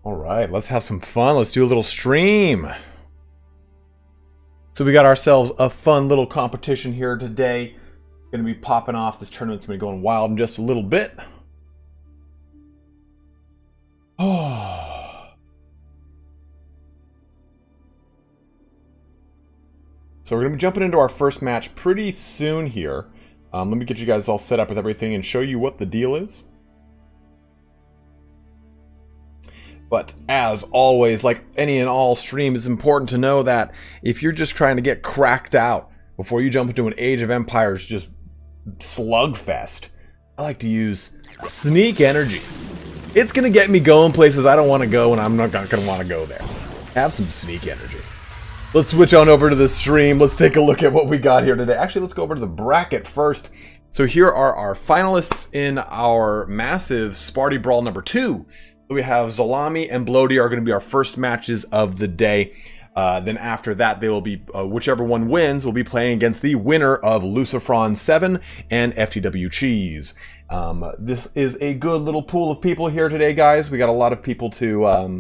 All right, let's have some fun. Let's do a little stream. So we got ourselves a fun little competition here today. Going to be popping off. This tournament's going to be going wild in just a little bit. Oh. So we're going to be jumping into our first match pretty soon here. Let me get you guys all set up with everything and show you what the deal is. But as always, like any and all stream, it's important to know that if you're just trying to get cracked out before you jump into an Age of Empires just slugfest, I like to use Sneak Energy. It's going to get me going places I don't want to go, and I'm not going to want to go there. Have some Sneak Energy. Let's switch on over to the stream. Let's take a look at what we got here today. Actually, let's go over to the bracket first. So here are our finalists in our massive SPARTY Brawl number 2. We have Zalami and Bloaty are going to be our first matches of the day. Then after that, they will be, whichever one wins, will be playing against the winner of Lucifron 7 and FTW Cheese. This is a good little pool of people here today, guys. We got a lot of people to...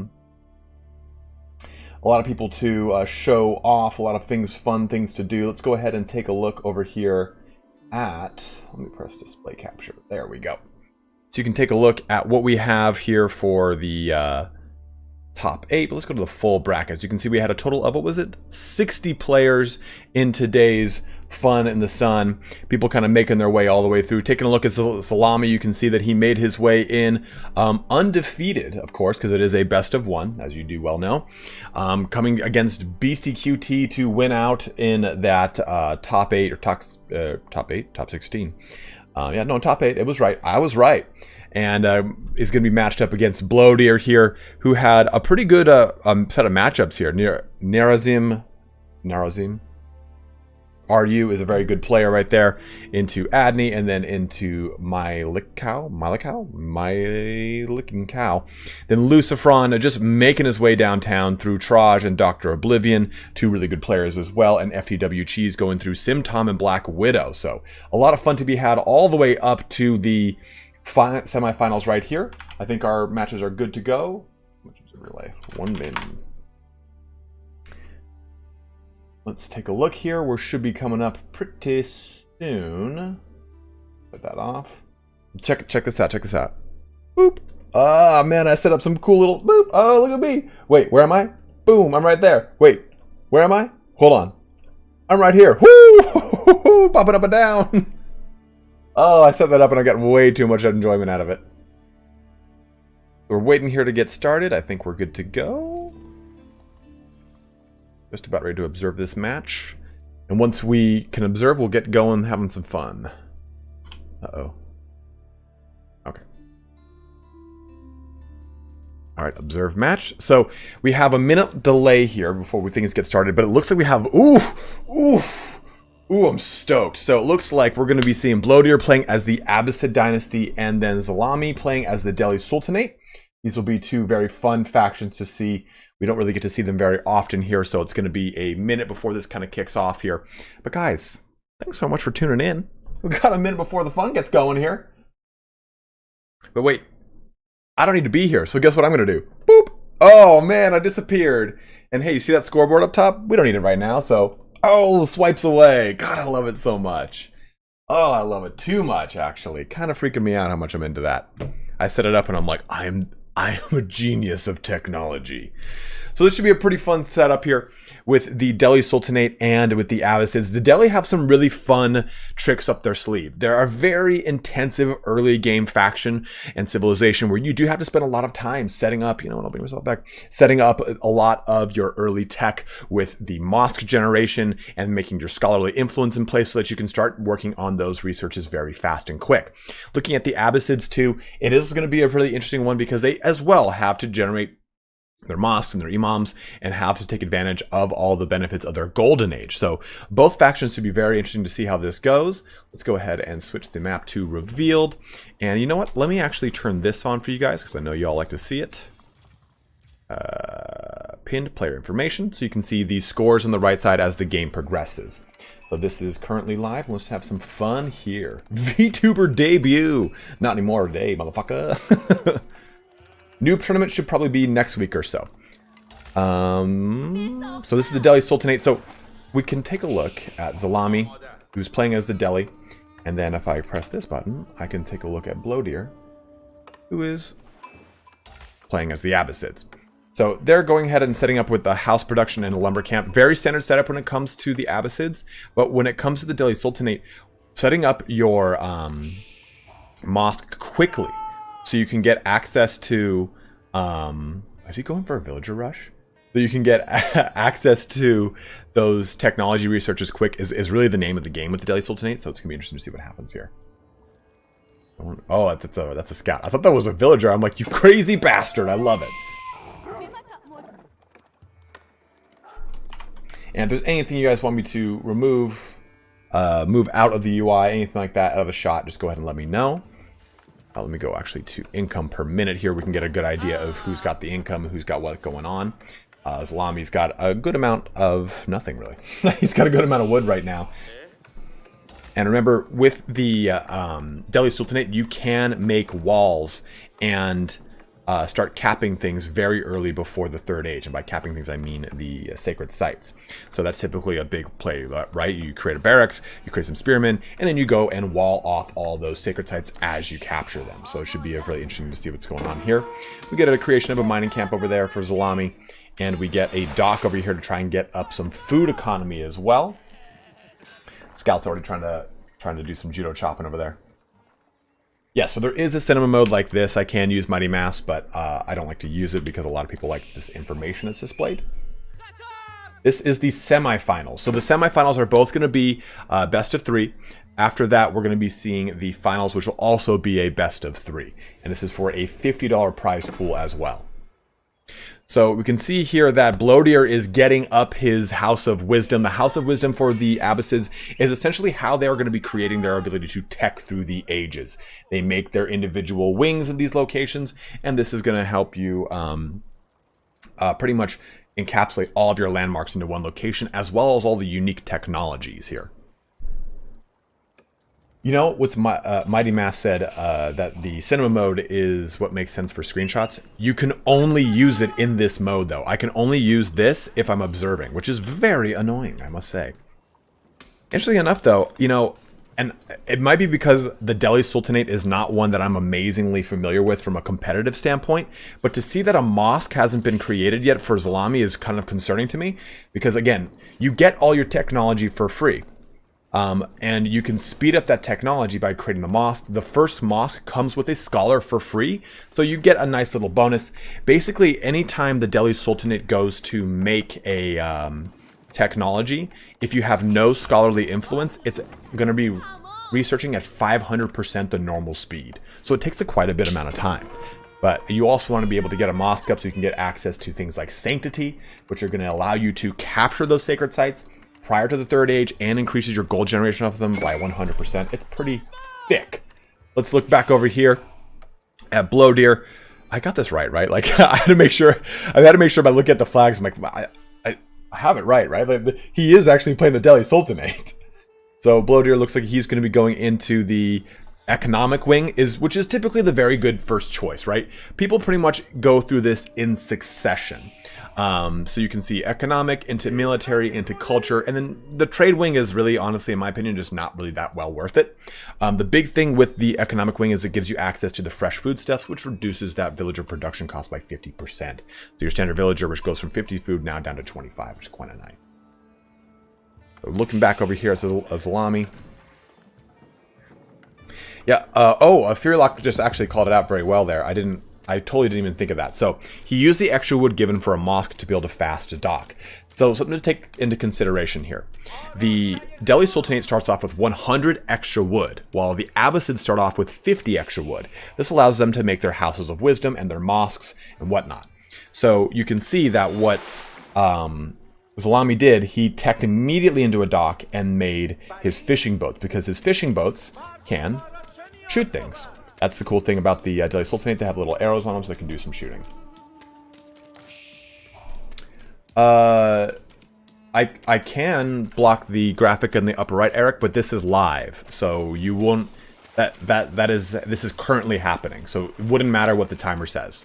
show off, a lot of things, fun things to do. Let's go ahead and take a look over here at, let me press display capture. There we go. So you can take a look at what we have here for the top 8. But let's go to the full brackets. You can see we had a total of, what was it? 60 players in today's Fun in the Sun. People kind of making their way all the way through. Taking a look at Salami, you can see that he made his way in undefeated, of course, because it is a best of 1, as you do well know. Coming against Beastie QT to win out in that top 8, or top 16. Yeah, no, top 8. It was right. I was right. And is going to be matched up against Bloaty here, who had a pretty good set of matchups here. Narazim. RU is a very good player right there. Into Adney, and then into Mylickow. Then Lucifron just making his way downtown through Traj and Dr. Oblivion. 2 really good players as well. And FTW Cheese going through Simtom and Black Widow. So a lot of fun to be had all the way up to the semifinals right here. I think our matches are good to go. Which is a relay. 1 min. Let's take a look here. We should be coming up pretty soon. Put that off. Check this out. Check this out. Boop. Ah, man, I set up some cool little boop. Oh, look at me. Wait, where am I? Boom, I'm right there. Wait, where am I? Hold on. I'm right here. Woo! Popping up and down. Oh, I set that up and I got way too much enjoyment out of it. We're waiting here to get started. I think we're good to go. Just about ready to observe this match. And once we can observe, we'll get going having some fun. Uh-oh. Okay. Alright, observe match. So, we have a minute delay here before things get started, but it looks like we have... Ooh, I'm stoked. So, it looks like we're going to be seeing Bloaty playing as the Abbasid Dynasty, and then Zalami playing as the Delhi Sultanate. These will be 2 very fun factions to see. We don't really get to see them very often here, so it's going to be a minute before this kind of kicks off here. But guys, thanks so much for tuning in. We've got a minute before the fun gets going here. But wait, I don't need to be here, so guess what I'm going to do? Boop! Oh man, I disappeared. And hey, you see that scoreboard up top? We don't need it right now, so... Oh, swipes away. God, I love it so much. Oh, I love it too much, actually. Kind of freaking me out how much I'm into that. I set it up and I'm like, I am a genius of technology. So this should be a pretty fun setup here with the Delhi Sultanate and with the Abbasids. The Delhi have some really fun tricks up their sleeve. There are very intensive early game faction and civilization where you do have to spend a lot of time setting up, you know, and I'll bring myself back, setting up a lot of your early tech with the mosque generation and making your scholarly influence in place so that you can start working on those researches very fast and quick. Looking at the Abbasids too, it is going to be a really interesting one because they as well have to generate their mosques and their imams and have to take advantage of all the benefits of their golden age. So both factions should be very interesting to see how this goes. Let's go ahead and switch the map to revealed. And you know what? Let me actually turn this on for you guys because I know you all like to see it. Pinned player information. So you can see the scores on the right side as the game progresses. So this is currently live. Let's have some fun here. VTuber debut. Not anymore today, motherfucker. Noob tournament should probably be next week or so. So this is the Delhi Sultanate. So we can take a look at Zalami, who's playing as the Delhi. And then if I press this button, I can take a look at Blowdeer, who is playing as the Abbasids. So they're going ahead and setting up with the house production and a lumber camp. Very standard setup when it comes to the Abbasids. But when it comes to the Delhi Sultanate, setting up your mosque quickly so you can get access to... is he going for a villager rush? So you can get access to those technology researchers quick is really the name of the game with the Delhi Sultanate. So it's going to be interesting to see what happens here. Oh, that's a scout. I thought that was a villager. I'm like, you crazy bastard. I love it. And if there's anything you guys want me to remove, move out of the UI, anything like that, out of a shot, just go ahead and let me know. Let me go actually to income per minute here. We can get a good idea of who's got the income, who's got what going on. Zalami's got a good amount of nothing, really. He's got a good amount of wood right now. And remember, with the Delhi Sultanate, you can make walls and start capping things very early before the Third Age. And by capping things, I mean the sacred sites. So that's typically a big play, right? You create a barracks, you create some spearmen, and then you go and wall off all those sacred sites as you capture them. So it should be really interesting to see what's going on here. We get a creation of a mining camp over there for Zalami, and we get a dock over here to try and get up some food economy as well. Scout's already trying to do some judo chopping over there. Yeah, so there is a cinema mode like this. I can use Mighty Mass, but I don't like to use it because a lot of people like this information that's displayed. This is the semifinals. So the semifinals are both going to be best of 3. After that, we're going to be seeing the finals, which will also be a best of 3. And this is for a $50 prize pool as well. So we can see here that Blowdeer is getting up his House of Wisdom. The House of Wisdom for the Abbasids is essentially how they're going to be creating their ability to tech through the ages. They make their individual wings in these locations, and this is going to help you pretty much encapsulate all of your landmarks into one location, as well as all the unique technologies here. You know, what's Mighty Mass said that the cinema mode is what makes sense for screenshots. You can only use it in this mode, though. I can only use this if I'm observing, which is very annoying, I must say. Interestingly enough, though, you know, and it might be because the Delhi Sultanate is not one that I'm amazingly familiar with from a competitive standpoint, but to see that a mosque hasn't been created yet for Zalami is kind of concerning to me, because, again, you get all your technology for free. And you can speed up that technology by creating the mosque. The first mosque comes with a scholar for free, so you get a nice little bonus. Basically, anytime the Delhi Sultanate goes to make a technology, if you have no scholarly influence, it's going to be researching at 500% the normal speed. So it takes quite a bit amount of time. But you also want to be able to get a mosque up so you can get access to things like Sanctity, which are going to allow you to capture those sacred sites prior to the Third Age and increases your gold generation of them by 100%. It's pretty thick. Let's look back over here at Blowdeer. I got this right? Like, I had to make sure by looking at the flags, I'm like, I have it right? Like, he is actually playing the Delhi Sultanate. So Blowdeer looks like he's going to be going into the economic wing, which is typically the very good first choice, right? People pretty much go through this in succession. So you can see economic, into military, into culture, and then the trade wing is really, honestly, in my opinion, just not really that well worth it. The big thing with the economic wing is it gives you access to the fresh foodstuffs, which reduces that villager production cost by 50%. So your standard villager, which goes from 50 food now down to 25, which is quite a nice. So looking back over here at Zalami. Yeah, Fearlock just actually called it out very well there. I totally didn't even think of that. So he used the extra wood given for a mosque to be able to fast dock. So something to take into consideration here. The Delhi Sultanate starts off with 100 extra wood, while the Abbasids start off with 50 extra wood. This allows them to make their houses of wisdom and their mosques and whatnot. So you can see that what Zalami did, he teched immediately into a dock and made his fishing boats, because his fishing boats can shoot things. That's the cool thing about the Delhi Sultanate. They have little arrows on them so they can do some shooting. I can block the graphic in the upper right, Eric, but this is live, so you won't. This is currently happening, so it wouldn't matter what the timer says.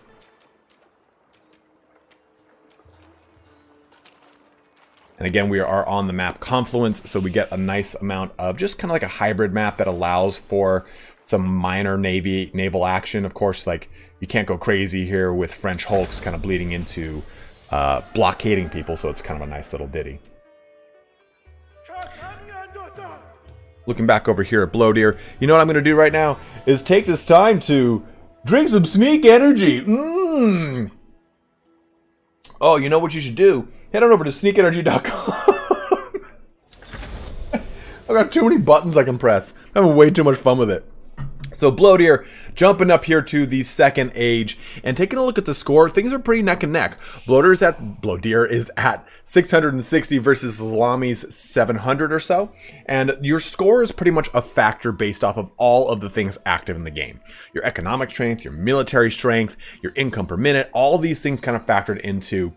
And again, we are on the map Confluence, so we get a nice amount of just kind of like a hybrid map that allows for some minor naval action. Of course, like, you can't go crazy here with French hulks kind of bleeding into blockading people, so it's kind of a nice little ditty. Looking back over here at Blowdeer, you know what I'm going to do right now is take this time to drink some Sneak Energy. Oh, you know what you should do? Head on over to sneakenergy.com. I've got too many buttons I can press. I'm having way too much fun with it. So Blowdeer jumping up here to the second age and taking a look at the score, things are pretty neck and neck. Blowdeer is at 660 versus Salami's 700 or so, and your score is pretty much a factor based off of all of the things active in the game. Your economic strength, your military strength, your income per minute, all of these things kind of factored into,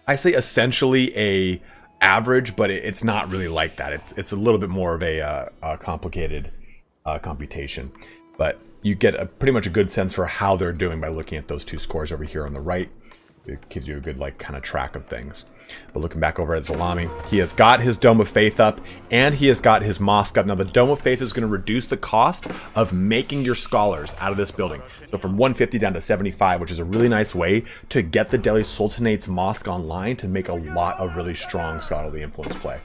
I say, essentially a average, but it's not really like that. It's a little bit more of a complicated computation, but you get pretty much a good sense for how they're doing by looking at those two scores over here on the right. It gives you a good like kind of track of things. But looking back over at Salami, he has got his Dome of Faith up and he has got his mosque up. Now the Dome of Faith is going to reduce the cost of making your scholars out of this building. So from 150 down to 75, which is a really nice way to get the Delhi Sultanate's mosque online to make a lot of really strong scholarly influence play.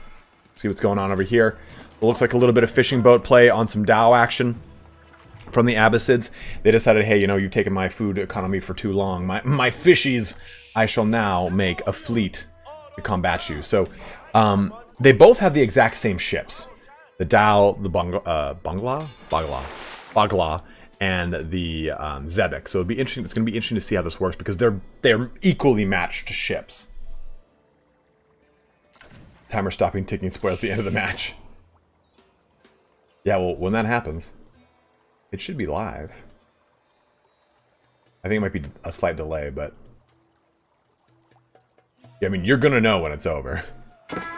See what's going on over here. It looks like a little bit of fishing boat play on some Dao action from the Abbasids. They decided, hey, you know, you've taken my food economy for too long. My fishies, I shall now make a fleet to combat you. So they both have the exact same ships. The Dao, the Bagla, and the Zebek. So it'll be interesting. It's going to be interesting to see how this works because they're equally matched ships. Timer stopping ticking spoils the end of the match. Yeah, well, when that happens, it should be live. I think it might be a slight delay, but yeah, I mean, you're gonna know when it's over. But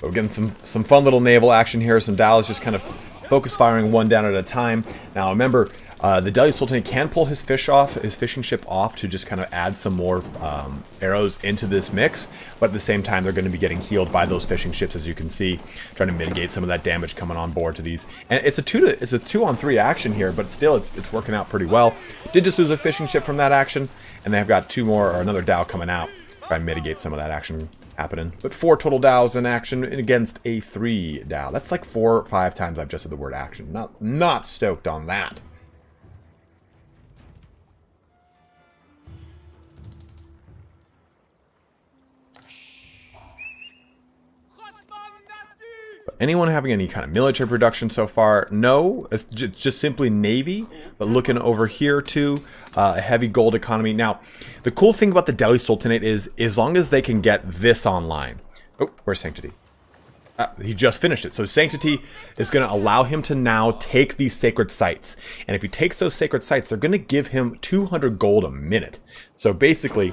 we're getting some fun little naval action here. Some Dallas just kind of focus firing one down at a time. Now remember, the Delhi Sultanate can pull his fishing ship off to just kind of add some more arrows into this mix, but at the same time they're going to be getting healed by those fishing ships, as you can see, trying to mitigate some of that damage coming on board to these. And it's a 2-on-3 action here, but still it's working out pretty well. Did just lose a fishing ship from that action, and they've got two more, or another Dao coming out, try and mitigate some of that action happening. But 4 total Daos in action against a 3 Dao. That's like 4 or 5 times I've just said the word action. Not stoked on that. Anyone having any kind of military production so far? No, it's just simply Navy. But looking over here too, a heavy gold economy. Now, the cool thing about the Delhi Sultanate is, as long as they can get this online. Oh, where's Sanctity? He just finished it. So Sanctity is going to allow him to now take these sacred sites. And if he takes those sacred sites, they're going to give him 200 gold a minute. So basically,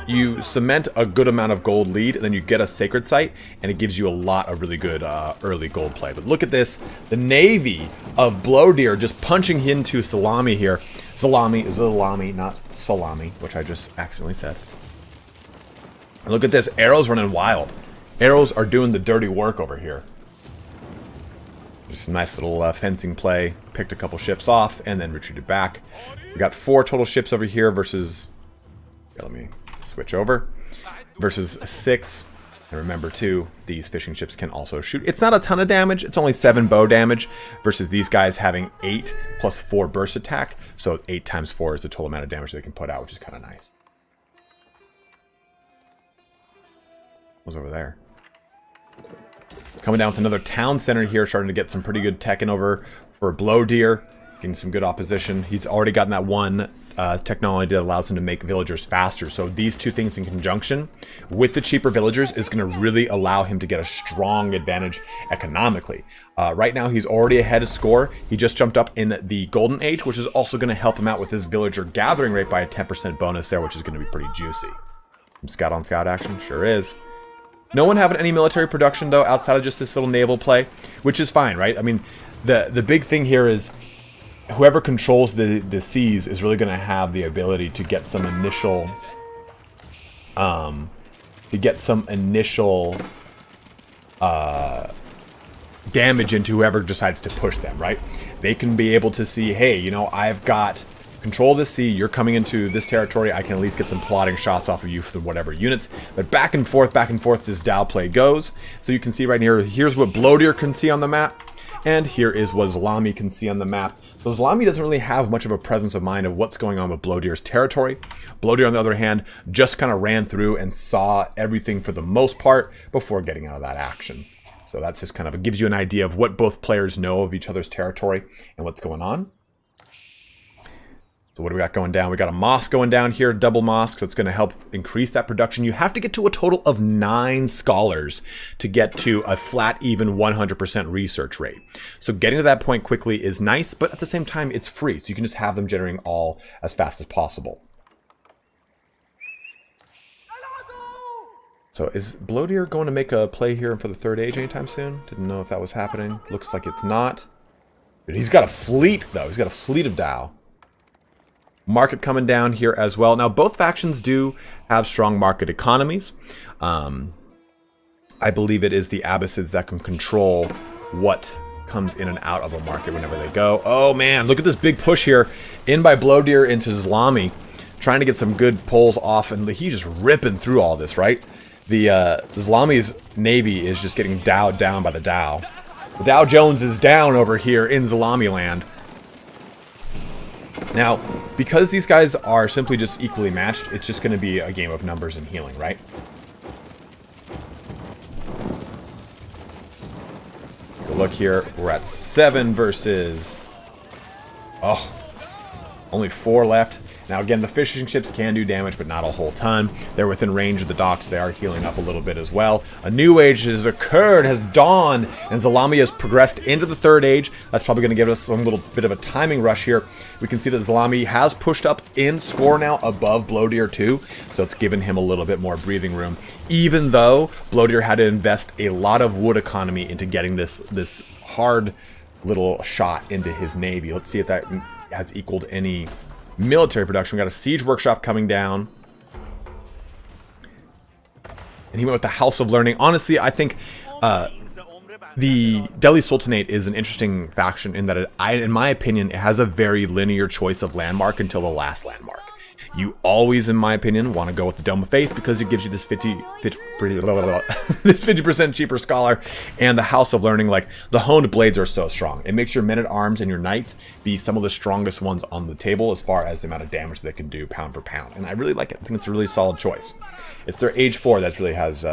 you cement a good amount of gold lead, and then you get a sacred site, and it gives you a lot of really good early gold play. But look at this. The Navy of Blowdeer just punching into Salami here. Zalami, not Salami, which I just accidentally said. And look at this. Arrows running wild. Arrows are doing the dirty work over here. Just a nice little fencing play. Picked a couple ships off, and then retreated back. We got 4 total ships over here versus... Let me switch over. Versus 6. And remember too, these fishing ships can also shoot. It's not a ton of damage. It's only 7 bow damage versus these guys having 8 plus 4 burst attack. So 8 times 4 is the total amount of damage they can put out, which is kind of nice. What's over there? Coming down with another town center here, starting to get some pretty good teching over for Blowdeer. Getting some good opposition. He's already gotten that one technology that allows him to make villagers faster. So these two things in conjunction with the cheaper villagers is going to really allow him to get a strong advantage economically. Right now he's already ahead of score. He just jumped up in the Golden Age, which is also going to help him out with his villager gathering rate by a 10% bonus there, which is going to be pretty juicy. Scout on scout action, sure is. No one having any military production though, outside of just this little naval play, which is fine, right? I mean, the big thing here is whoever controls the seas is really going to have the ability to get some initial damage into whoever decides to push them, right? They can be able to see, hey, you know, I've got control of the sea, you're coming into this territory, I can at least get some plotting shots off of you for whatever units. But back and forth this Dow play goes. So you can see right here, here's what Bloater can see on the map, and here is what Zalami can see on the map. So Zalami doesn't really have much of a presence of mind of what's going on with Bloater's territory. Bloater, on the other hand, just kind of ran through and saw everything for the most part before getting out of that action. So that's just kind of, it gives you an idea of what both players know of each other's territory and what's going on. So what do we got going down? We got a mosque going down here, double mosque, so it's going to help increase that production. You have to get to a total of 9 scholars to get to a flat, even 100% research rate. So getting to that point quickly is nice, but at the same time, it's free. So you can just have them generating all as fast as possible. So is Bloater going to make a play here for the third age anytime soon? Didn't know if that was happening. Looks like it's not. But he's got a fleet, though. He's got a fleet of Dow. Market coming down here as well. Now, both factions do have strong market economies. I believe it is the Abbasids that can control what comes in and out of a market whenever they go. Oh, man, look at this big push here. In by Bloater into Zalami. Trying to get some good pulls off, and he's just ripping through all this, right? The Zalami's navy is just getting dowed down by the Dow. The Dow Jones is down over here in Zalami land. Now, because these guys are simply just equally matched, it's just going to be a game of numbers and healing, right? Look here, we're at 7 versus... oh, only 4 left. Now again, the fishing ships can do damage, but not a whole ton. They're within range of the docks. They are healing up a little bit as well. A new age has occurred, has dawned, and Zalami has progressed into the third age. That's probably going to give us some little bit of a timing rush here. We can see that Zalami has pushed up in score now above Bloater 2, so it's given him a little bit more breathing room, even though Bloater had to invest a lot of wood economy into getting this hard little shot into his navy. Let's see if that has equaled any military production. We got a siege workshop coming down, and he went with the House of Learning. Honestly, I think the Delhi Sultanate is an interesting faction in that in my opinion, it has a very linear choice of landmark until the last landmark. You always, in my opinion, want to go with the Dome of Faith because it gives you this 50% cheaper scholar, and the House of Learning, like the honed blades are so strong. It makes your men-at-arms and your knights be some of the strongest ones on the table as far as the amount of damage they can do pound for pound. And I really like it. I think it's a really solid choice. It's their age 4 that's really has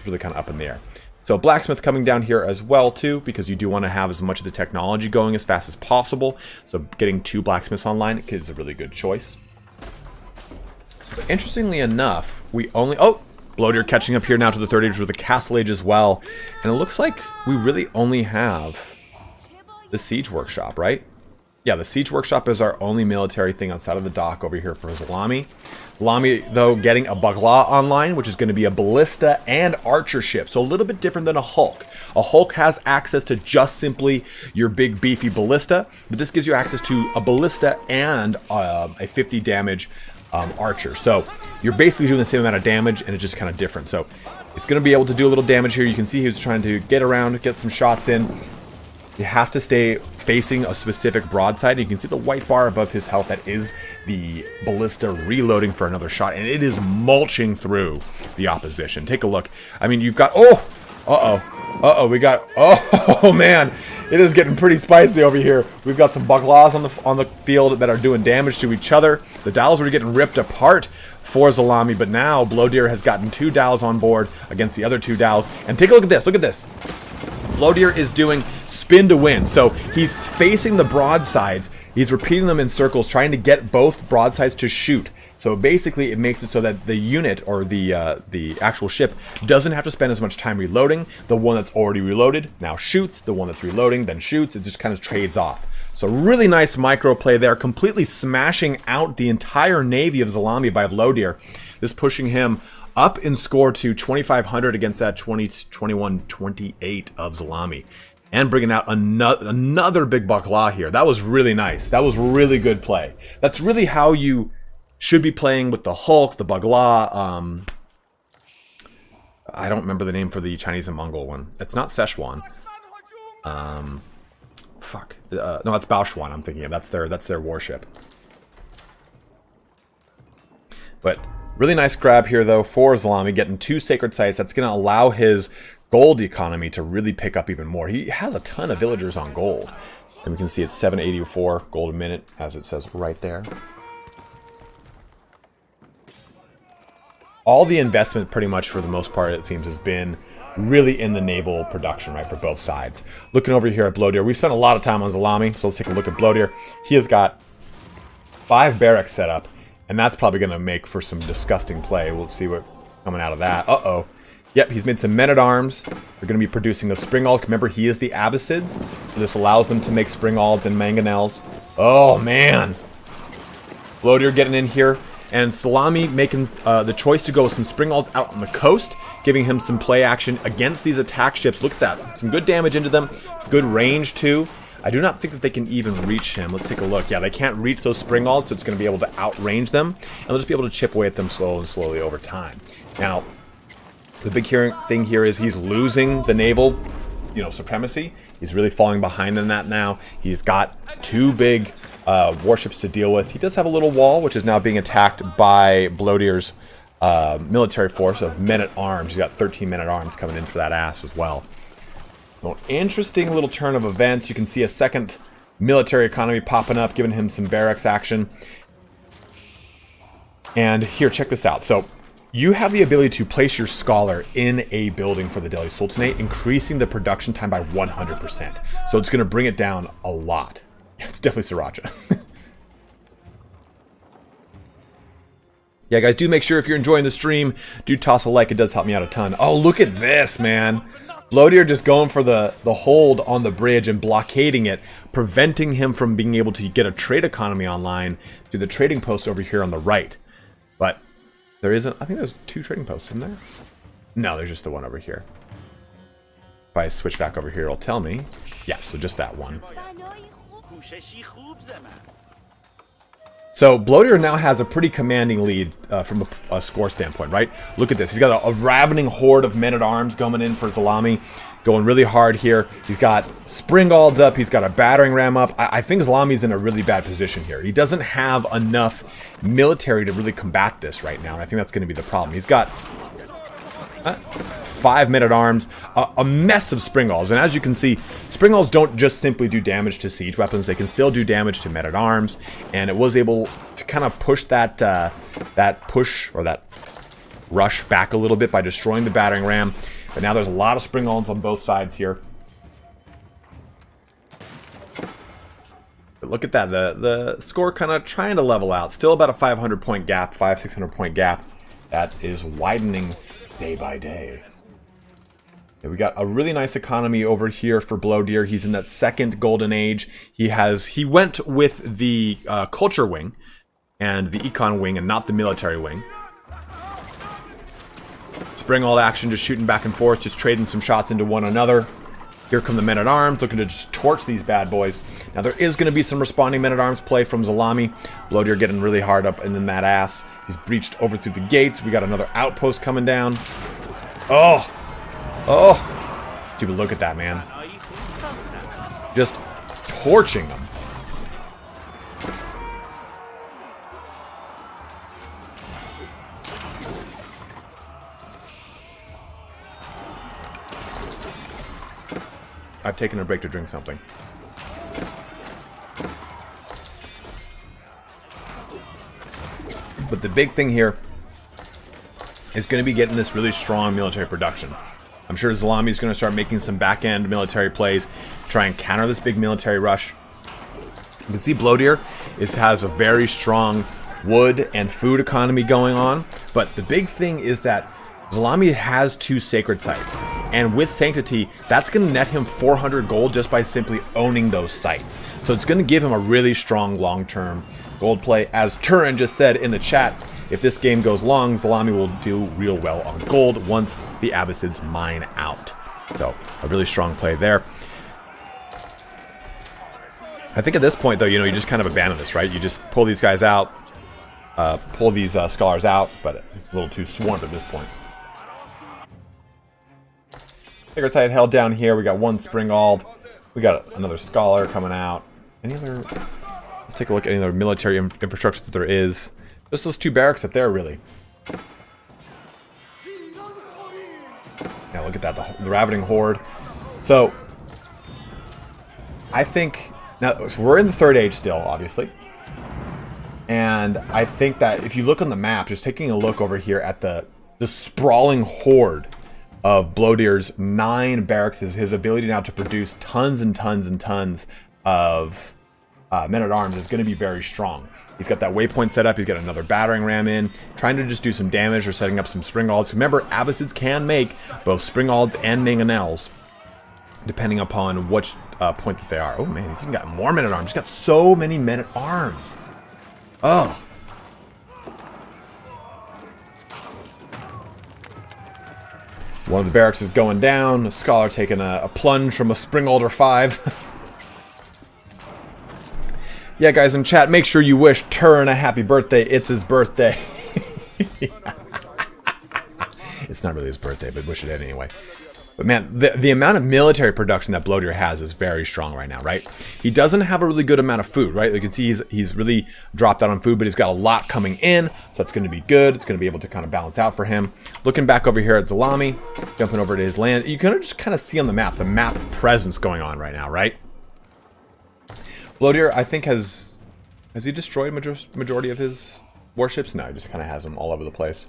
really kind of up in the air. So blacksmith coming down here as well too, because you do want to have as much of the technology going as fast as possible. So getting 2 blacksmiths online is a really good choice. But interestingly enough, we only... oh! Bloater catching up here now to the third age with the castle age as well. And it looks like we really only have the siege workshop, right? Yeah, the siege workshop is our only military thing outside of the dock over here for Zalami. Zalami, though, getting a Bagla online, which is going to be a ballista and archer ship. So a little bit different than a Hulk. A Hulk has access to just simply your big beefy ballista, but this gives you access to a ballista and a 50 damage archer. So you're basically doing the same amount of damage, and it's just kind of different. So it's going to be able to do a little damage here. You can see he was trying to get around, get some shots in. He has to stay facing a specific broadside. You can see the white bar above his health. That is the ballista reloading for another shot, and it is mulching through the opposition. Take a look. I mean, you've got... oh! Uh-oh. We got... oh, man. It is getting pretty spicy over here. We've got some Baglas on the field that are doing damage to each other. The Dows were getting ripped apart for Zalami, but now Bloater has gotten 2 Dows on board against the other 2 Dows. And take a look at this. Look at this. Bloater is doing spin to win. So he's facing the broadsides. He's repeating them in circles, trying to get both broadsides to shoot. So basically, it makes it so that the unit, or the actual ship, doesn't have to spend as much time reloading. The one that's already reloaded now shoots. The one that's reloading then shoots. It just kind of trades off. So really nice micro play there, completely smashing out the entire navy of Zalami by Bloater. This pushing him up in score to 2,500 against that 21-28 of Zalami. and bringing out another big Bagla here. That was really nice. That was really good play. That's really how you should be playing with the Hulk, the Bagla. I don't remember the name for the Chinese and Mongol one. It's not Szechuan. Fuck. No, that's Baochuan I'm thinking of. That's their warship. But really nice grab here, though, for Zalami, getting 2 sacred sites. That's going to allow his gold economy to really pick up even more. He has a ton of villagers on gold. And we can see it's 784 gold a minute, as it says right there. All the investment, pretty much for the most part, it seems, has been really in the naval production, right, for both sides. Looking over here at Blowdeer, we spent a lot of time on Zalami, so let's take a look at Blowdeer. He has got 5 barracks set up, and that's probably going to make for some disgusting play. We'll see what's coming out of that. Uh-oh. Yep, he's made some men-at-arms. They're going to be producing a Springald. Remember, he is the Abbasids, so this allows them to make Springalds and Mangonels. Oh, man. Blowdeer getting in here. And Salami making the choice to go with some Springalds out on the coast, giving him some play action against these attack ships. Look at that. Some good damage into them. Good range, too. I do not think that they can even reach him. Let's take a look. Yeah, they can't reach those Springalds, so it's going to be able to outrange them. And they'll just be able to chip away at them slowly over time. Now, the big thing here is he's losing the naval, supremacy. He's really falling behind in that now. He's got 2 big warships to deal with. He does have a little wall, which is now being attacked by Blowdeer's military force of men-at-arms. He's got 13 men-at-arms coming in for that ass as well. Well, interesting little turn of events. You can see a second military economy popping up, giving him some barracks action. And here, check this out. So you have the ability to place your scholar in a building for the Delhi Sultanate, increasing the production time by 100%. So it's going to bring it down a lot. It's definitely Sriracha. Yeah, guys, do make sure if you're enjoying the stream, do toss a like. It does help me out a ton. Oh, look at this, man. Blowdeer just going for the hold on the bridge and blockading it, preventing him from being able to get a trade economy online through the trading post over here on the right. But there isn't... I think there's 2 trading posts in there. No, there's just the one over here. If I switch back over here, it'll tell me. Yeah, so just that one. So Blowdeer now has a pretty commanding lead from a score standpoint, right? Look at this. He's got a ravening horde of men-at-arms coming in for Zalami, going really hard here. He's got Springalds up. He's got a battering ram up. I think Zalami's in a really bad position here. He doesn't have enough military to really combat this right now, and I think that's going to be the problem. He's got 5 men-at-arms, a mess of Springalds. And as you can see, Springalds don't just simply do damage to siege weapons. They can still do damage to men-at-arms. And it was able to kind of push that push or that rush back a little bit by destroying the battering ram. But now there's a lot of Springalds on both sides here. But look at that. The score kind of trying to level out. Still about a 500-point gap, 600-point gap. That is widening day by day. Yeah, we got a really nice economy over here for Blowdeer. He's in that second golden age. He went with the culture wing and the econ wing and not the military wing. Springald action, just shooting back and forth, just trading some shots into one another. Here come the men-at-arms, looking to just torch these bad boys. Now there is going to be some responding men-at-arms play from Zalami. Blowdeer getting really hard up and in that ass. He's breached over through the gates. We got another outpost coming down. Oh! Oh! Stupid, look at that, man. Just torching them. I've taken a break to drink something. But the big thing here is going to be getting this really strong military production. I'm sure Zalami is going to start making some back-end military plays to try and counter this big military rush. You can see Blowdeer has a very strong wood and food economy going on. But the big thing is that Zalami has 2 sacred sites, and with Sanctity, that's going to net him 400 gold just by simply owning those sites. So it's going to give him a really strong long-term gold play. As Turin just said in the chat, if this game goes long, Zalami will do real well on gold once the Abbasids mine out. So a really strong play there. I think at this point, though, you know, you just kind of abandon this, right? You just pull these guys out, pull these scholars out, but a little too swarmed at this point. Tigertide held down here. We got one Springald. We got another scholar coming out. Any other... Let's take a look at any other military infrastructure that there is. Just those two barracks up there, really. Yeah, look at that, the Ravening Horde. So, I think... Now, so we're in the Third Age still, obviously. And I think that if you look on the map, just taking a look over here at the sprawling horde of Blowdeer's 9 barracks, his ability now to produce tons and tons and tons of men-at-arms is going to be very strong. He's got that waypoint set up. He's got another battering ram in, trying to just do some damage or setting up some Springalds. Remember, Abbasids can make both Springalds and Mangonels, depending upon which point that they are. Oh man, he's even got more men-at-arms. He's got so many men-at-arms. Oh. One of the barracks is going down. A scholar taking a plunge from a Springald 5. Yeah, guys in chat, make sure you wish Turin a happy birthday. It's his birthday. It's not really his birthday, but wish it anyway. But man, the amount of military production that Blowdeer has is very strong right now, right? He doesn't have a really good amount of food, right? You can see he's really dropped out on food, but he's got a lot coming in, so that's going to be good. It's going to be able to kind of balance out for him. Looking back over here at Zalami, jumping over to his land, you can just kind of see on the map presence going on right now, right? Blowdeer, I think, has he destroyed majority of his warships? No, he just kind of has them all over the place.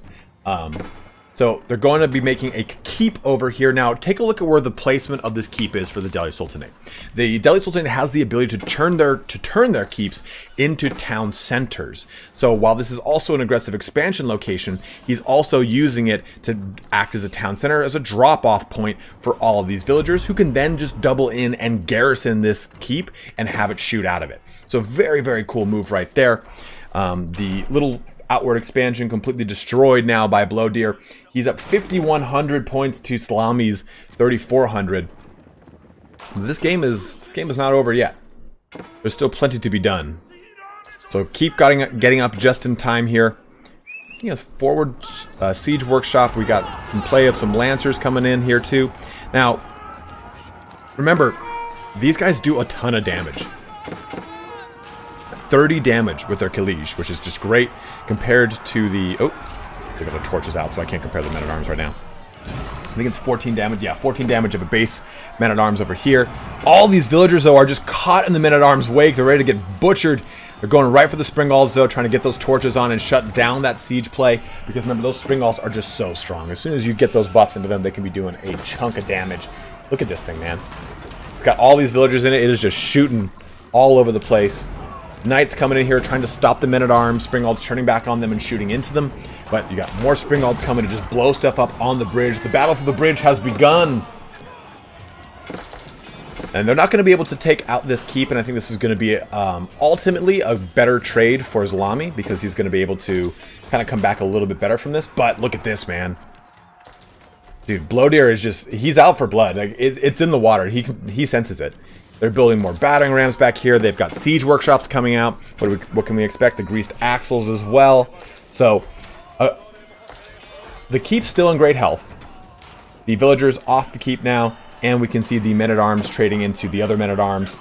So they're going to be making a keep over here. Now, take a look at where the placement of this keep is for the Delhi Sultanate. The Delhi Sultanate has the ability to turn their keeps into town centers. So while this is also an aggressive expansion location, he's also using it to act as a town center, as a drop-off point for all of these villagers, who can then just double in and garrison this keep and have it shoot out of it. So very, very cool move right there. The little outward expansion completely destroyed now by Blowdeer. He's up 5,100 points to Salami's 3,400. This game is not over yet. There's still plenty to be done. So keep getting up just in time here. Looking at forward siege workshop, we got some play of some lancers coming in here too. Now, remember, these guys do a ton of damage. 30 damage with their Khaleej, which is just great compared to the... Oh, they got the torches out, so I can't compare the men-at-arms right now. I think it's 14 damage. Yeah, 14 damage of a base men-at-arms over here. All these villagers, though, are just caught in the men-at-arms wake. They're ready to get butchered. They're going right for the Springalds, though, trying to get those torches on and shut down that siege play. Because remember, those Springalds are just so strong. As soon as you get those buffs into them, they can be doing a chunk of damage. Look at this thing, man. It's got all these villagers in it. It is just shooting all over the place. Knights coming in here trying to stop the men-at-arms. Springalds turning back on them and shooting into them. But you got more Springalds coming to just blow stuff up on the bridge. The battle for the bridge has begun. And they're not going to be able to take out this keep, and I think this is going to be ultimately a better trade for Zalami, because he's going to be able to kind of come back a little bit better from this. But look at this, man. Dude, Blowdeer is just... He's out for blood. Like it's in the water. He senses it. They're building more battering rams back here. They've got siege workshops coming out. What can we expect? The greased axles as well. So, the keep's still in great health. The villagers off the keep now, and we can see the men-at-arms trading into the other men-at-arms.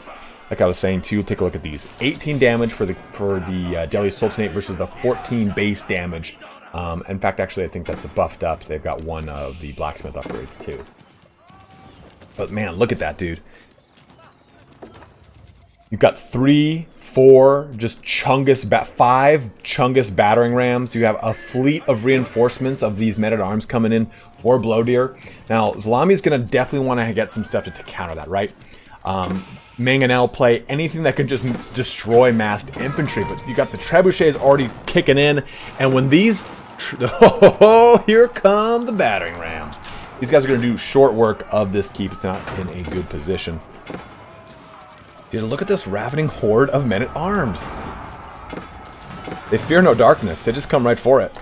Like I was saying too, take a look at these. 18 damage for the Delhi Sultanate versus the 14 base damage. In fact, actually, I think that's buffed up. They've got one of the blacksmith upgrades too. But man, look at that, dude. You've got 3, 4, just Chungus, 5 Chungus battering rams. You have a fleet of reinforcements of these men-at-arms coming in for Blowdeer. Now, Zalami's going to definitely want to get some stuff to counter that, right? Mangonel play, anything that can just destroy massed infantry. But you got the trebuchets already kicking in. And when these... Oh, here come the battering rams. These guys are going to do short work of this keep. It's not in a good position. Dude, look at this ravening horde of men-at-arms. They fear no darkness. They just come right for it.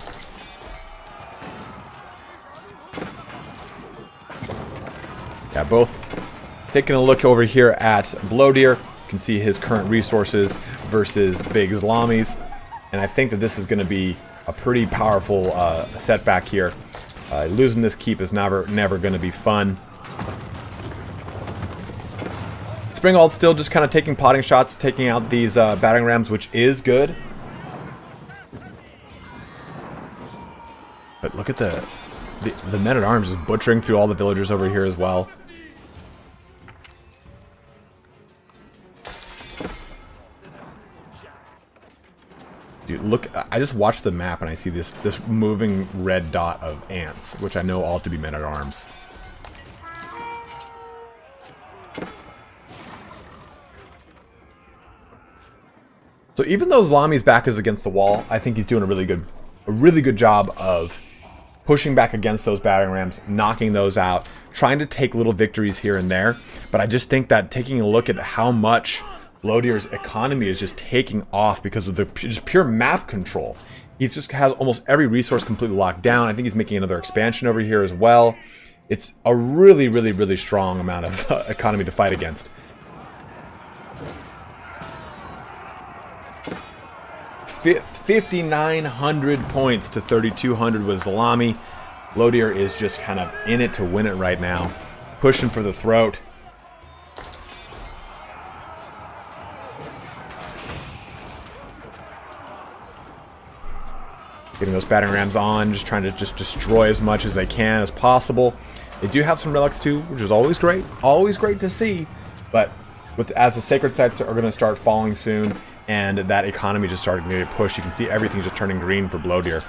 Yeah, both taking a look over here at Blowdeer. You can see his current resources versus Big Zlami's. And I think that this is going to be a pretty powerful setback here. Losing this keep is never going to be fun. Springald still just kind of taking potting shots, taking out these battering rams, which is good. But look at the men-at-arms just butchering through all the villagers over here as well. Dude, look, I just watched the map and I see this moving red dot of ants, which I know all to be men-at-arms. So even though Zlami's back is against the wall, I think he's doing a really good job of pushing back against those battering rams, knocking those out, trying to take little victories here and there. But I just think that taking a look at how much Blodear's economy is just taking off because of the just pure map control. He just has almost every resource completely locked down. I think he's making another expansion over here as well. It's a really strong amount of economy to fight against. F 5,900 points to 3,200 with Zlami. Blodear is just kind of in it to win it right now. Pushing for the throat. Getting those battering rams on, just trying to just destroy as much as they can as possible. They do have some relics too, which is always great to see. But as the sacred sites are going to start falling soon, and that economy just started to push, you can see everything just turning green for Blodear.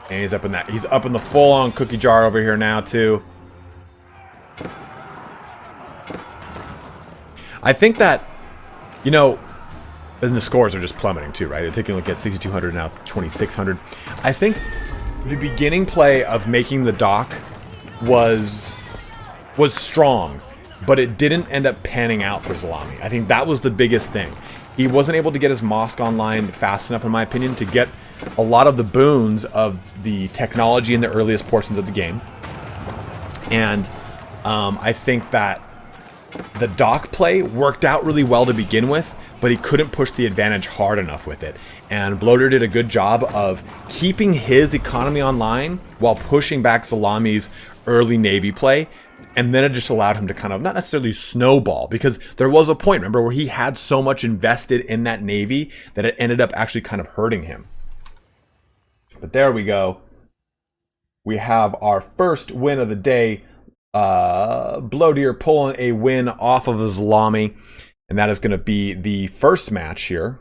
And he's up in the full-on cookie jar over here now too. I think that, you know, and the scores are just plummeting too, right? They're taking a look at 6,200 now, 2,600. I think the beginning play of making the dock was strong, but it didn't end up panning out for Zlami. I think that was the biggest thing. He wasn't able to get his mosque online fast enough, in my opinion, to get a lot of the boons of the technology in the earliest portions of the game. And I think that the dock play worked out really well to begin with, but he couldn't push the advantage hard enough with it. And Blodear did a good job of keeping his economy online while pushing back Zlami's early Navy play. And then it just allowed him to kind of, not necessarily snowball, because there was a point, remember, where he had so much invested in that Navy that it ended up actually kind of hurting him. But there we go. We have our first win of the day. Blodear pulling a win off of Zlami. And that is going to be the first match here.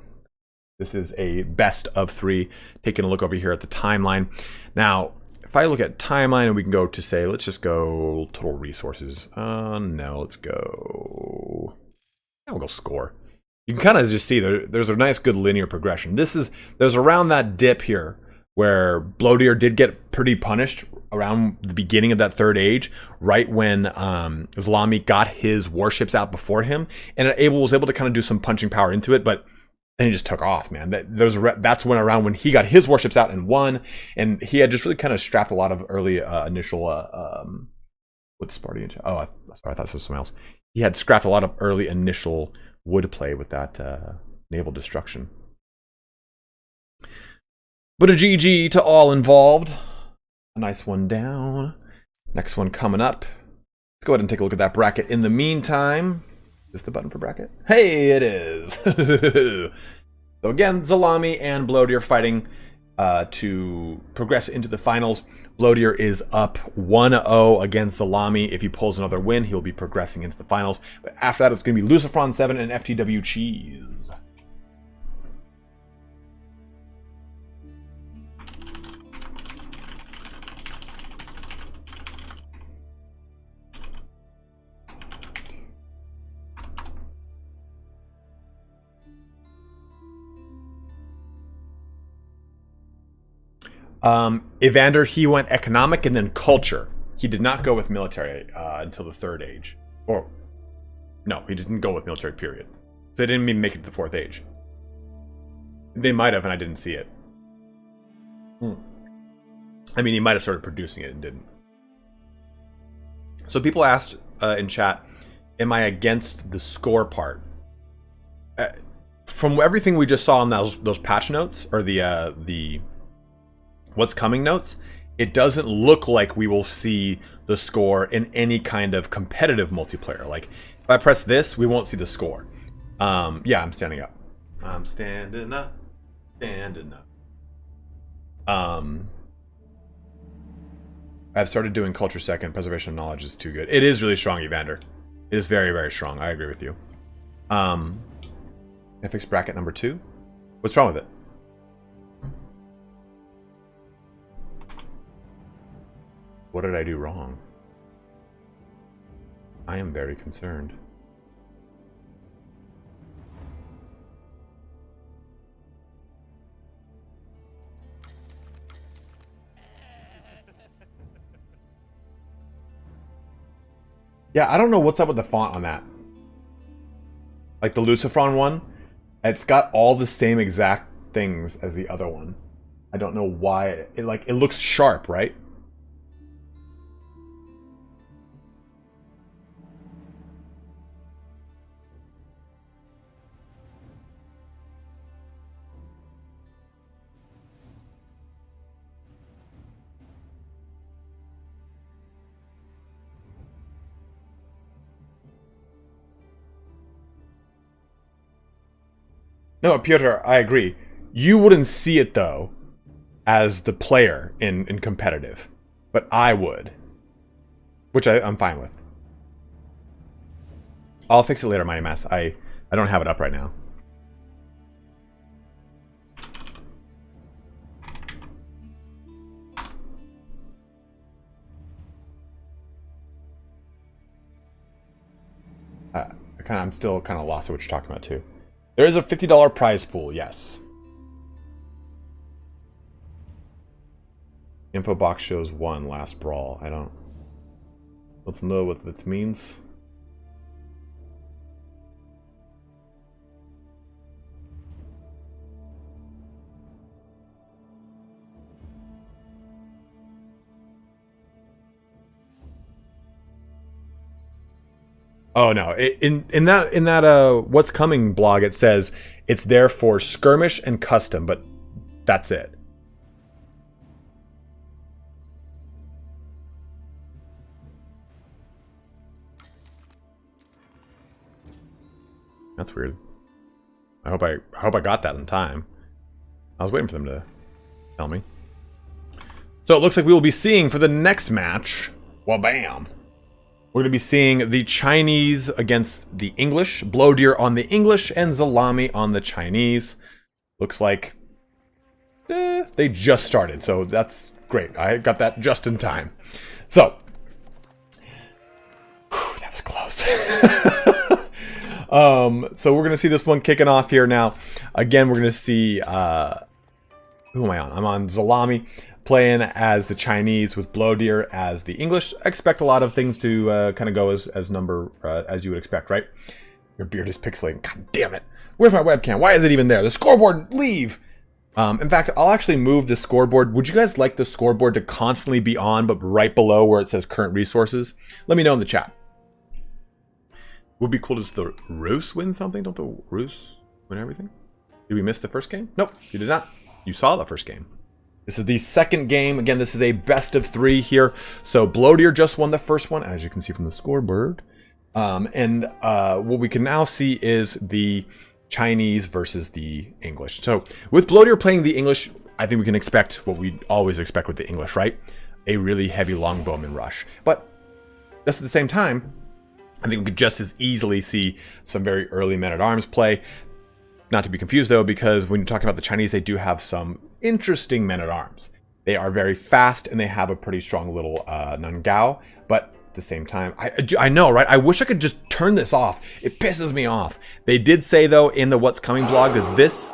This is a best of 3. Taking a look over here at the timeline. Now, if I look at timeline and we can go to, say, let's just go total resources. No, let's go. We'll go score. You can kind of just see there's a nice good linear progression. There's around that dip here where Blodear did get pretty punished around the beginning of that third age, right when Zlami got his warships out before him, and was able to kind of do some punching power into it, but then he just took off, man. That's around when he got his warships out and won, and he had just really kind of strapped a lot of early initial what's Sparty? Oh, sorry, I thought this was something else. He had scrapped a lot of early initial wood play with that naval destruction. But a GG to all involved. A nice one down. Next one coming up. Let's go ahead and take a look at that bracket. In the meantime, is this the button for bracket? Hey, it is. So again, Zlami and Blodear fighting to progress into the finals. Blodear is up 1-0 against Zlami. If he pulls another win, he'll be progressing into the finals. But after that, it's going to be Lucifron 7 and FTW Cheese. Evander, he went economic and then culture. He did not go with military until the third age. Or, no, he didn't go with military, period. They didn't even make it to the fourth age. They might have, and I didn't see it. I mean, he might have started producing it and didn't. So people asked in chat, am I against the score part? From everything we just saw in those patch notes, or the what's coming notes, it doesn't look like we will see the score in any kind of competitive multiplayer. Like, if I press this, we won't see the score. Yeah, I'm standing up. I'm standing up. Standing up. I've started doing culture second. Preservation of knowledge is too good. It is really strong, Evander. It is very, very strong. I agree with you. FX bracket number 2. What's wrong with it? What did I do wrong? I am very concerned. Yeah, I don't know what's up with the font on that. Like the Lucifron one, it's got all the same exact things as the other one. I don't know why. It looks sharp, right? No, Piotr, I agree. You wouldn't see it, though, as the player in competitive. But I would. Which I'm fine with. I'll fix it later, Mighty Mass. I don't have it up right now. I'm still kind of lost at what you're talking about, too. There is a $50 prize pool, yes. Info box shows 1 last brawl. I don't know what that means. Oh no! In that what's coming blog, it says it's there for skirmish and custom, but that's it. That's weird. I hope I got that in time. I was waiting for them to tell me. So it looks like we will be seeing for the next match. Well, bam. We're going to be seeing the Chinese against the English, Blow Deer on the English, and Zalami on the Chinese. Looks like they just started, so that's great. I got that just in time. So, that was close. So we're going to see this one kicking off here now. Again, we're going to see, who am I on? I'm on Zalami, playing as the Chinese with Blow Deer as the English. I expect a lot of things to kind of go as you would expect, right? Your beard is pixelating. God damn it. Where's my webcam? Why is it even there? The scoreboard, leave! In fact, I'll actually move the scoreboard. Would you guys like the scoreboard to constantly be on, but right below where it says current resources? Let me know in the chat. Would be cool to see the Rus win something. Don't the Rus win everything? Did we miss the first game? Nope, you did not. You saw the first game. This is the second game. Again, this is a best of 3 here. So Blow Deer just won the first one, as you can see from the scoreboard. What we can now see is the Chinese versus the English. So with Blow Deer playing the English, I think we can expect what we always expect with the English, right? A really heavy longbowman rush. But just at the same time, I think we could just as easily see some very early men-at-arms play. Not to be confused, though, because when you're talking about the Chinese, they do have some interesting men-at-arms. They are very fast, and they have a pretty strong little Nungao, but at the same time, I know, right? I wish I could just turn this off. It pisses me off. They did say, though, in the What's Coming blog that this...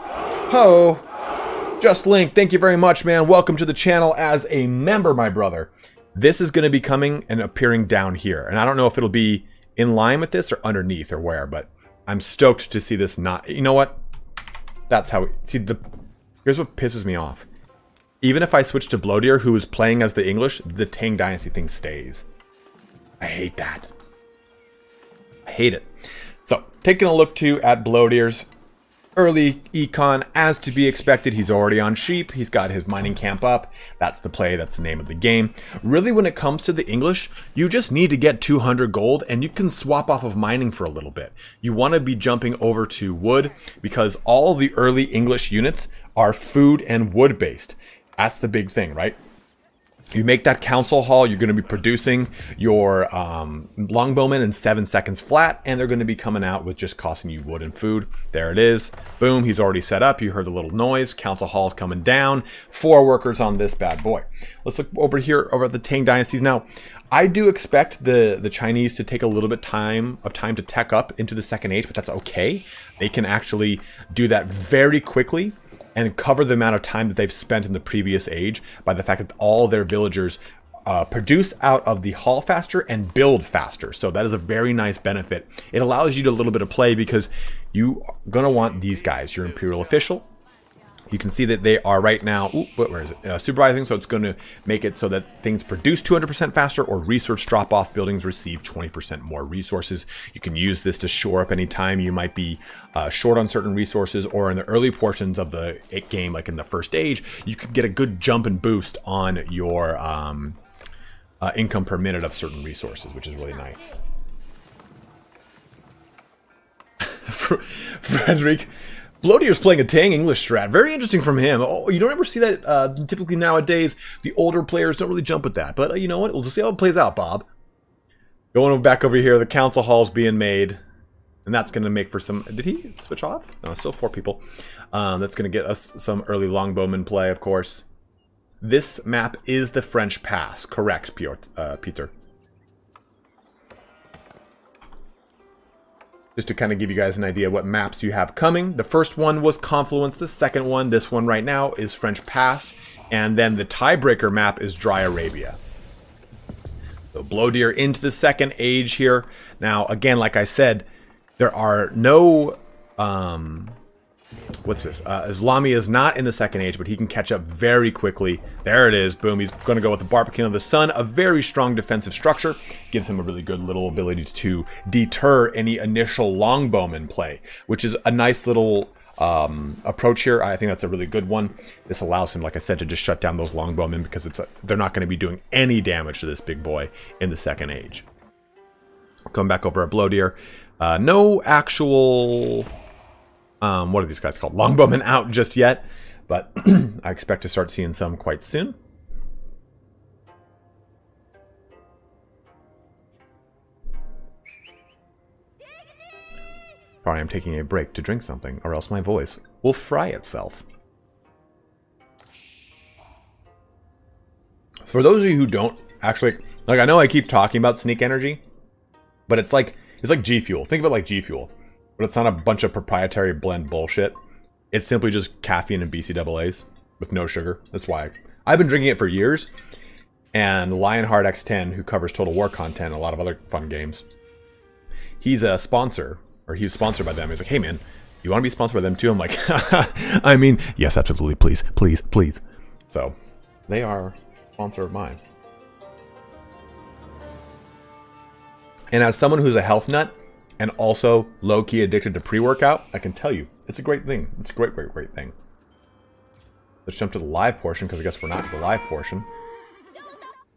Just Link, thank you very much, man. Welcome to the channel as a member, my brother. This is going to be coming and appearing down here, and I don't know if it'll be in line with this or underneath or where, but I'm stoked to see this not... You know what? That's how... Here's what pisses me off. Even if I switch to Blow Deer, who is playing as the English, the Tang Dynasty thing stays. I hate that. I hate it. So, taking a look too at Bloateer's early econ, as to be expected. He's already on sheep. He's got his mining camp up. That's the play. That's the name of the game. Really, when it comes to the English, you just need to get 200 gold and you can swap off of mining for a little bit. You want to be jumping over to wood because all the early English units are food and wood based. That's the big thing, right? You make that council hall, you're going to be producing your longbowmen in 7 seconds flat, and they're going to be coming out with just costing you wood and food. There it is. Boom, he's already set up. You heard the little noise. Council hall's coming down. 4 workers on this bad boy. Let's look over here over at the Tang dynasties. Now, I do expect the Chinese to take a little bit of time to tech up into the second age, but that's okay. They can actually do that very quickly and cover the amount of time that they've spent in the previous age by the fact that all their villagers produce out of the hall faster and build faster. So that is a very nice benefit. It allows you to a little bit of play because you're going to want these guys, your Imperial Official. You can see that they are right now, where is it? Supervising, so it's going to make it so that things produce 200% faster or research drop off, buildings receive 20% more resources. You can use this to shore up any time you might be short on certain resources, or in the early portions of the game, like in the first age, you can get a good jump and boost on your income per minute of certain resources, which is really nice. Frederick Bloateer's playing a Tang English strat. Very interesting from him. Oh, you don't ever see that typically nowadays. The older players don't really jump at that. But you know what? We'll just see how it plays out, Bob. Going back over here, the council hall's being made. And that's going to make for some... Did he switch off? No, still 4 people. That's going to get us some early longbowman play, of course. This map is the French Pass. Correct, Peter. Just to kind of give you guys an idea what maps you have coming. The first one was Confluence. The second one, this one right now, is French Pass. And then the tiebreaker map is Dry Arabia. So Bloateer into the second age here. Now, again, like I said, there are no... what's this? Islami is not in the second age, but he can catch up very quickly. There it is. Boom. He's going to go with the Barbican of the Sun. A very strong defensive structure. Gives him a really good little ability to deter any initial longbowman play, which is a nice little approach here. I think that's a really good one. This allows him, like I said, to just shut down those longbowmen because they're not going to be doing any damage to this big boy in the second age. Coming back over at Bloateer. No actual... what are these guys called? Longbowmen out just yet, but I expect to start seeing some quite soon. Probably I'm taking a break to drink something, or else my voice will fry itself. For those of you who don't actually, like, I know I keep talking about sneak energy, but it's like G Fuel. Think of it like G Fuel. But it's not a bunch of proprietary blend bullshit. It's simply just caffeine and BCAAs with no sugar. That's why I've been drinking it for years. And Lionheart X10, who covers Total War content and a lot of other fun games, he's a sponsor, or he's sponsored by them. He's like, hey man, you want to be sponsored by them too? I'm like, I mean, yes, absolutely, please, please, please. So they are a sponsor of mine. And as someone who's a health nut, and also low-key addicted to pre-workout, I can tell you, it's a great thing. It's a great, great, great thing. Let's jump to the live portion, because I guess we're not in the live portion.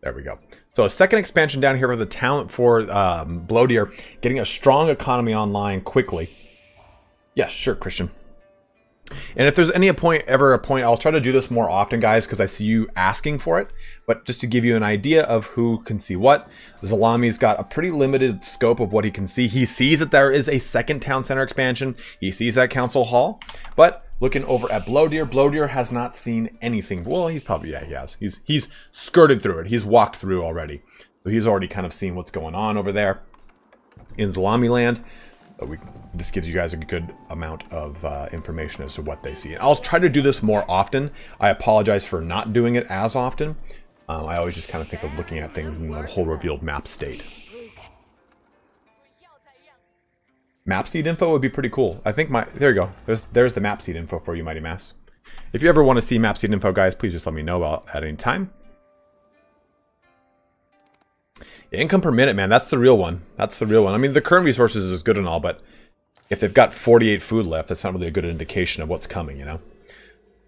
There we go. So a second expansion down here for the talent for Bloateer, getting a strong economy online quickly. Yes, sure, Christian. And if there's ever a point, I'll try to do this more often, guys, because I see you asking for it. But just to give you an idea of who can see what, Zalami's got a pretty limited scope of what he can see. He sees that there is a second town center expansion. He sees that council hall. But looking over at Bloateer, Bloateer has not seen anything. Well, he's probably, yeah, he has. He's skirted through it. He's walked through already. So he's already kind of seen what's going on over there in Zalami land. This gives you guys a good amount of information as to what they see. And I'll try to do this more often. I apologize for not doing it as often. I always just kind of think of looking at things in the whole revealed map state. Map seed info would be pretty cool. I think there you go. There's the map seed info for you, Mighty Mass. If you ever want to see map seed info, guys, please just let me know at any time. Income per minute, man, that's the real one. That's the real one. I mean, the current resources is good and all, but if they've got 48 food left, that's not really a good indication of what's coming, you know?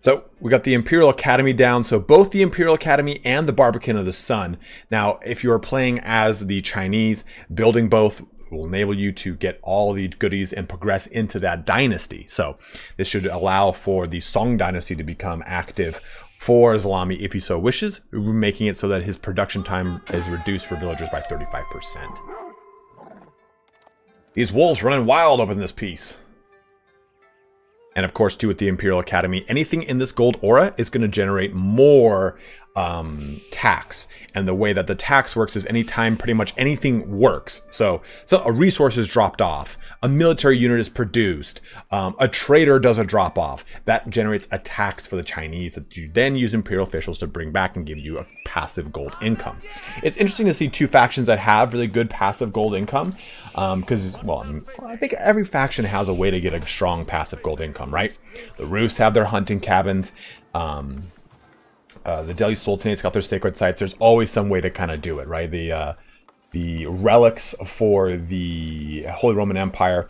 So we got the Imperial Academy down. So both the Imperial Academy and the Barbican of the Sun. Now, if you are playing as the Chinese, building both will enable you to get all the goodies and progress into that dynasty. So this should allow for the Song dynasty to become active for Zalami if he so wishes, making it so that his production time is reduced for villagers by 35%. These wolves running wild up in this piece. And of course, too, with the Imperial Academy, anything in this gold aura is going to generate more tax. And the way that the tax works is anytime pretty much anything works. So a resource is dropped off, a military unit is produced, a trader does a drop off. That generates a tax for the Chinese that you then use Imperial officials to bring back and give you a passive gold income. It's interesting to see two factions that have really good passive gold income. Because, well, I think every faction has a way to get a strong passive gold income, right? The Rus have their hunting cabins. The Delhi Sultanate's got their sacred sites. There's always some way to kind of do it, right? The relics for the Holy Roman Empire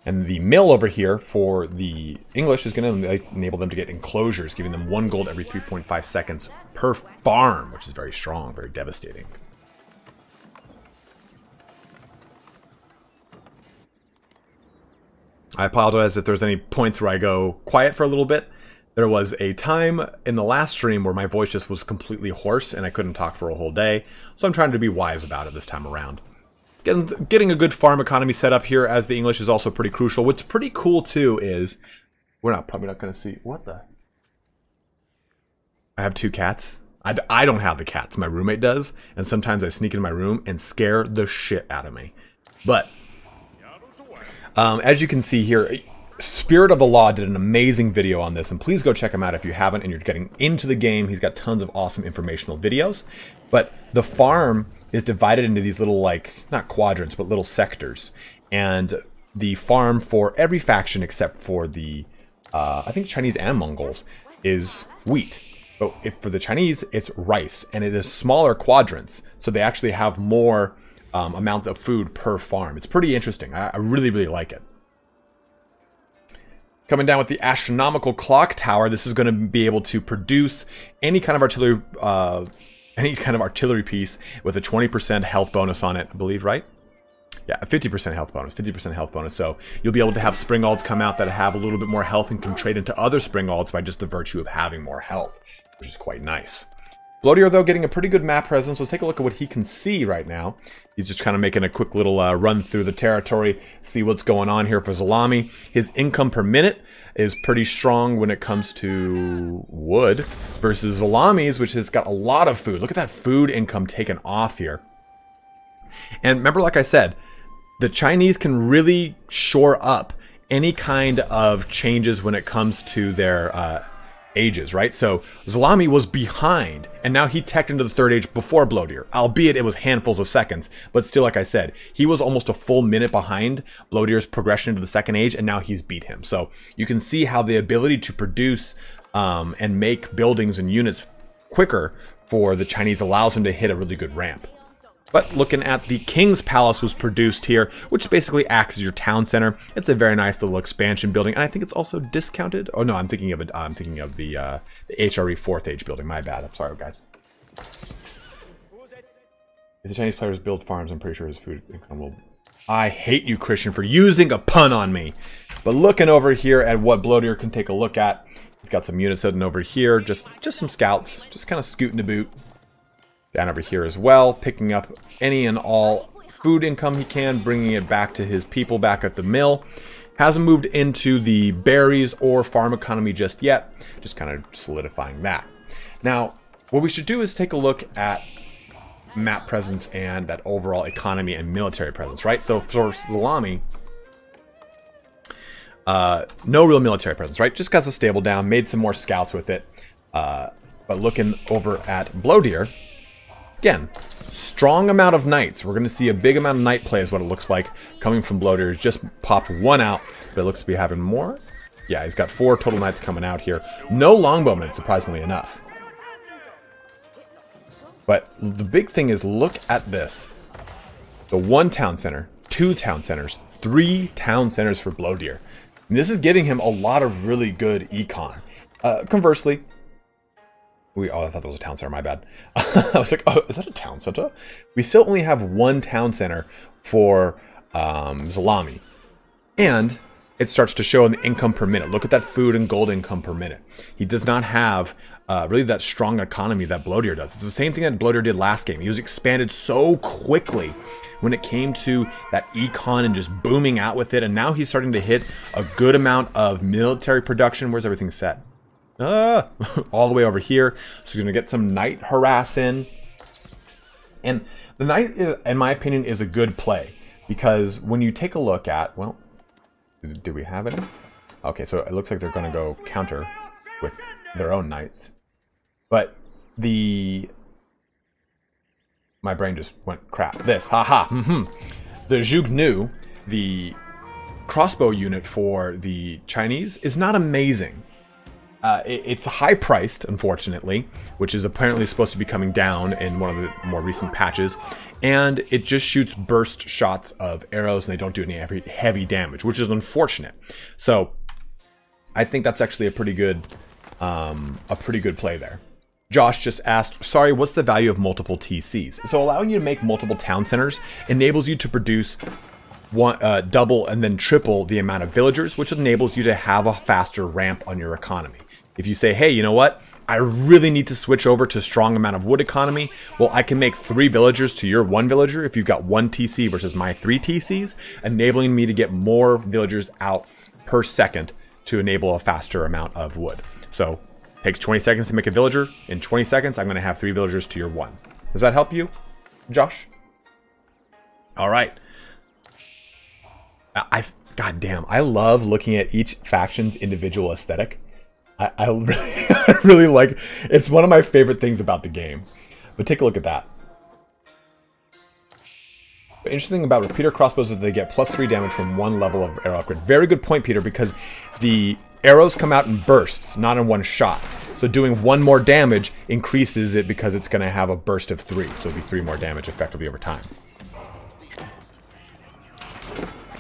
and the mill over here for the English is going to enable them to get enclosures, giving them 1 gold every 3.5 seconds per farm, which is very strong, very devastating. I apologize if there's any points where I go quiet for a little bit. There was a time in the last stream where my voice just was completely hoarse and I couldn't talk for a whole day. So I'm trying to be wise about it this time around. Getting a good farm economy set up here as the English is also pretty crucial. What's pretty cool too is, probably not going to see, what the? I have 2 cats. I don't have the cats, my roommate does. And sometimes I sneak into my room and scare the shit out of me. But as you can see here, Spirit of the Law did an amazing video on this, and please go check him out if you haven't and you're getting into the game. He's got tons of awesome informational videos. But the farm is divided into these little, like, not quadrants, but little sectors. And the farm for every faction except for the, I think Chinese and Mongols, is wheat. But for the Chinese, it's rice, and it is smaller quadrants, so they actually have more amount of food per farm. It's pretty interesting. I really, really like it. Coming down with the astronomical clock tower, this is going to be able to produce any kind of artillery piece with a 20% health bonus on it, I believe, right? Yeah, a 50% health bonus, 50% health bonus. So you'll be able to have springalds come out that have a little bit more health and can trade into other springalds by just the virtue of having more health, which is quite nice. Bloatier, though, getting a pretty good map presence. Let's take a look at what he can see right now. He's just kind of making a quick little run through the territory, see what's going on here for Zalami. His income per minute is pretty strong when it comes to wood versus Zalami's, which has got a lot of food. Look at that food income taken off here. And remember, like I said, the Chinese can really shore up any kind of changes when it comes to their ages, right? So Zalami was behind, and now he teched into the 3rd age before Bloatier, albeit it was handfuls of seconds, but still, like I said, he was almost a full minute behind Bloatier's progression into the 2nd age, and now he's beat him. So you can see how the ability to produce and make buildings and units quicker for the Chinese allows him to hit a really good ramp. But looking at the King's Palace was produced here, which basically acts as your town center. It's a very nice little expansion building, and I think it's also discounted. Oh no, I'm thinking of it. I'm thinking of the HRE 4th Age building. My bad. I'm sorry, guys. If the Chinese players build farms, I'm pretty sure his food income will. I hate you, Christian, for using a pun on me. But looking over here at what Bloatier can take a look at, he's got some units sitting over here, just some scouts, just kind of scooting to boot. Down over here as well, picking up any and all food income he can, bringing it back to his people back at the mill. Hasn't moved into the berries or farm economy just yet, just kind of solidifying that. Now, what we should do is take a look at map presence and that overall economy and military presence, right? So for Zalami, no real military presence, right? Just got the stable down, made some more scouts with it. But looking over at Bloatier, again, strong amount of knights. We're going to see a big amount of knight play is what it looks like coming from Bloatier. He's just popped 1 out, but it looks to be having more. Yeah, he's got 4 total knights coming out here. No longbowmen, surprisingly enough. But the big thing is, look at this. The 1 town center, 2 town centers, 3 town centers for Blowdeer. And this is getting him a lot of really good econ. Conversely, oh, I thought that was a town center, my bad. I was like, oh, is that a town center? We still only have 1 town center for Zalami. And it starts to show in the income per minute. Look at that food and gold income per minute. He does not have really that strong economy that Blowdeer does. It's the same thing that Blowdeer did last game. He was expanded so quickly when it came to that econ and just booming out with it. And now he's starting to hit a good amount of military production. Where's everything set? All the way over here. So he's going to get some knight harass in. And the knight, in my opinion, is a good play. Because when you take a look at, well, do we have it? Okay, so it looks like they're going to go counter with their own knights. But my brain just went crap. This, haha. The Zhugnu, the crossbow unit for the Chinese, is not amazing. It's high priced, unfortunately, which is apparently supposed to be coming down in one of the more recent patches. And it just shoots burst shots of arrows, and they don't do any heavy damage, which is unfortunate. So I think that's actually a pretty good play there. Josh just asked, sorry, what's the value of multiple TCs? So allowing you to make multiple town centers enables you to produce double and then triple the amount of villagers, which enables you to have a faster ramp on your economy. If you say, hey, you know what? I really need to switch over to a strong amount of wood economy. Well, I can make 3 villagers to your 1 villager if you've got 1 TC versus my 3 TCs, enabling me to get more villagers out per second to enable a faster amount of wood. So it takes 20 seconds to make a villager. In 20 seconds, I'm going to have 3 villagers to your 1. Does that help you, Josh? All right. God damn, I love looking at each faction's individual aesthetic. I really like, it's one of my favorite things about the game. But take a look at that. The interesting thing about repeater crossbows is they get +3 damage from 1 level of arrow upgrade. Very good point, Peter, because the arrows come out in bursts, not in one shot. So doing 1 more damage increases it because it's going to have a burst of 3. So it'll be 3 more damage effectively over time.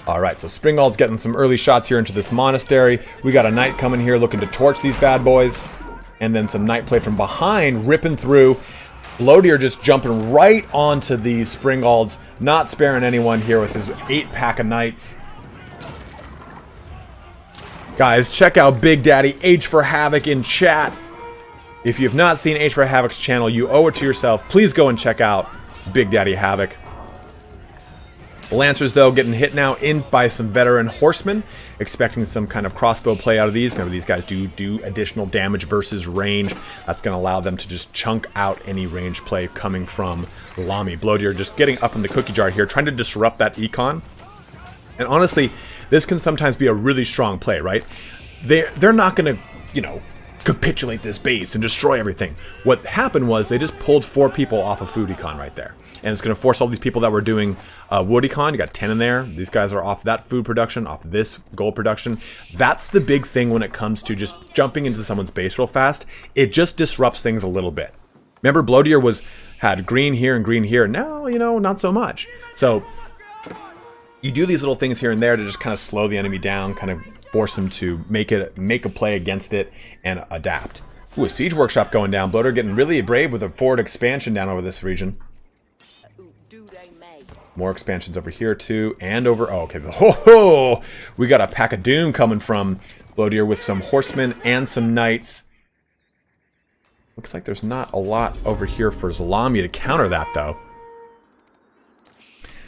Alright, so Springald's getting some early shots here into this monastery. We got a knight coming here looking to torch these bad boys. And then some knight play from behind, ripping through. Blowdeer just jumping right onto these Springalds, not sparing anyone here with his 8-pack of knights. Guys, check out Big Daddy H for Havoc in chat. If you have not seen H for Havoc's channel, you owe it to yourself. Please go and check out Big Daddy Havoc. Lancers, though, getting hit now in by some veteran horsemen. Expecting some kind of crossbow play out of these. Remember, these guys do additional damage versus range. That's going to allow them to just chunk out any range play coming from Lami. Blowdeer just getting up in the cookie jar here, trying to disrupt that econ. And honestly, this can sometimes be a really strong play, right? They're not going to, you know, capitulate this base and destroy everything. What happened was they just pulled 4 people off of food econ right there. And it's going to force all these people that were doing wood econ. You got 10 in there. These guys are off that food production, off this gold production. That's the big thing when it comes to just jumping into someone's base real fast. It just disrupts things a little bit. Remember, Blowdeer had green here and green here. Now, you know, not so much. So you do these little things here and there to just kind of slow the enemy down, kind of force them to make a play against it and adapt. Ooh, a siege workshop going down. Blowdeer getting really brave with a forward expansion down over this region. More expansions over here too, and over. Oh, okay. Ho! We got a pack of doom coming from Blowdeer with some horsemen and some knights. Looks like there's not a lot over here for Zalami to counter that, though.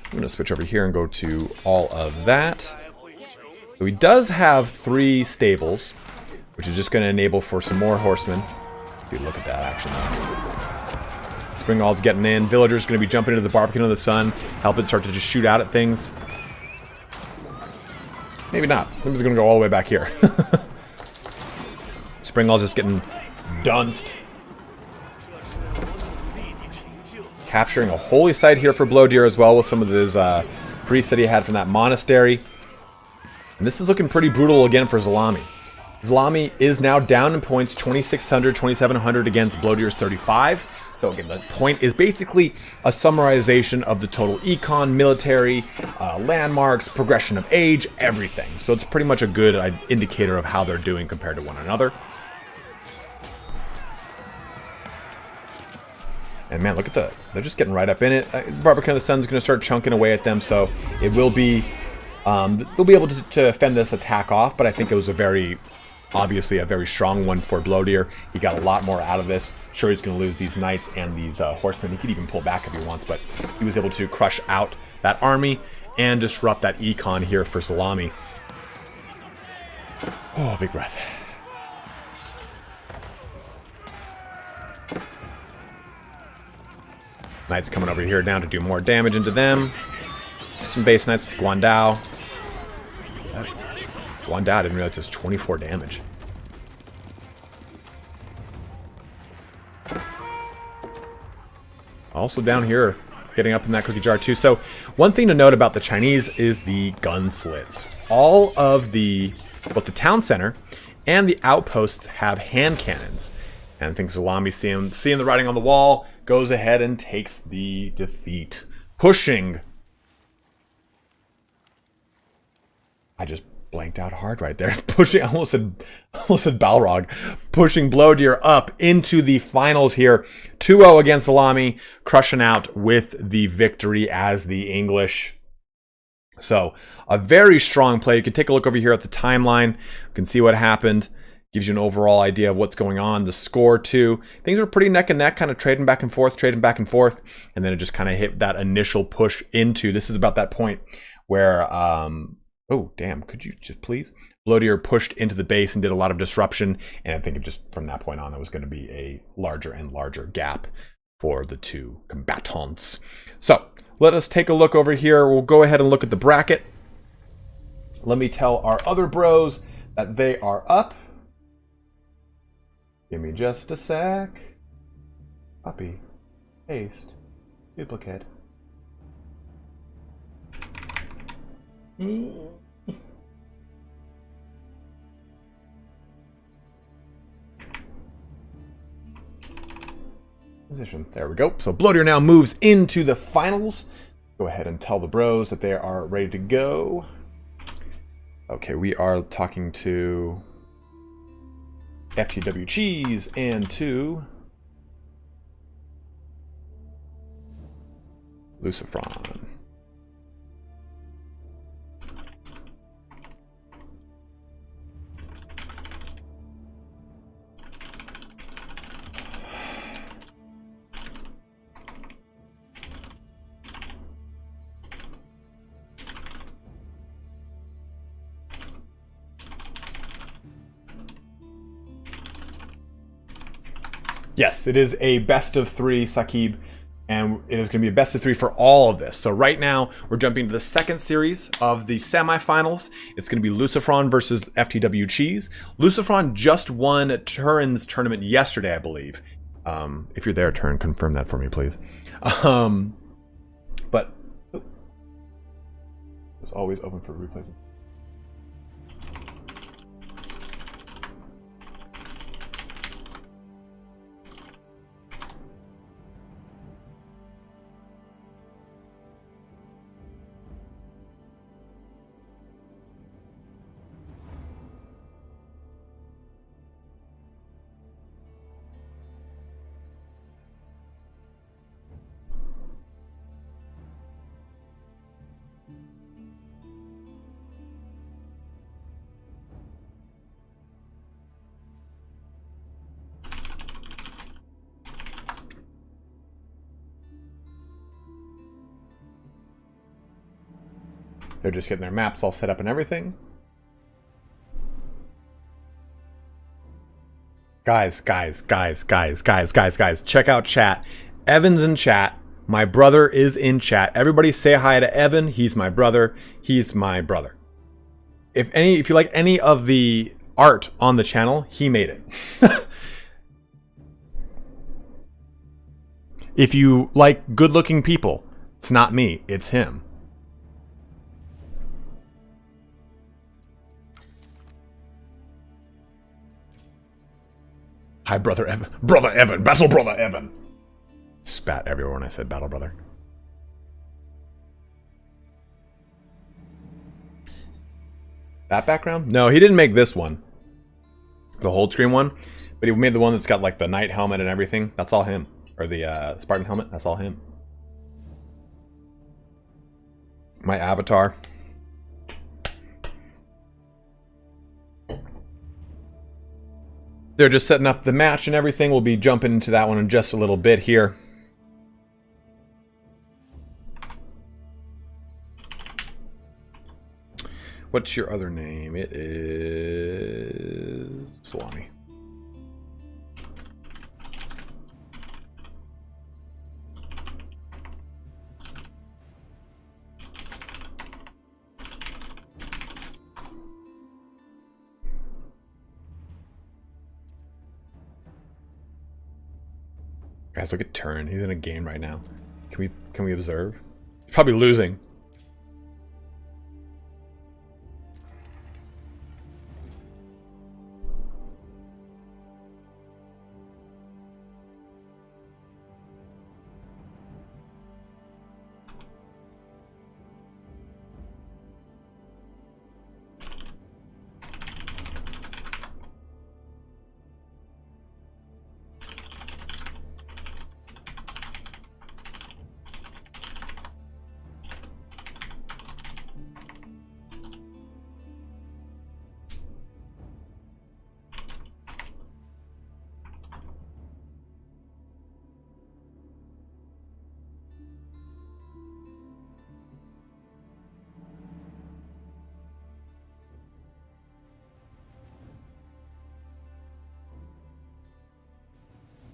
I'm going to switch over here and go to all of that. So he does have 3 stables, which is just going to enable for some more horsemen. Dude, look at that action. Springald's getting in. Villagers going to be jumping into the Barbican of the Sun, helping start to just shoot out at things. Maybe not. Maybe they're going to go all the way back here. Springald's just getting dunced. Capturing a holy site here for Blowdeer as well with some of his priests that he had from that monastery. And this is looking pretty brutal again for Zalami. Zalami is now down in points, 2,600, 2,700 against Blowdeer's 35. So again, the point is basically a summarization of the total econ, military, landmarks, progression of age, everything. So it's pretty much a good indicator of how they're doing compared to one another. And man, look at they're just getting right up in it. Barbican of the Sun's going to start chunking away at them, so it will be, they'll be able to fend this attack off, but I think it was obviously a very strong one for Bloateer. He got a lot more out of this. Sure, he's going to lose these knights and these horsemen. He could even pull back if he wants, but he was able to crush out that army and disrupt that econ here for Salami. Oh, big breath. Knights coming over here now to do more damage into them. Some base knights with Guandao. Guandao didn't realize it was 24 damage. Also down here, getting up in that cookie jar too. So one thing to note about the Chinese is the gun slits. All of both the town center and the outposts have hand cannons. And I think Salami, seeing the writing on the wall, goes ahead and takes the defeat. Pushing. I just blanked out hard right there. Pushing, I almost said Balrog. Pushing Bloateer up into the finals here. 2-0 against Salami. Crushing out with the victory as the English. So, a very strong play. You can take a look over here at the timeline. You can see what happened. Gives you an overall idea of what's going on. The score, too. Things were pretty neck and neck, kind of trading back and forth. And then it just kind of hit that initial push into. This is about that point where, oh, damn, could you just please? Bloateer pushed into the base and did a lot of disruption. And I think it just, from that point on, there was going to be a larger and larger gap for the two combatants. So, let us take a look over here. We'll go ahead and look at the bracket. Let me tell our other bros that they are up. Give me just a sec. Copy. Paste. Duplicate. Position. There we go. So Bloateer now moves into the finals. Go ahead and tell the bros that they are ready to go. Okay, we are talking to FTW Cheese and to Lucifron. Yes, it is a best of 3, Saqib, and it is going to be a best of 3 for all of this. So right now, we're jumping to the second series of the semifinals. It's going to be Lucifron versus FTW Cheese. Lucifron just won Turin's tournament yesterday, I believe. If you're there, Turin, confirm that for me, please. But it's always open for replays. They're just getting their maps all set up and everything. Guys. Check out chat. Evan's in chat. My brother is in chat. Everybody say hi to Evan. He's my brother. He's my brother. If you like any of the art on the channel, he made it. If you like good-looking people, it's not me, it's him. Hi, Brother Evan. Brother Evan. Battle Brother Evan. Spat everywhere when I said Battle Brother. That background? No, he didn't make this one. The whole screen one. But he made the one that's got like the knight helmet and everything. That's all him. Or the Spartan helmet. That's all him. My avatar. They're just setting up the match and everything. We'll be jumping into that one in just a little bit here. What's your other name? It is Salami. Guys, look at Turn. He's in a game right now. Can we observe? He's probably losing.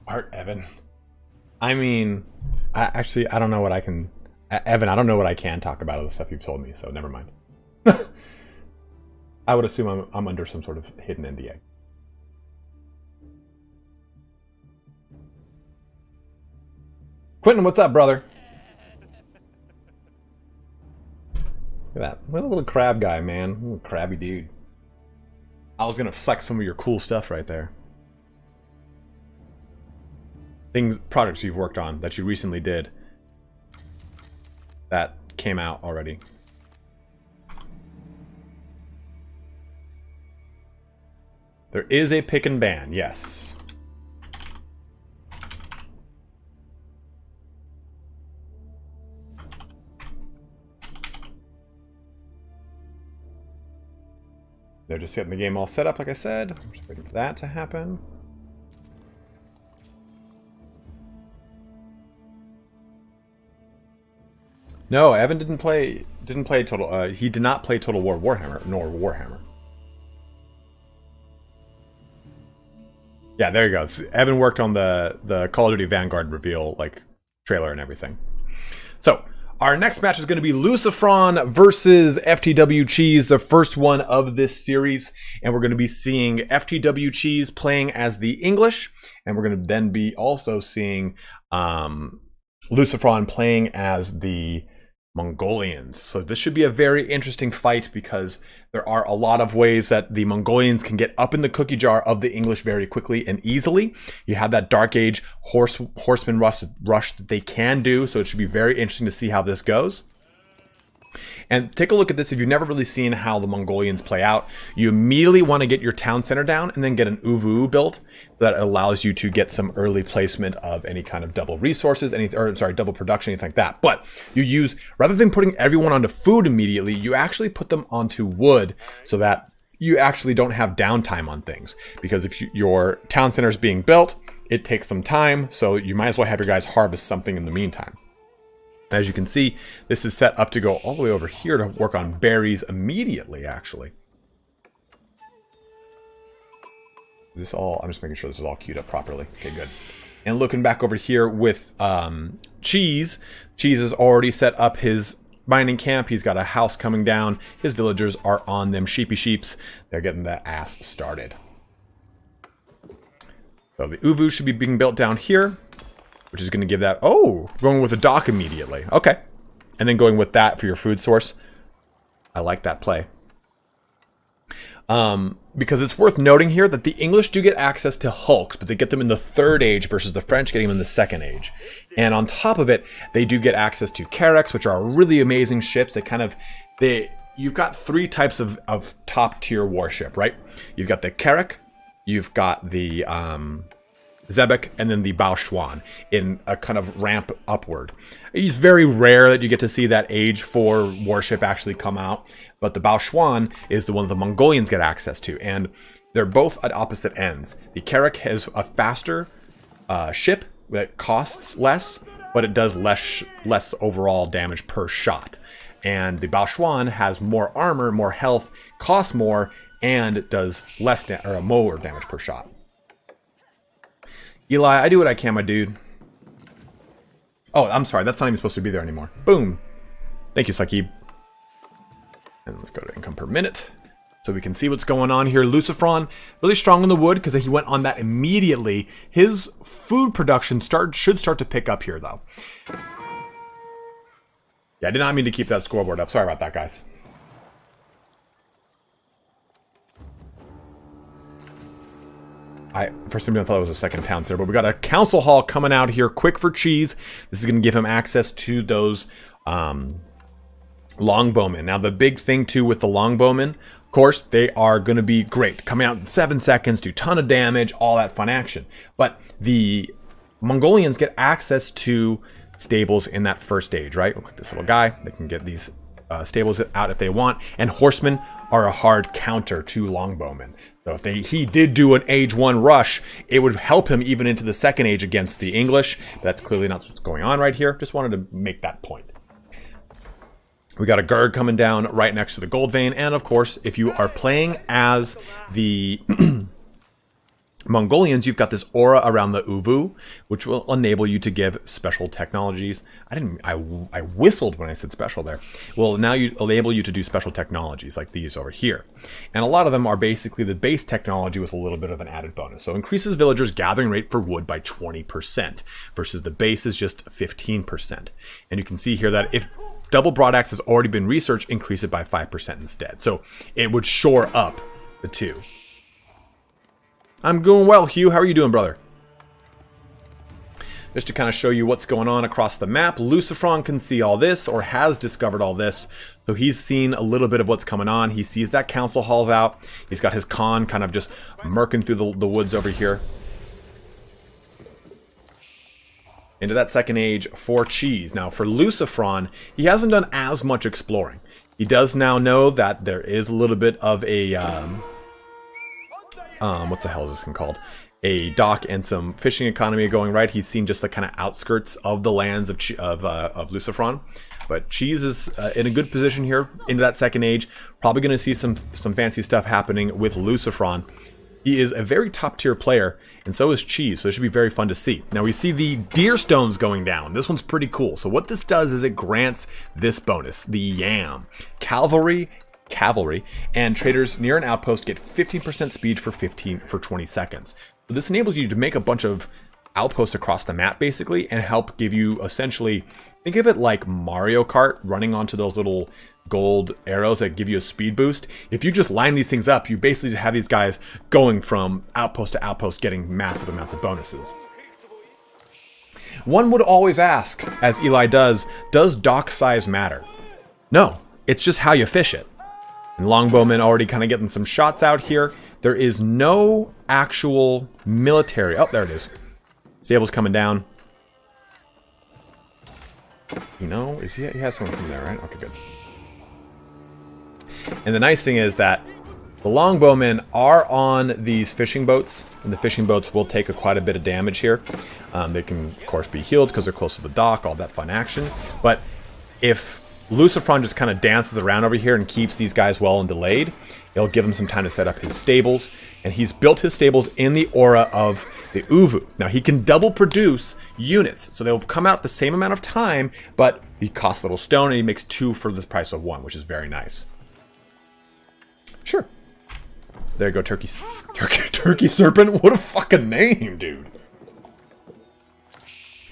Art Evan. I mean, I don't know what I can... Evan, I don't know what I can talk about of the stuff you've told me, so never mind. I would assume I'm under some sort of hidden NDA. Quentin, what's up, brother? Look at that. What a little crab guy, man. A little crabby dude. I was going to flex some of your cool stuff right there. Projects you've worked on that you recently did that came out already. There is a pick and ban, yes. They're just getting the game all set up, like I said. I'm just waiting for that to happen. No, Evan didn't play Total. He did not play Total War Warhammer, nor Warhammer. Yeah, there you go. Evan worked on the Call of Duty Vanguard reveal, like trailer and everything. So our next match is going to be Lucifron versus FTW Cheese, the first one of this series, and we're going to be seeing FTW Cheese playing as the English, and we're going to then be also seeing Lucifron playing as the Mongolians. So this should be a very interesting fight because there are a lot of ways that the Mongolians can get up in the cookie jar of the English very quickly and easily. You have that Dark Age horseman rush that they can do, so it should be very interesting to see how this goes. And take a look at this. If you've never really seen how the Mongolians play out, you immediately want to get your town center down and then get an UVU built that allows you to get some early placement of any kind of double resources, double production, anything like that. But you use, rather than putting everyone onto food immediately, you actually put them onto wood so that you actually don't have downtime on things. Because if your town center is being built, it takes some time, so you might as well have your guys harvest something in the meantime. As you can see, this is set up to go all the way over here to work on berries immediately, actually. Is this all? I'm just making sure this is all queued up properly. Okay, good. And looking back over here with Cheese. Cheese has already set up his mining camp. He's got a house coming down. His villagers are on them sheepy sheeps. They're getting the ass started. So the UVU should be being built down here, which is going to give that... Oh, going with a dock immediately. Okay. And then going with that for your food source. I like that play. Because it's worth noting here that the English do get access to hulks, but they get them in the 3rd age versus the French getting them in the 2nd age. And on top of it, they do get access to carracks, which are really amazing ships. You've got 3 types of top tier warship, right? You've got the carrack, you've got the Xebec, and then the Baochuan in a kind of ramp upward. It's very rare that you get to see that age 4 warship actually come out, but the Baochuan is the one the Mongolians get access to, and they're both at opposite ends. The carrack has a faster ship that costs less, but it does less overall damage per shot. And the Baochuan has more armor, more health, costs more, and does more damage per shot. Eli, I do what I can, my dude. Oh, I'm sorry. That's not even supposed to be there anymore. Boom. Thank you, Sakib. And let's go to income per minute so we can see what's going on here. Lucifron, really strong in the wood because he went on that immediately. His food production should start to pick up here, though. Yeah, I did not mean to keep that scoreboard up. Sorry about that, guys. For some reason I thought it was a second town there, but we got a council hall coming out here quick for Cheese. This is going to give him access to those longbowmen. Now, the big thing, too, with the longbowmen, of course, they are going to be great. Coming out in 7 seconds, do a ton of damage, all that fun action. But the Mongolians get access to stables in that 1st stage, right? Look at this little guy. They can get these stables out if they want. And horsemen are a hard counter to longbowmen. So if he did do an age 1 rush, it would help him even into the 2nd age against the English. But that's clearly not what's going on right here. Just wanted to make that point. We got a guard coming down right next to the gold vein. And of course, if you are playing as the Mongolians, you've got this aura around the Uvu, which will enable you to give special technologies. I whistled when I said special there. Well, now you enable you to do special technologies like these over here. And a lot of them are basically the base technology with a little bit of an added bonus. So increases villagers' gathering rate for wood by 20% versus the base is just 15%. And you can see here that if double broadaxe has already been researched, increase it by 5% instead. So it would shore up the two. I'm doing well, Hugh. How are you doing, brother? Just to kind of show you what's going on across the map, Lucifron can see all this, or has discovered all this. So he's seen a little bit of what's coming on. He sees that council hall's out. He's got his con kind of just murking through the woods over here. Into that 2nd age for Cheese. Now, for Lucifron, he hasn't done as much exploring. He does now know that there is a little bit of a... what the hell is this thing called? A dock and some fishing economy going right. He's seen just the kind of outskirts of the lands of Lucifron. But Cheese is in a good position here into that 2nd age. Probably going to see some fancy stuff happening with Lucifron. He is a very top tier player, and so is Cheese, so it should be very fun to see. Now we see the deer stones going down. This one's pretty cool. So what this does is it grants this bonus, the Yam. Cavalry, and traders near an outpost get 15% speed for 20 seconds. So this enables you to make a bunch of outposts across the map basically and help give you essentially, think of it like Mario Kart running onto those little gold arrows that give you a speed boost. If you just line these things up, you basically have these guys going from outpost to outpost getting massive amounts of bonuses. One would always ask, as Eli does dock size matter? No, it's just how you fish it. And longbowmen already kind of getting some shots out here. There is no actual military. Oh, there it is. Stable's coming down. You know, he has someone coming there, right? Okay, good. And the nice thing is that the longbowmen are on these fishing boats, and the fishing boats will take quite a bit of damage here. They can, of course, be healed because they're close to the dock, all that fun action. But if Lucifron just kind of dances around over here and keeps these guys well and delayed, it'll give him some time to set up his stables. And he's built his stables in the aura of the Uvu. Now, he can double produce units, so they'll come out the same amount of time, but he costs a little stone, and he makes 2 for the price of 1, which is very nice. Sure. There you go, Turkey Serpent. What a fucking name, dude.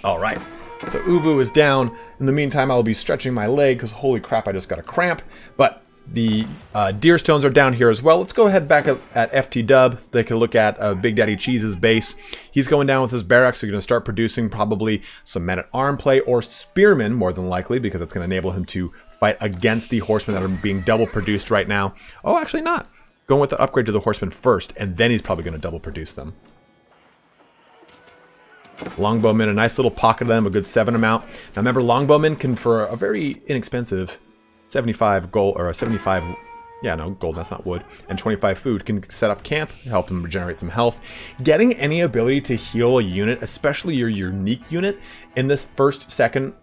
All right. So Uvu is down. In the meantime, I'll be stretching my leg because holy crap, I just got a cramp. But The deer stones are down here as well. Let's go ahead back up at FT Dub. They can look at Big Daddy Cheese's base. He's going down with his barracks, so you're going to start producing probably some men-at-arm play or spearmen, more than likely, because that's going to enable him to fight against the horsemen that are being double produced right now. Oh, actually not. Going with the upgrade to the horsemen first, and then he's probably going to double produce them. Longbowmen, a nice little pocket of them, a good 7 amount. Now remember, longbowmen can, for a very inexpensive 75 gold, or a 75, yeah, no, gold, that's not wood, and 25 food, can set up camp, help them regenerate some health. Getting any ability to heal a unit, especially your unique unit, in this first, second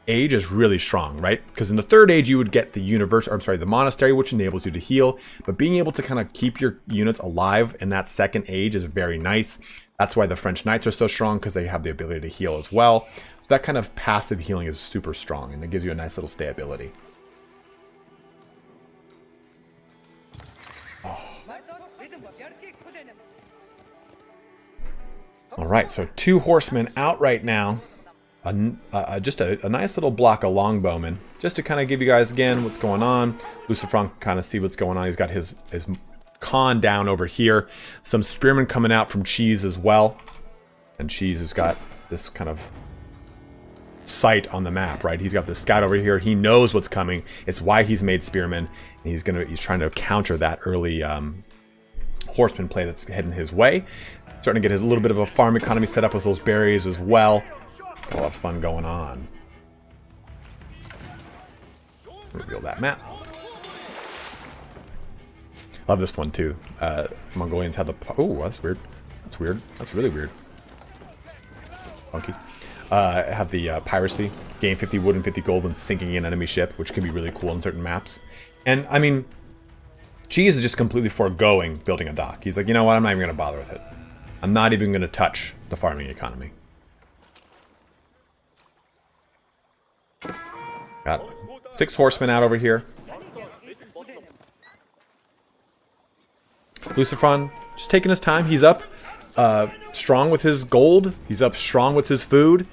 age is really strong, right? Because in the third age, you would get the the monastery, which enables you to heal, but being able to kind of keep your units alive in that second age is very nice. That's why the French Knights are so strong, because they have the ability to heal as well. So that kind of passive healing is super strong, and it gives you a nice little stay ability. All right, so 2 horsemen out right now. Just a nice little block of longbowmen, just to kind of give you guys again what's going on. Lucifron can kind of see what's going on. He's got his con down over here. Some spearmen coming out from Cheese as well, and Cheese has got this kind of sight on the map, right? He's got the scout over here. He knows what's coming. It's why he's made spearmen, and he's trying to counter that early horseman play that's heading his way. Starting to get a little bit of a farm economy set up with those berries as well. Got a lot of fun going on. Reveal that map. Love this one too. Mongolians have the... Oh, that's weird. That's weird. That's really weird. Funky. Have the piracy. Gain 50 wood and 50 gold when sinking an enemy ship, which can be really cool on certain maps. And, I mean, Cheese is just completely foregoing building a dock. He's like, you know what? I'm not even going to bother with it. I'm not even going to touch the farming economy. Got 6 horsemen out over here. Lucifron just taking his time. He's up strong with his gold. He's up strong with his food.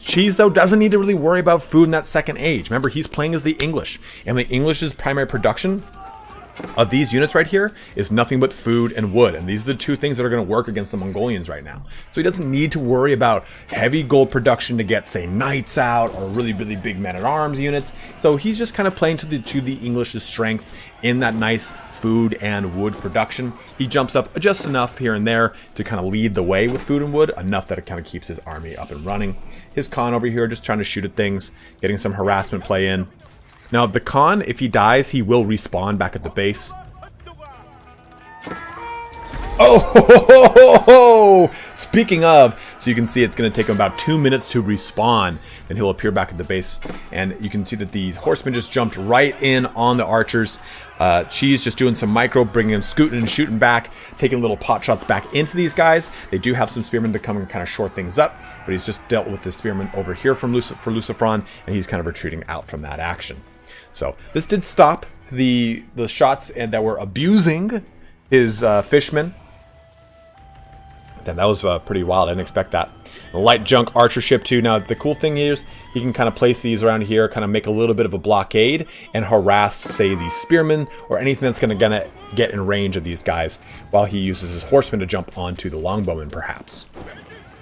Cheese, though, doesn't need to really worry about food in that second age. Remember, he's playing as the English. And the English's primary production of these units right here is nothing but food and wood, and these are the 2 things that are going to work against the Mongolians right now. So he doesn't need to worry about heavy gold production to get, say, knights out or really big men-at-arms units. So he's just kind of playing to the English's strength in that nice food and wood production. He jumps up just enough here and there to kind of lead the way with food and wood, enough that it kind of keeps his army up and running. His Khan over here just trying to shoot at things, getting some harassment play in. Now, the Khan, if he dies, he will respawn back at the base. Oh, ho, ho, ho, ho. Speaking of, so you can see it's going to take him about 2 minutes to respawn, then he'll appear back at the base. And you can see that the horsemen just jumped right in on the archers. Cheese just doing some micro, bringing him scooting and shooting back, taking little pot shots back into these guys. They do have some spearmen to come and kind of short things up, but he's just dealt with the spearmen over here for Lucifron, and he's kind of retreating out from that action. So this did stop the shots and that were abusing his fishmen. That was pretty wild. I didn't expect that. A light junk archer ship too. Now the cool thing is he can kind of place these around here, kind of make a little bit of a blockade and harass, say, these spearmen or anything that's going to get in range of these guys, while he uses his horsemen to jump onto the longbowmen, perhaps.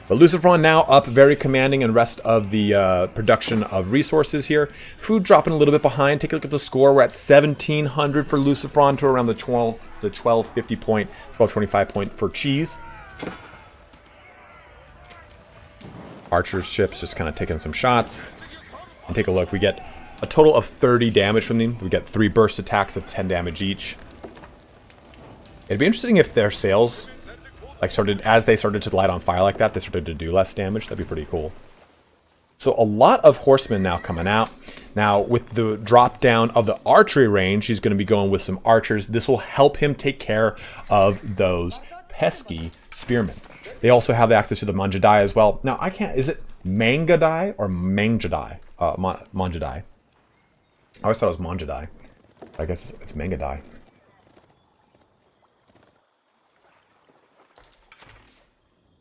But Lucifron now up, very commanding, and rest of the production of resources here. Food dropping a little bit behind. Take a look at the score. We're at 1,700 for Lucifron to around the 1250 point, 1225 point for Cheese. Archer's ships just kind of taking some shots. And take a look. We get a total of 30 damage from them. We get 3 burst attacks of 10 damage each. It'd be interesting if their sails, like, as they started to light on fire like that, they started to do less damage. That'd be pretty cool. So a lot of horsemen now coming out. Now with the drop down of the archery range, he's going to be going with some archers. This will help him take care of those pesky spearmen. They also have access to the Manjadai as well. Now I can't, is it Mangadai or Mangjadai? Manjadai. I always thought it was Manjadai. I guess it's Mangadai.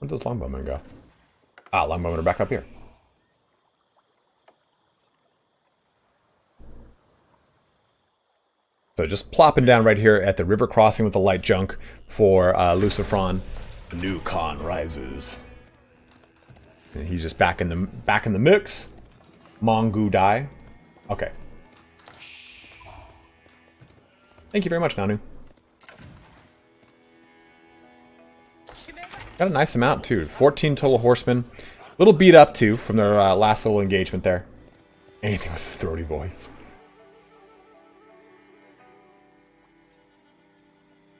Where'd those longbowmen go? Ah, longbowmen are back up here. So just plopping down right here at the river crossing with the light junk for Lucifron. The new Khan rises. And he's just back in the mix. Mongu die. Okay. Thank you very much, Nanu. Got a nice amount too. 14 total horsemen. A little beat up too from their last little engagement there. Anything with a throaty voice.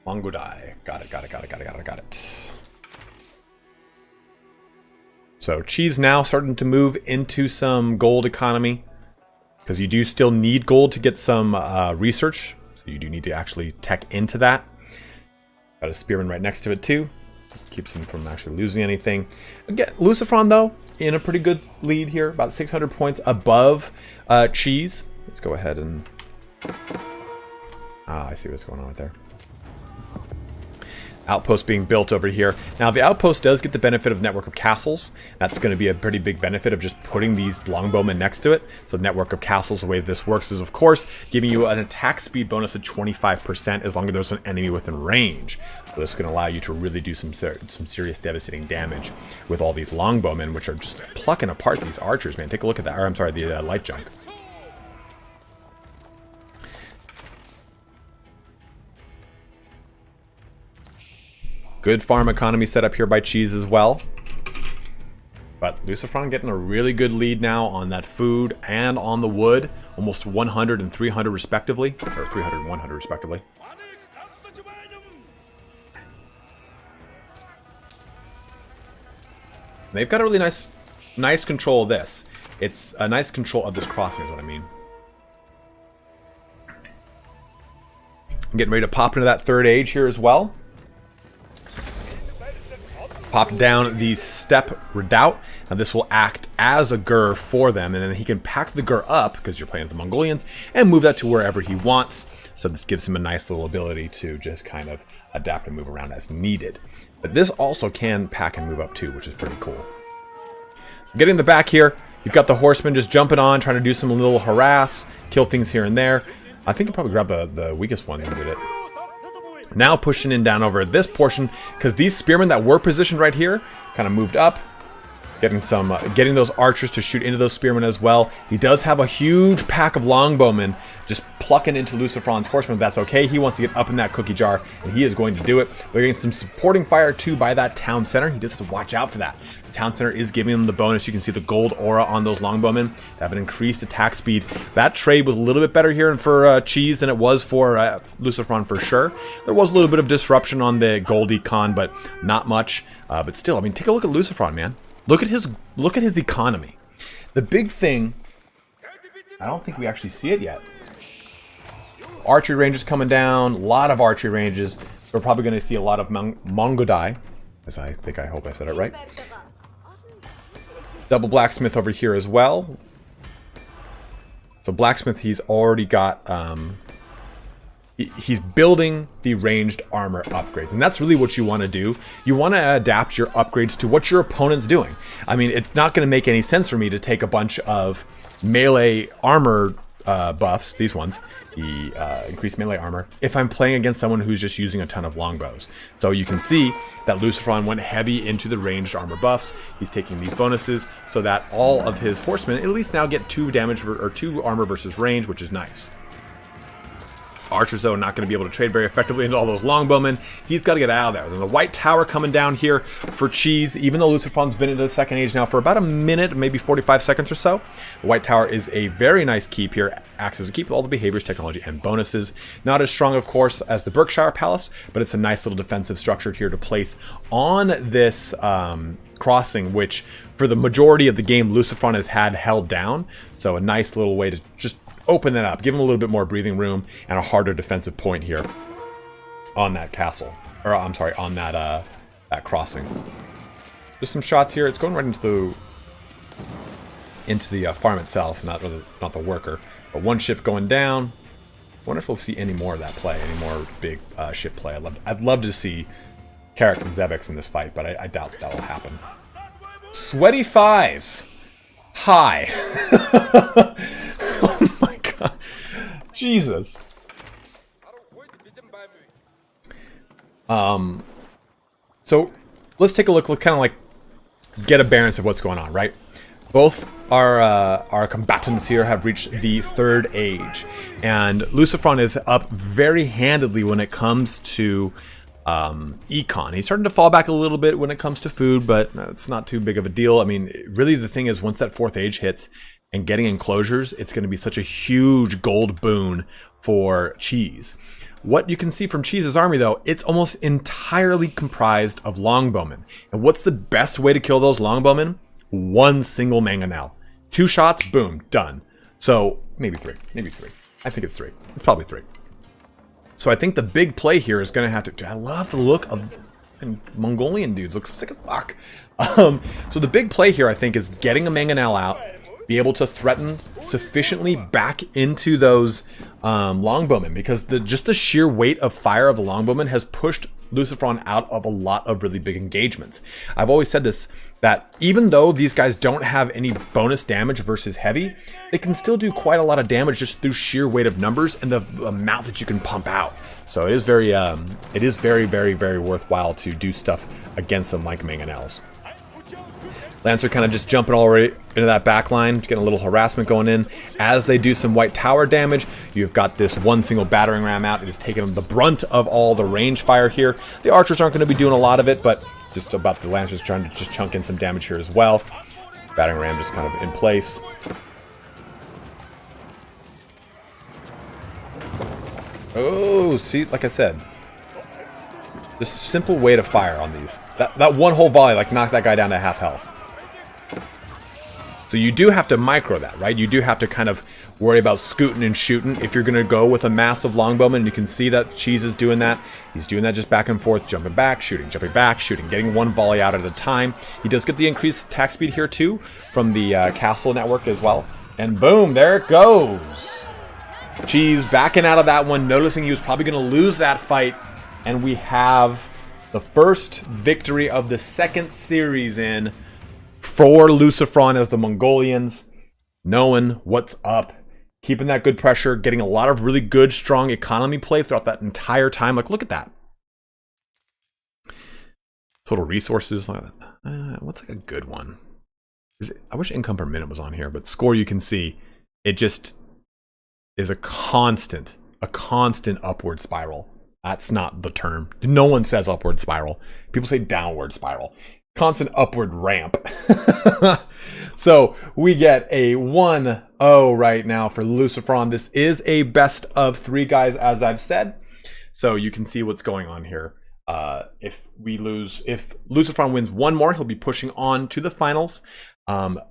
Mongudai. Got it. So Chi's now starting to move into some gold economy. Because you do still need gold to get some research. So you do need to actually tech into that. Got a spearman right next to it too. Keeps him from actually losing anything. Again, Lucifron though, in a pretty good lead here. About 600 points above Chi's. Let's go ahead and... I see what's going on right there. Outpost being built over here. Now the outpost does get the benefit of network of castles. That's going to be a pretty big benefit of just putting these longbowmen next to it. So network of castles, the way this works is of course giving you an attack speed bonus of 25% as long as there's an enemy within range. So this is going to allow you to really do some serious devastating damage with all these longbowmen, which are just plucking apart these archers, man. Take a look at that. Or I'm sorry, the light junk. Good farm economy set up here by Cheese as well. But Lucifron getting a really good lead now on that food and on the wood. Almost 100 and 300 respectively. Or 300 and 100 respectively. They've got a really nice control of this. It's a nice control of this crossing is what I mean. I'm getting ready to pop into that third age here as well. Pop down the step redoubt. Now this will act as a gur for them, and then he can pack the gur up, because you're playing as the Mongolians, and move that to wherever he wants. So this gives him a nice little ability to just kind of adapt and move around as needed. But this also can pack and move up too, which is pretty cool. So getting the back here, you've got the horsemen just jumping on, trying to do some little harass, kill things here and there. I think you probably grabbed the weakest one and did it. Now pushing in down over this portion, because these spearmen that were positioned right here kind of moved up, getting those archers to shoot into those spearmen as well. He does have a huge pack of longbowmen just plucking into Lucifron's horsemen. That's okay. He wants to get up in that cookie jar, and he is going to do it. We're getting some supporting fire too by that town center. He just has to watch out for that. The town center is giving him the bonus. You can see the gold aura on those longbowmen. They have an increased attack speed. That trade was a little bit better here for Cheese than it was for Lucifron for sure. There was a little bit of disruption on the gold econ, but not much. But still, I mean, take a look at Lucifron, man. Look at his economy. The big thing, I don't think we actually see it yet. Archery ranges coming down, a lot of archery ranges. We're probably going to see a lot of Mongodai, as I hope I said it right. Double blacksmith over here as well. So blacksmith, he's already got he's building the ranged armor upgrades, and that's really what you want to do. You want to adapt your upgrades to what your opponent's doing. I mean, it's not going to make any sense for me to take a bunch of melee armor buffs, these ones, the increased melee armor, if I'm playing against someone who's just using a ton of longbows. So you can see that Lucifron went heavy into the ranged armor buffs. He's taking these bonuses so that all of his horsemen at least now get 2 damage or 2 armor versus range, which is nice. Archers, though, not going to be able to trade very effectively into all those longbowmen. He's got to get out of there. Then the white tower coming down here for Cheese. Even though Lucifron's been into the second age now for about a minute, maybe 45 seconds or so. The white tower is a very nice keep here. Acts as a keep with all the behaviors, technology, and bonuses. Not as strong, of course, as the Berkshire Palace, but it's a nice little defensive structure here to place on this crossing, which for the majority of the game, Lucifron has had held down. So a nice little way to just open that up, give him a little bit more breathing room and a harder defensive point here on that castle, or I'm sorry, on that that crossing. Just some shots here. It's going right into the farm itself, not the worker. But one ship going down. Wonder if we'll see any more of that play, any more big ship play. I'd love to see Carrix and Zebix in this fight, but I doubt that will happen. Sweaty thighs. Hi. Oh my god. Jesus. So let's take a look, kind of like get a bearance of what's going on, right? Both our combatants here have reached the third age, and Lucifron is up very handedly when it comes to econ. He's starting to fall back a little bit when it comes to food, but it's not too big of a deal. I mean, really the thing is, once that fourth age hits and getting enclosures, it's going to be such a huge gold boon for Cheese. What you can see from Cheese's army, though, it's almost entirely comprised of longbowmen. And what's the best way to kill those longbowmen? One single mangonel. 2 shots, boom, done. So maybe 3. I think it's 3. It's probably 3. So I think the big play here is going to have to... I love the look of... And Mongolian dudes look sick as fuck. So the big play here, I think, is getting a mangonel out, be able to threaten sufficiently back into those longbowmen, because just the sheer weight of fire of the longbowmen has pushed Lucifron out of a lot of really big engagements. I've always said this, that even though these guys don't have any bonus damage versus heavy, they can still do quite a lot of damage just through sheer weight of numbers and the amount that you can pump out. So it is very, very worthwhile to do stuff against them like mangonels. Lancer kind of just jumping already into that back line, getting a little harassment going in. As they do some white tower damage, you've got this one single battering ram out. It is taking the brunt of all the range fire here. The archers aren't going to be doing a lot of it, but it's just about the Lancers trying to just chunk in some damage here as well. Battering ram just kind of in place. Oh, see, like I said, just a simple way to fire on these. That one whole volley, like, knocked that guy down to half health. So you do have to micro that, right? You do have to kind of worry about scooting and shooting if you're going to go with a massive longbowman. And you can see that Cheese is doing that. He's doing that just back and forth, jumping back, shooting, jumping back, shooting, getting one volley out at a time. He does get the increased attack speed here too from the castle network as well. And boom, there it goes. Cheese backing out of that one, noticing he was probably going to lose that fight. And we have the first victory of the second series in for Lucifron as the Mongolians, knowing what's up, keeping that good pressure, getting a lot of really good, strong economy play throughout that entire time. Like, look at that. Total resources. What's like a good one? I wish income per minute was on here, but score, you can see, it just is a constant upward spiral. That's not the term. No one says upward spiral. People say downward spiral. Constant upward ramp. So we get a 1-0 right now for Lucifron. This is a best of 3, guys, as I've said. So you can see what's going on here. If Lucifron wins one more, he'll be pushing on to the finals.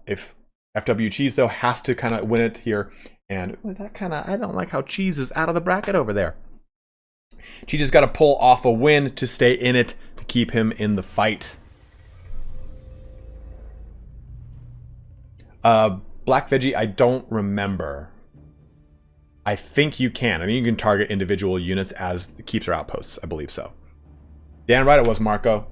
If FW Cheese, though, has to kind of win it here. And I don't like how Cheese is out of the bracket over there. Cheese just got to pull off a win to stay in it, to keep him in the fight. Black Veggie, I don't remember. I think you can. I think you can target individual units as the keeps or outposts. I believe so. Dan, right, it was Marco.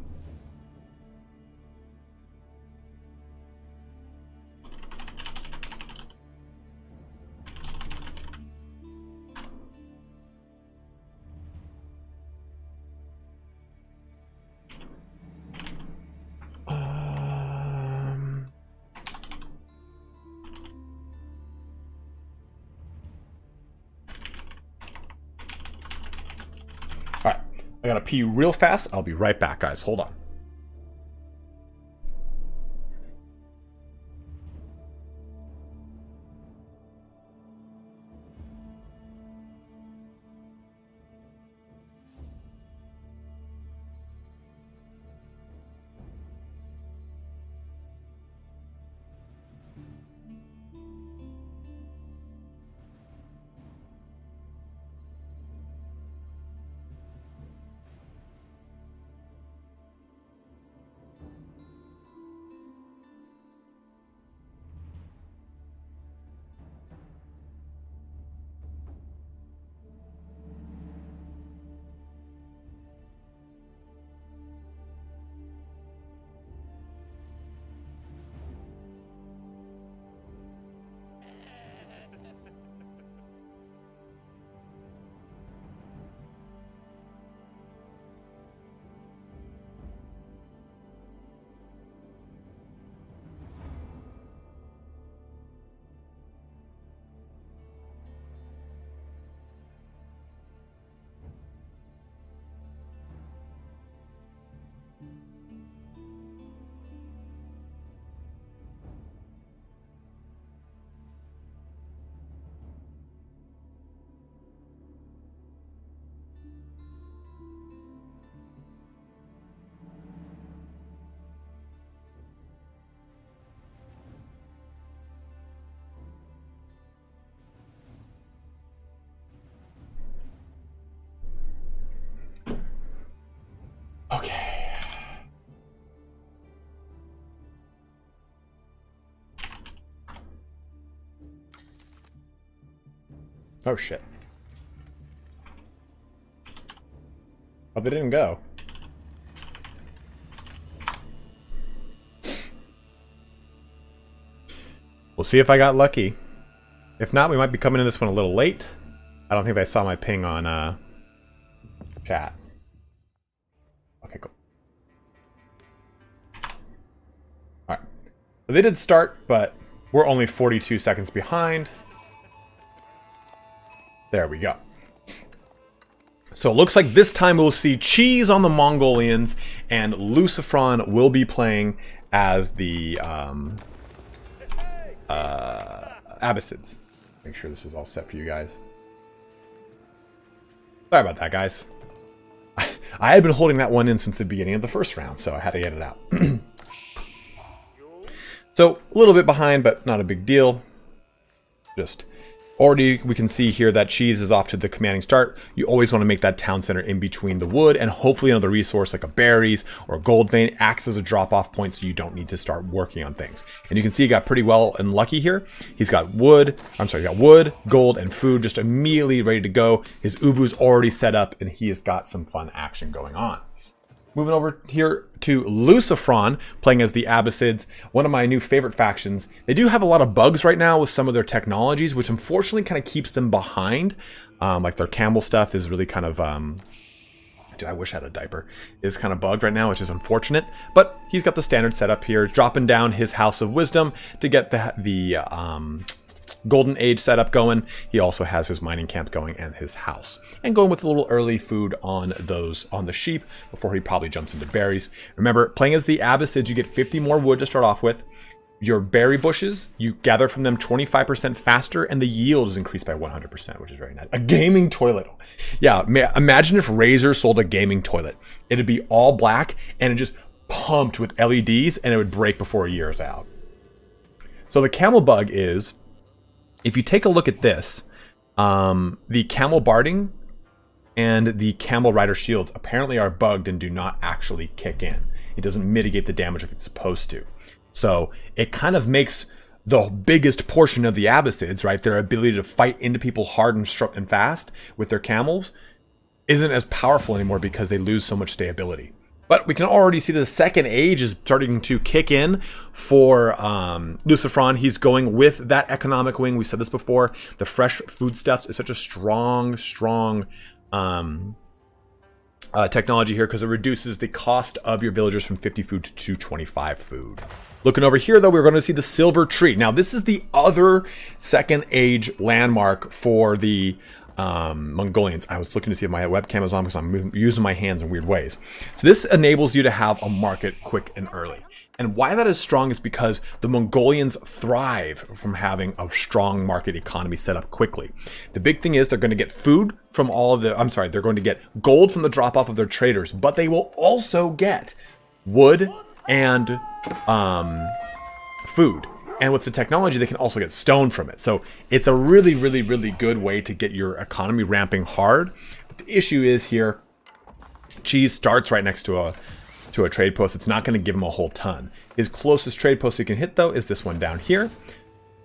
I gotta pee real fast. I'll be right back, guys. Hold on. Oh, shit. Oh, they didn't go. We'll see if I got lucky. If not, we might be coming in this one a little late. I don't think they saw my ping on chat. Okay, cool. Alright. So they did start, but we're only 42 seconds behind. There we go. So it looks like this time we'll see Cheese on the Mongolians, and Lucifron will be playing as the Abbasids. Make sure this is all set for you guys. Sorry about that, guys. I had been holding that one in since the beginning of the first round, so I had to get it out. So, a little bit behind, but not a big deal. Just already we can see here that Cheese is off to the commanding start. You always want to make that town center in between the wood, and hopefully another resource like a berries or a gold vein acts as a drop-off point so you don't need to start working on things. And you can see he got pretty well and lucky here. He's got wood, gold, and food just immediately ready to go. His Uvu's already set up, and he has got some fun action going on. Moving over here to Lucifron, playing as the Abbasids, one of my new favorite factions. They do have a lot of bugs right now with some of their technologies, which unfortunately kind of keeps them behind. Like their camel stuff is really kind of, dude, I wish I had a diaper, is kind of bugged right now, which is unfortunate. But he's got the standard setup here, dropping down his House of Wisdom to get the Golden Age setup going. He also has his mining camp going and his house. And going with a little early food on the sheep before he probably jumps into berries. Remember, playing as the Abbasids, you get 50 more wood to start off with. Your berry bushes, you gather from them 25% faster, and the yield is increased by 100%, which is very nice. A gaming toilet. Yeah, imagine if Razer sold a gaming toilet. It'd be all black, and it just pumped with LEDs, and it would break before a year is out. So the camel bug is, if you take a look at this, the camel barding and the camel rider shields apparently are bugged and do not actually kick in. It doesn't mitigate the damage like it's supposed to. So it kind of makes the biggest portion of the Abbasids, right, their ability to fight into people hard and fast with their camels, isn't as powerful anymore because they lose so much stability. But we can already see the second age is starting to kick in for Lucifron. He's going with that economic wing. We said this before. The fresh foodstuffs is such a strong technology here because it reduces the cost of your villagers from 50 food to 25 food. Looking over here, though, we're going to see the silver tree. Now, this is the other second age landmark for the Mongolians. I was looking to see if my webcam was on because I'm using my hands in weird ways. So this enables you to have a market quick and early. And why that is strong is because the Mongolians thrive from having a strong market economy set up quickly. The big thing is they're going to get food from all of the, they're going to get gold from the drop off of their traders, but they will also get wood and food. And with the technology, they can also get stone from it. So it's a really, really, really good way to get your economy ramping hard. But the issue is here, Cheese starts right next to a trade post. It's not going to give him a whole ton. His closest trade post he can hit, though, is this one down here.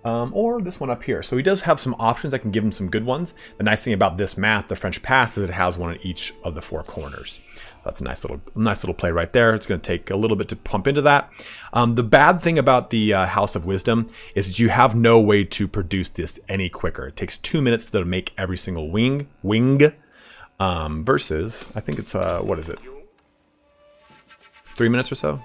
Or this one up here. So he does have some options that can give him some good ones. The nice thing about this map, the French Pass, is it has one in each of the four corners. That's a nice little play right there. It's going to take a little bit to pump into that. The bad thing about the House of Wisdom is that you have no way to produce this any quicker. It takes 2 minutes to make every single wing. Versus, I think it's, what is it? 3 minutes or so?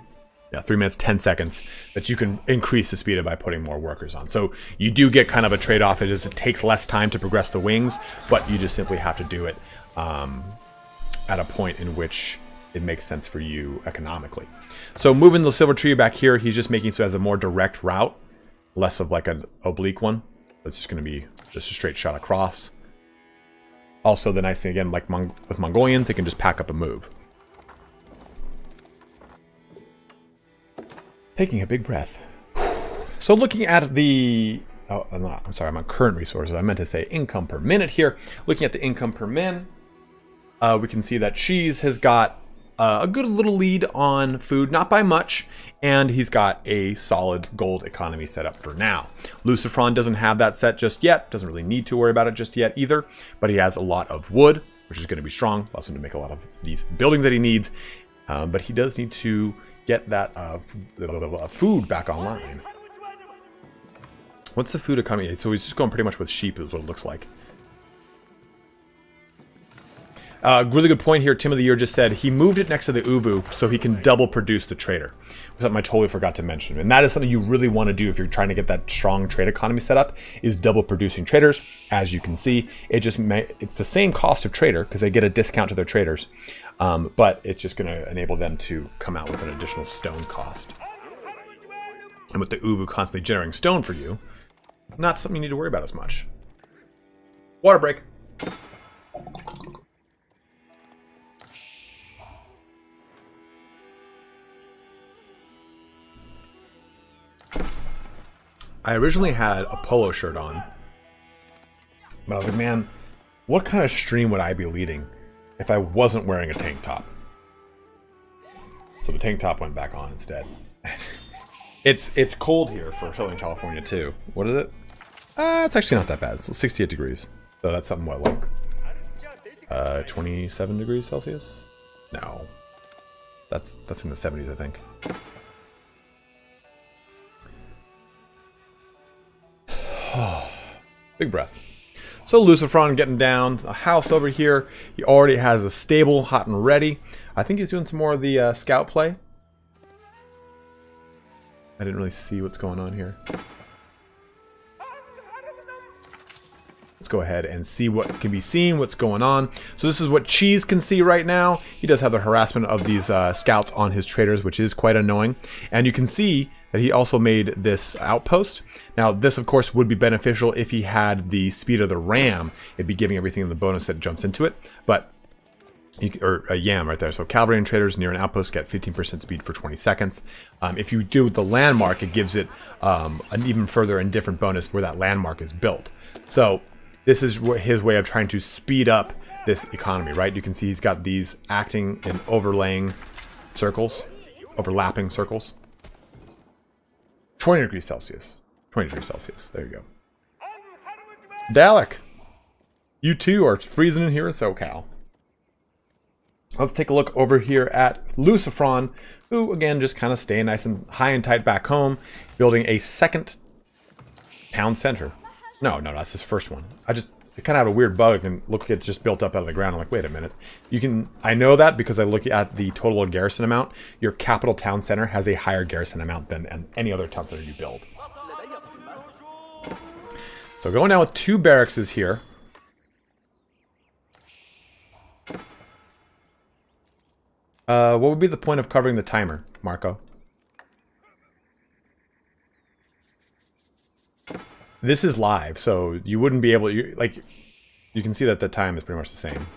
Yeah, 3 minutes, 10 seconds that you can increase the speed of by putting more workers on. So you do get kind of a trade-off. It takes less time to progress the wings, but you just simply have to do it at a point in which it makes sense for you economically. So moving the silver tree back here, he's just making so it has a more direct route, less of like an oblique one. It's just going to be just a straight shot across. Also, the nice thing again, like with Mongolians, they can just pack up and move. Taking a big breath. So looking at the... Oh, I'm sorry, I'm on current resources. I meant to say income per minute here. Looking at the income per min, we can see that Cheese has got a good little lead on food, not by much, and he's got a solid gold economy set up for now. Lucifron doesn't have that set just yet, doesn't really need to worry about it just yet either, but he has a lot of wood, which is going to be strong, allows him to make a lot of these buildings that he needs, but he does need to get that food back online. What's the food economy? So he's just going pretty much with sheep is what it looks like. Really good point here. Tim of the Year just said he moved it next to the Uvu so he can double produce the trader. Something I totally forgot to mention. And that is something you really want to do if you're trying to get that strong trade economy set up, is double producing traders. As you can see, it's the same cost of trader because they get a discount to their traders. But it's just going to enable them to come out with an additional stone cost. And with the Uvu constantly generating stone for you, not something you need to worry about as much. Water break. I originally had a polo shirt on, but I was like, man, what kind of stream would I be leading if I wasn't wearing a tank top? So the tank top went back on instead. It's cold here for Southern California too. What is it? It's actually not that bad. It's 68 degrees. So that's something what, like 27 degrees Celsius? No. That's in the 70s, I think. Big breath. So Lucifron getting down. A house over here. He already has a stable hot and ready. I think he's doing some more of the scout play. I didn't really see what's going on here. Let's go ahead and see what can be seen, what's going on. So this is what Cheese can see right now. He does have the harassment of these scouts on his traders, which is quite annoying. And you can see that he also made this outpost. Now, this, of course, would be beneficial if he had the speed of the ram. It'd be giving everything in the bonus that jumps into it. But, or a yam right there. So cavalry and traders near an outpost get 15% speed for 20 seconds. If you do the landmark, it gives it an even further and different bonus where that landmark is built. So this is his way of trying to speed up this economy, right? You can see he's got these acting and overlaying circles, overlapping circles. 20 degrees Celsius. 20 degrees Celsius. There you go. Dalek, you too are freezing in here in SoCal. Let's take a look over here at Lucifron, who, again, just kind of staying nice and high and tight back home, building a second town center. No, that's his first one. It kind of had a weird bug and look like it's just built up out of the ground. I'm like, wait a minute. I know that because I look at the total garrison amount. Your capital town center has a higher garrison amount than any other town center you build. So going down with 2 barracks here. What would be the point of covering the timer, Marco? This is live, so you wouldn't be able to, like, you can see that the time is pretty much the same.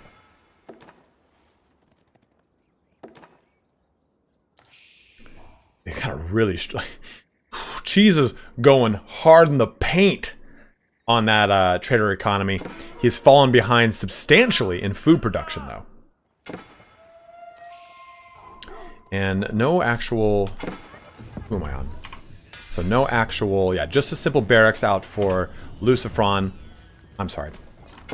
They got a really Cheese is going hard in the paint on that trader economy. He's fallen behind substantially in food production, though. And no actual... Who am I on? So no actual... Yeah, just a simple barracks out for Lucifron. I'm sorry.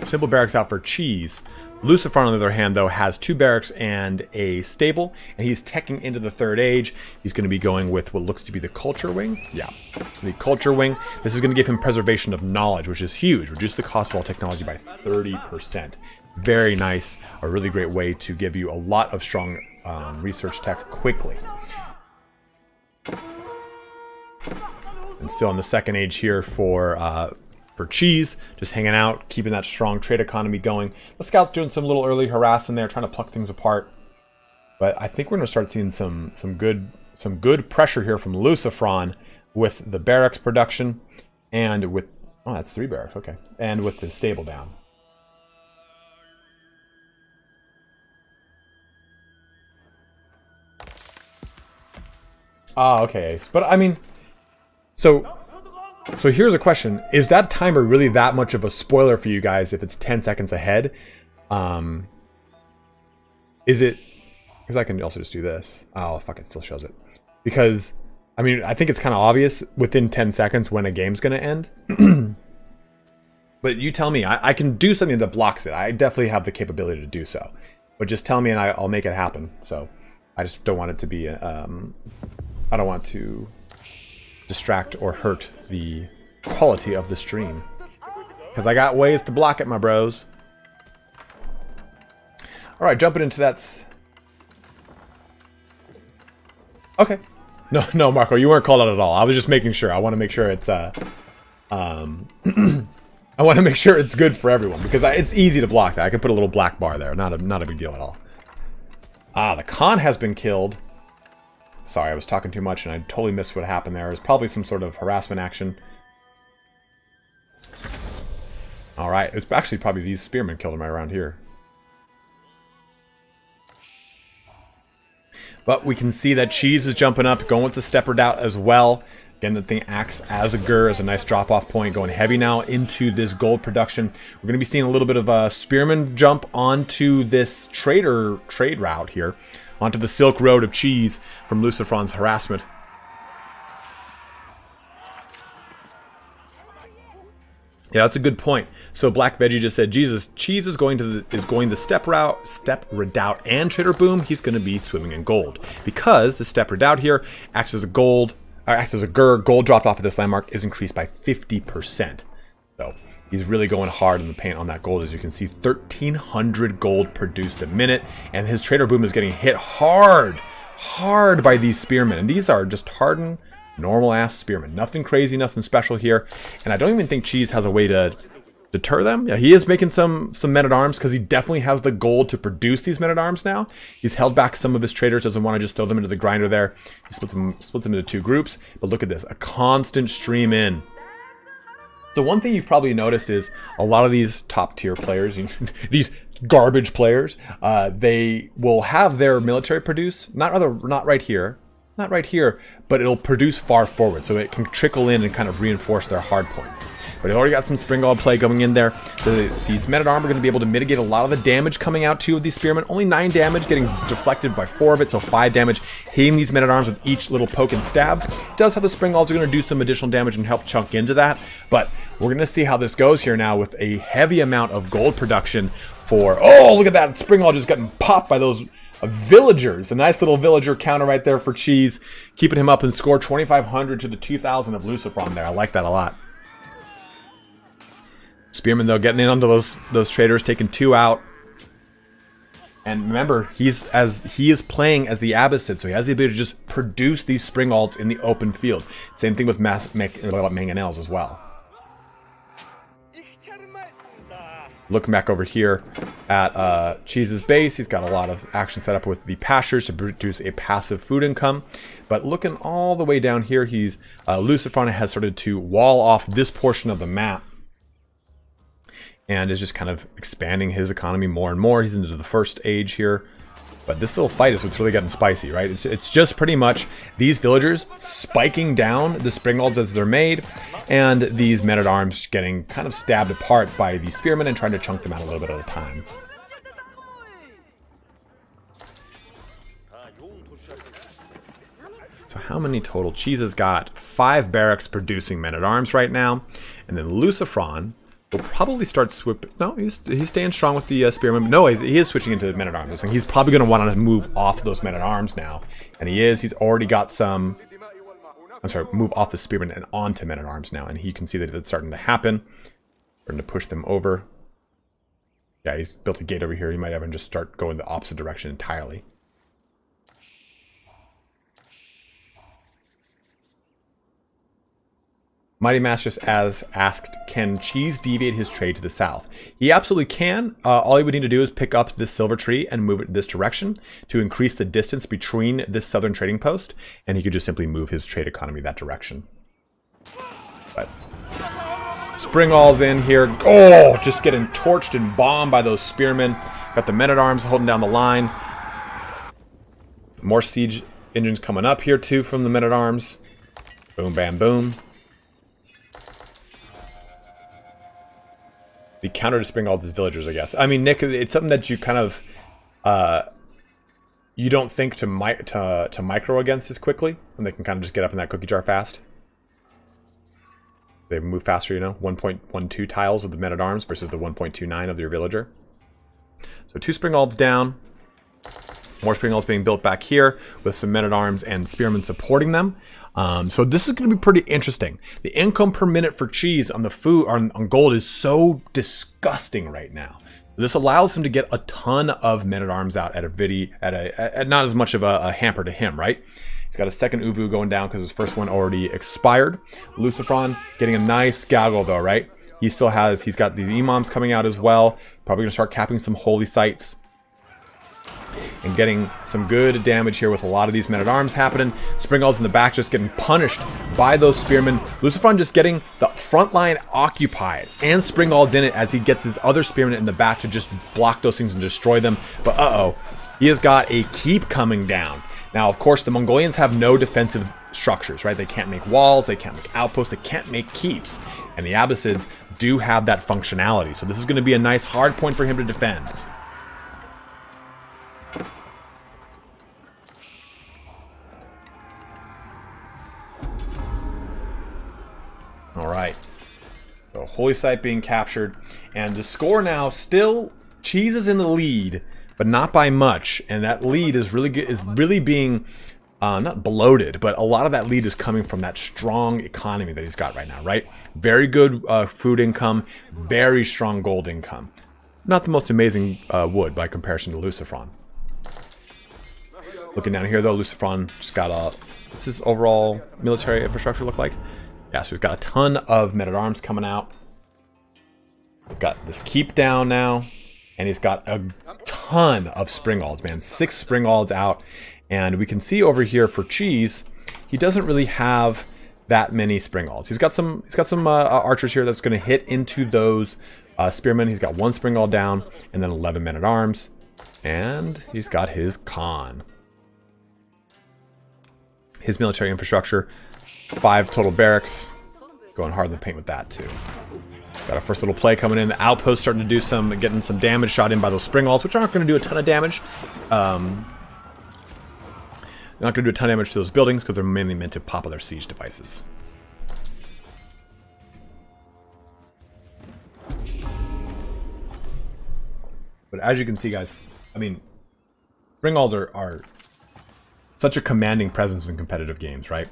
Simple barracks out for Cheese. Lucifron, on the other hand, though, has 2 barracks and a stable, and he's teching into the 3rd age. He's going to be going with what looks to be the culture wing. Yeah, the culture wing. This is going to give him preservation of knowledge, which is huge. Reduce the cost of all technology by 30%. Very nice. A really great way to give you a lot of strong research tech quickly. And still on the 2nd age here for Cheese, just hanging out, keeping that strong trade economy going. The scouts doing some little early harassing there, trying to pluck things apart. But I think we're going to start seeing some good pressure here from Lucifron with the barracks production and with... Oh, that's 3 barracks, okay. And with the stable down. Ah, okay. But, I mean... So here's a question. Is that timer really that much of a spoiler for you guys if it's 10 seconds ahead? Is it Because I can also just do this. Oh, fuck, it still shows it. Because, I mean, I think it's kind of obvious within 10 seconds when a game's going to end. But you tell me. I can do something that blocks it. I definitely have the capability to do so. But just tell me and I'll make it happen. So, I just don't want it to be... I don't want to distract or hurt the quality of the stream. Because I got ways to block it, my bros. Alright, jumping into that... Okay. No, Marco, you weren't called out at all. I was just making sure. I want to make sure it's... I want to make sure it's good for everyone. Because it's easy to block that. I can put a little black bar there. Not a big deal at all. Ah, the Khan has been killed. Sorry, I was talking too much and I totally missed what happened there. It was probably some sort of harassment action. Alright, it's actually probably these spearmen killed him right around here. But we can see that Cheese is jumping up, going with the stepper doubt as well. Again, the thing acts as a GUR, as a nice drop-off point, going heavy now into this gold production. We're going to be seeing a little bit of a spearman jump onto this trade route here, onto the Silk Road of Cheese from Lucifron's harassment. Yeah, that's a good point. So Black Veggie just said, Jesus, Cheese is going the step redoubt and Trader Boom. He's going to be swimming in gold because the step redoubt here acts as a GUR. Gold dropped off of this landmark is increased by 50%. So he's really going hard in the paint on that gold. As you can see, 1,300 gold produced a minute, and his Trader Boom is getting hit hard by these spearmen, and these are just hardened, normal-ass spearmen. Nothing crazy, nothing special here, and I don't even think Cheese has a way to deter them. Yeah, he is making some men-at-arms because he definitely has the gold to produce these men-at-arms now. He's held back some of his traders, doesn't want to just throw them into the grinder there. He split them into two groups, but look at this, a constant stream in. The one thing you've probably noticed is a lot of these top-tier players, these garbage players, they will have their military produce, not right here, but it'll produce far forward, so it can trickle in and kind of reinforce their hard points. But they've already got some Springald play going in there. These men-at-arms are going to be able to mitigate a lot of the damage coming out too of these spearmen. Only 9 damage getting deflected by 4 of it, so 5 damage hitting these men-at-arms with each little poke and stab. It does have the Springalds are going to do some additional damage and help chunk into that, but we're going to see how this goes here now with a heavy amount of gold production for... Oh, look at that! Springald just getting popped by those... villagers. A nice little villager counter right there for Cheese, keeping him up and score 2,500 to the 2,000 of Lucifron there. I like that a lot. Spearman though getting in onto those traders, taking 2 out. And remember, he is playing as the Abbasid, so he has the ability to just produce these Springalds in the open field. Same thing with Mangonels as well. Looking back over here at Cheese's base, he's got a lot of action set up with the pastures to produce a passive food income. But looking all the way down here, Lucifron has started to wall off this portion of the map and is just kind of expanding his economy more and more. He's into the first age here. But this little fight is what's really getting spicy, right? It's just pretty much these villagers spiking down the Springalds as they're made, and these men-at-arms getting kind of stabbed apart by the spearmen and trying to chunk them out a little bit at a time. So how many total? Cheese has got 5 barracks producing men-at-arms right now, and then Lucifron will probably start swooping. No, he's staying strong with the spearmen. No, he is switching into men-at-arms. He's probably going to want to move off those men-at-arms now. And he is. He's already got some... I'm sorry, move off the spearmen and onto men-at-arms now. And you can see that it's starting to happen. Starting to push them over. Yeah, he's built a gate over here. He might even just start going the opposite direction entirely. Mighty Mass just asked, can Cheese deviate his trade to the south? He absolutely can. All he would need to do is pick up this silver tree and move it this direction to increase the distance between this southern trading post, and he could just simply move his trade economy that direction. But Springall's in here. Oh, just getting torched and bombed by those spearmen. Got the men-at-arms holding down the line. More siege engines coming up here too from the men-at-arms. Boom, bam, boom. The counter to Springald's villagers, I guess. I mean, Nick, it's something that you kind of you don't think to micro against as quickly, and they can kind of just get up in that cookie jar fast. They move faster, you know, 1.12 tiles of the men-at-arms versus the 1.29 of your villager. So 2 Springalds down. More Springalds being built back here with some men-at-arms and spearmen supporting them. So this is going to be pretty interesting. The income per minute for cheese on the food on gold is so disgusting right now. This allows him to get a ton of men-at-arms out at not as much of a hamper to him, right? He's got a second Uvu going down because his first one already expired. Lucifron getting a nice gaggle though, right? He's got these imams coming out as well. Probably gonna start capping some holy sites. And getting some good damage here with a lot of these men-at-arms happening. Springalds in the back just getting punished by those spearmen. Lucifron just getting the front line occupied. And Springalds in it as he gets his other spearmen in the back to just block those things and destroy them. But uh-oh, he has got a keep coming down. Now, of course, the Mongolians have no defensive structures, right? They can't make walls, they can't make outposts, they can't make keeps. And the Abbasids do have that functionality. So this is going to be a nice hard point for him to defend. All right. So holy site being captured. And the score now still, Cheese is in the lead, but not by much, and that lead is really good, is really being not bloated, but a lot of that lead is coming from that strong economy that he's got right now, right? Very good food income, very strong gold income. Not the most amazing wood by comparison to Lucifron. Looking down here though, Lucifron just got what's his overall military infrastructure look like? Yeah, so we've got a ton of men-at-arms coming out. We've got this keep down now. And he's got a ton of Springalds, man. 6 Springalds out. And we can see over here for Cheese, he doesn't really have that many Springalds. He's got some archers here that's going to hit into those spearmen. He's got 1 Springald down and then 11 men-at-arms. And he's got his Khan. His military infrastructure, 5 total barracks. Going hard in the paint with that too. Got our first little play coming in. The outpost starting to do getting some damage shot in by those Springalds, which aren't going to do a ton of damage. They're not going to do a ton of damage to those buildings because they're mainly meant to pop other siege devices. But as you can see, guys, I mean, Springalds are such a commanding presence in competitive games, right?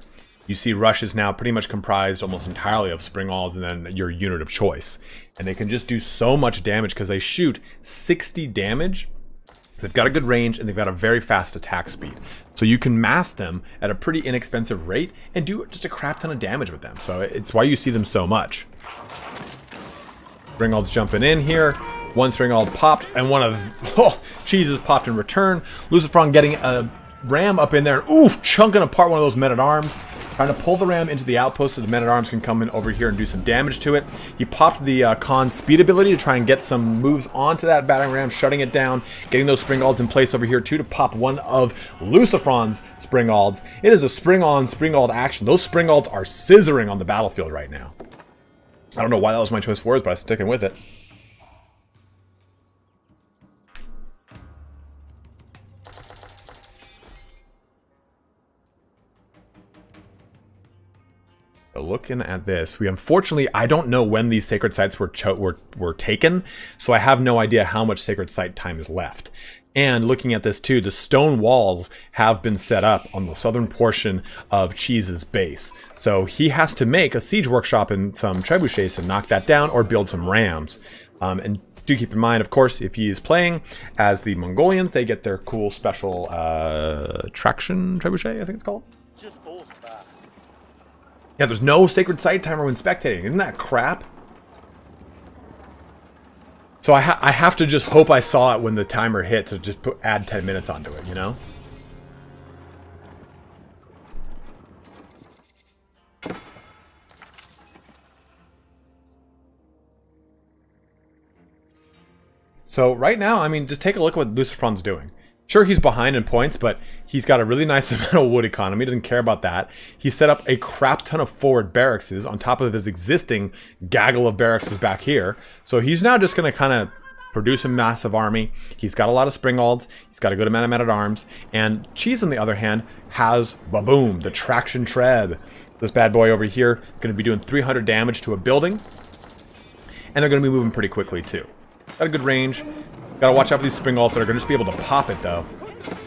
You see Rush is now pretty much comprised almost entirely of Springalds and then your unit of choice. And they can just do so much damage because they shoot 60 damage. They've got a good range and they've got a very fast attack speed. So you can mass them at a pretty inexpensive rate and do just a crap ton of damage with them. So it's why you see them so much. Springalds jumping in here. 1 Springald popped and one of Cheeses popped in return. Lucifron getting a ram up in there and oof, chunking apart one of those men-at-arms. Trying to pull the ram into the outpost so the men-at-arms can come in over here and do some damage to it. He popped the Khan's speed ability to try and get some moves onto that battering ram, shutting it down, getting those Springalds in place over here too to pop one of Lucifron's Springalds. It is a spring-on, Springald action. Those Springalds are scissoring on the battlefield right now. I don't know why that was my choice for words, but I'm sticking with it. Looking at this, we unfortunately, I don't know when these sacred sites were taken, so I have no idea how much sacred site time is left. And looking at this too, the stone walls have been set up on the southern portion of Cheese's base. So he has to make a siege workshop and some trebuchets and knock that down or build some rams. And do keep in mind, of course, if he is playing as the Mongolians, they get their cool special traction trebuchet, I think it's called. Yeah, there's no sacred site timer when spectating. Isn't that crap? So I have to just hope I saw it when the timer hit to just add 10 minutes onto it, you know? So right now, I mean, just take a look at what Lucifron's doing. Sure, he's behind in points, but he's got a really nice amount of wood economy. Doesn't care about that. He set up a crap ton of forward barrackses on top of his existing gaggle of barrackses back here. So he's now just going to kind of produce a massive army. He's got a lot of Springalds. He's got a good amount of men-at-arms. And Cheese, on the other hand, has, ba-boom, the Traction Treb. This bad boy over here is going to be doing 300 damage to a building. And they're going to be moving pretty quickly, too. Got a good range. Got to watch out for these Springalds that are going to just be able to pop it, though.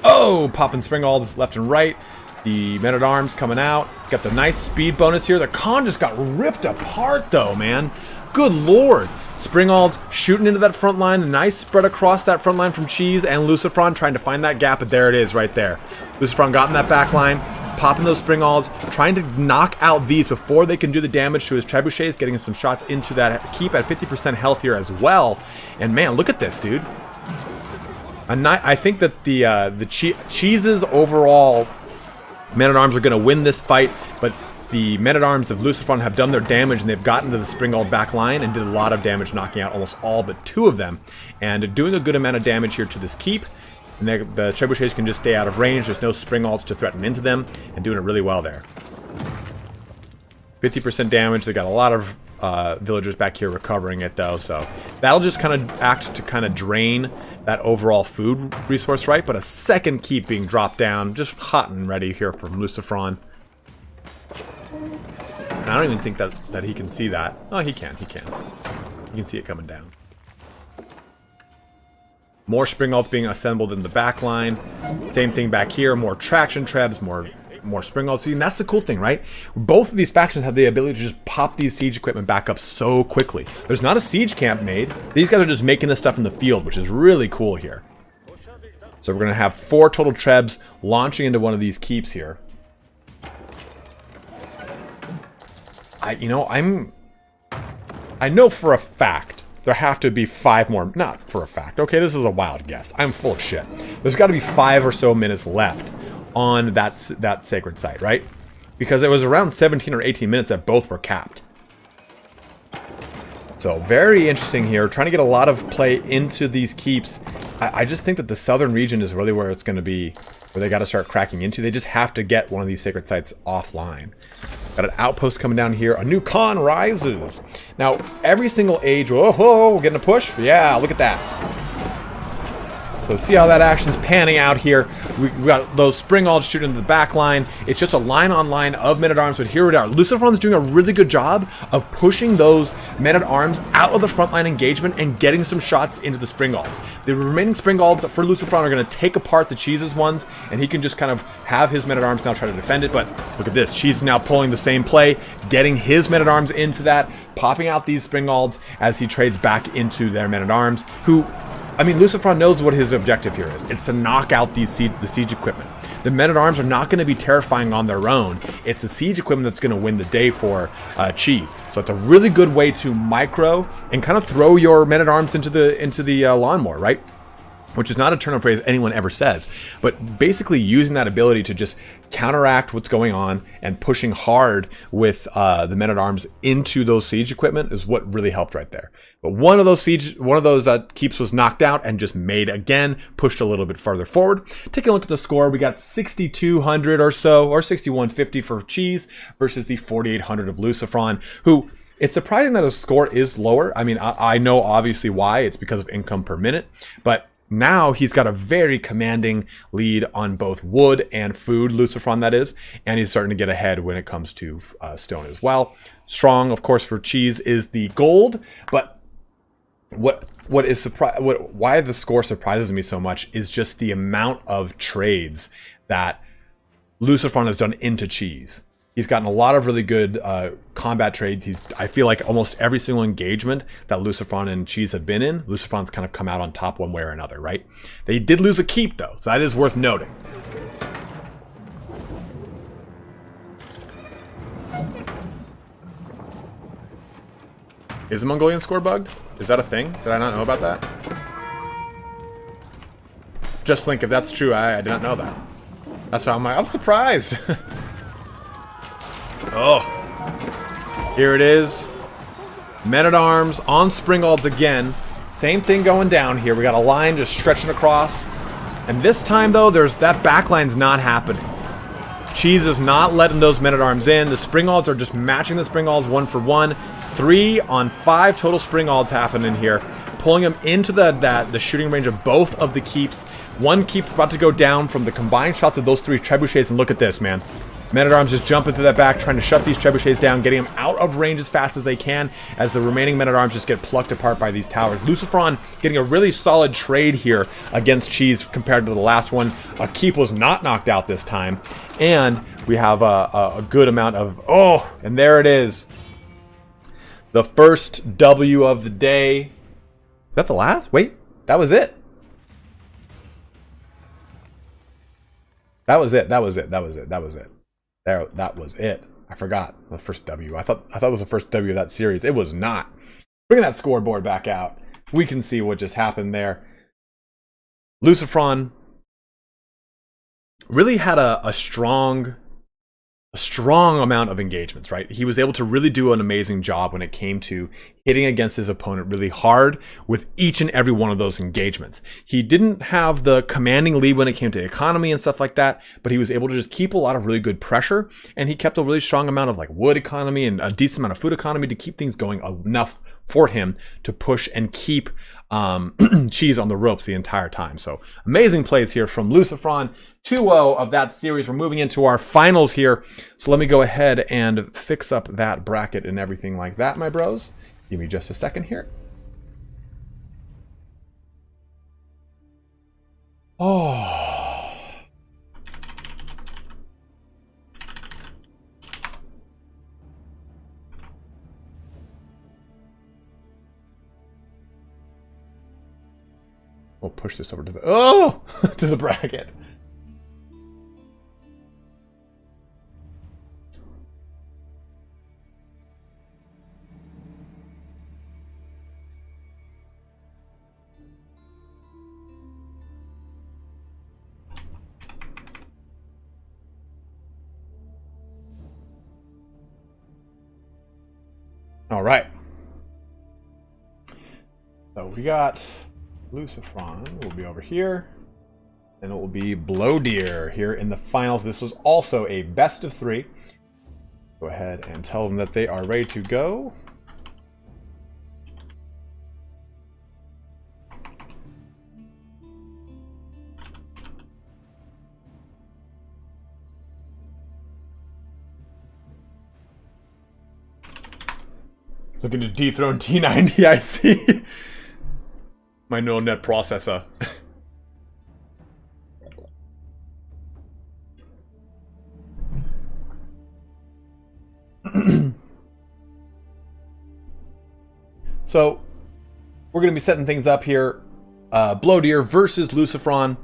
Oh, popping Springalds left and right. The men-at-arms coming out. Got the nice speed bonus here. The Khan just got ripped apart, though, man. Good lord. Springalds shooting into that front line. The nice spread across that front line from Cheese and Lucifron trying to find that gap, but there it is right there. Lucifron got in that back line, popping those Springalds, trying to knock out these before they can do the damage to his trebuchets, getting some shots into that keep at 50% health here as well. And man, look at this, dude. I think that the Cheese's overall men-at-arms are going to win this fight, but the men-at-arms of Lucifron have done their damage, and they've gotten to the Springald back line and did a lot of damage, knocking out almost all but 2 of them. And doing a good amount of damage here to this keep. And the trebuchets can just stay out of range. There's no Springalds to threaten into them, and doing it really well there. 50% damage. They got a lot of villagers back here recovering it, though, so that'll just kind of act to kind of drain that overall food resource, right? But a second keep being dropped down, just hot and ready here from Lucifron. And I don't even think that he can see that. Oh, he can. He can see it coming down. More Springalds being assembled in the back line. Same thing back here. More Traction Trebs, more Springalds. See, and that's the cool thing, right? Both of these factions have the ability to just pop these siege equipment back up so quickly. There's not a siege camp made. These guys are just making this stuff in the field, which is really cool here. So we're going to have 4 total Trebs launching into one of these keeps here. I know for a fact there have to be 5 more. Not for a fact. Okay, this is a wild guess. I'm full of shit. There's got to be 5 or so minutes left on that sacred site, right? Because it was around 17 or 18 minutes that both were capped. So very interesting here. Trying to get a lot of play into these keeps. I just think that the southern region is really where it's going to be, where they got to start cracking into. They just have to get one of these sacred sites offline. Got an outpost coming down here. A new Khan rises. Now, every single age... Whoa, we're getting a push? Yeah, look at that. So see how that action's panning out here. We got those Springalds shooting into the back line. It's just a line-on-line of men-at-arms, but here we are. Lucifron's doing a really good job of pushing those men-at-arms out of the frontline engagement and getting some shots into the Springalds. The remaining Springalds for Lucifron are going to take apart the Cheese's ones, and he can just kind of have his men-at-arms now try to defend it. But look at this. Cheese is now pulling the same play, getting his men-at-arms into that, popping out these Springalds as he trades back into their men-at-arms, who... I mean, Lucifron knows what his objective here is. It's to knock out the siege equipment. The men-at-arms are not going to be terrifying on their own. It's the siege equipment that's going to win the day for Cheese. So it's a really good way to micro and kind of throw your men-at-arms into the lawnmower, right? Which is not a turn of phrase anyone ever says, but basically using that ability to just counteract what's going on and pushing hard with the men-at-arms into those siege equipment is what really helped right there. But one of those keeps was knocked out and just made again, pushed a little bit farther forward. Taking a look at the score, we got 6,200 or so, or 6,150 for Cheese versus the 4,800 of Lucifron, who... It's surprising that his score is lower. I mean, I know obviously why. It's because of income per minute, but now he's got a very commanding lead on both wood and food, Lucifron that is, and he's starting to get ahead when it comes to stone as well. Strong, of course, for Cheese is the gold, but why the score surprises me so much is just the amount of trades that Lucifron has done into Cheese. He's gotten a lot of really good combat trades. I feel like almost every single engagement that Lucifron and Cheese have been in, Lucifron's kind of come out on top one way or another, right? They did lose a keep, though, so that is worth noting. Is the Mongolian score bugged? Is that a thing? Did I not know about that? Just think, if that's true, I did not know that. That's why I'm surprised. Oh, here it is. Men-at-arms on Springalds again. Same thing going down here. We got a line just stretching across. And this time, though, that backline's not happening. Cheese is not letting those men-at-arms in. The Springalds are just matching the Springalds 1 for 1. 3 on 5 total Springalds happening here. pulling him into the shooting range of both of the keeps. One keep about to go down from the combined shots of those 3 trebuchets, and look at this, man. Men-at-Arms just jumping through that back, trying to shut these trebuchets down, getting them out of range as fast as they can, as the remaining Men-at-Arms just get plucked apart by these towers. Lucifron getting a really solid trade here against Cheese compared to the last one. A keep was not knocked out this time, and we have a good amount of... Oh, and there it is. The first W of the day. Is that the last? Wait, that was it. That was it. That was it. That was it. That was it. There, that was it. I forgot the first W. I thought it was the first W of that series. It was not. Bring that scoreboard back out. We can see what just happened there. Lucifron really had a strong amount of engagements, right? He was able to really do an amazing job when it came to hitting against his opponent really hard with each and every one of those engagements. He didn't have the commanding lead when it came to economy and stuff like that, but he was able to just keep a lot of really good pressure, and he kept a really strong amount of like wood economy and a decent amount of food economy to keep things going enough for him to push and keep Cheese on the ropes the entire time. So amazing plays here from Lucifron. 2-0 of that series. We're moving into our finals here. So let me go ahead and fix up that bracket and everything like that, my bros. Give me just a second here. Oh. We'll push this over to the to the bracket. All right. So we got Lucifron will be over here, and it will be Blowdeer here in the finals. This is also a best of 3. Go ahead and tell them that they are ready to go. Looking to dethrone T90, I see. My neural net processor. So, we're going to be setting things up here. Blowdeer versus Lucifron.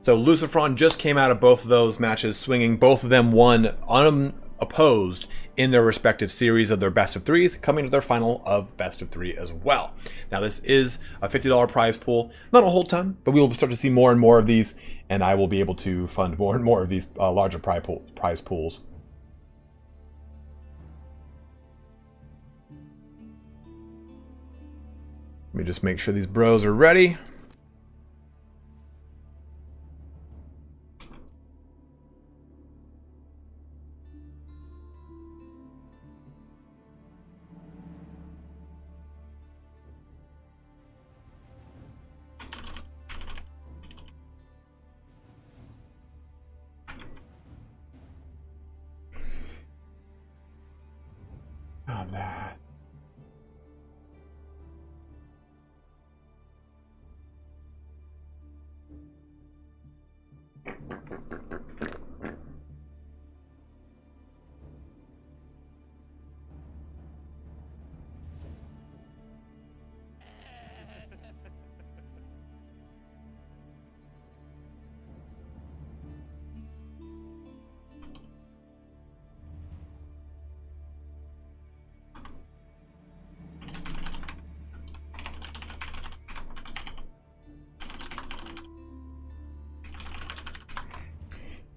So, Lucifron just came out of both of those matches, swinging. Both of them won unopposed in their respective series of their best of 3s, coming to their final of best of 3 as well. Now, this is a $50 prize pool. Not a whole ton, but we will start to see more and more of these, and I will be able to fund more and more of these larger prize pools. Let me just make sure these bros are ready. Oh, that.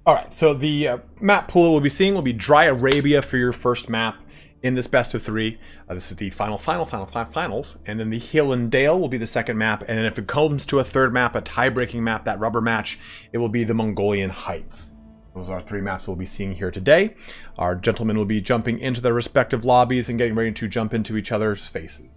All right, so the map pool we'll be seeing will be Dry Arabia for your first map in this best of 3. This is the finals, and then the Hill and Dale will be the second map, and then if it comes to a third map, a tie-breaking map, that rubber match, it will be the Mongolian Heights. Those are our 3 maps we'll be seeing here today. Our gentlemen will be jumping into their respective lobbies and getting ready to jump into each other's faces.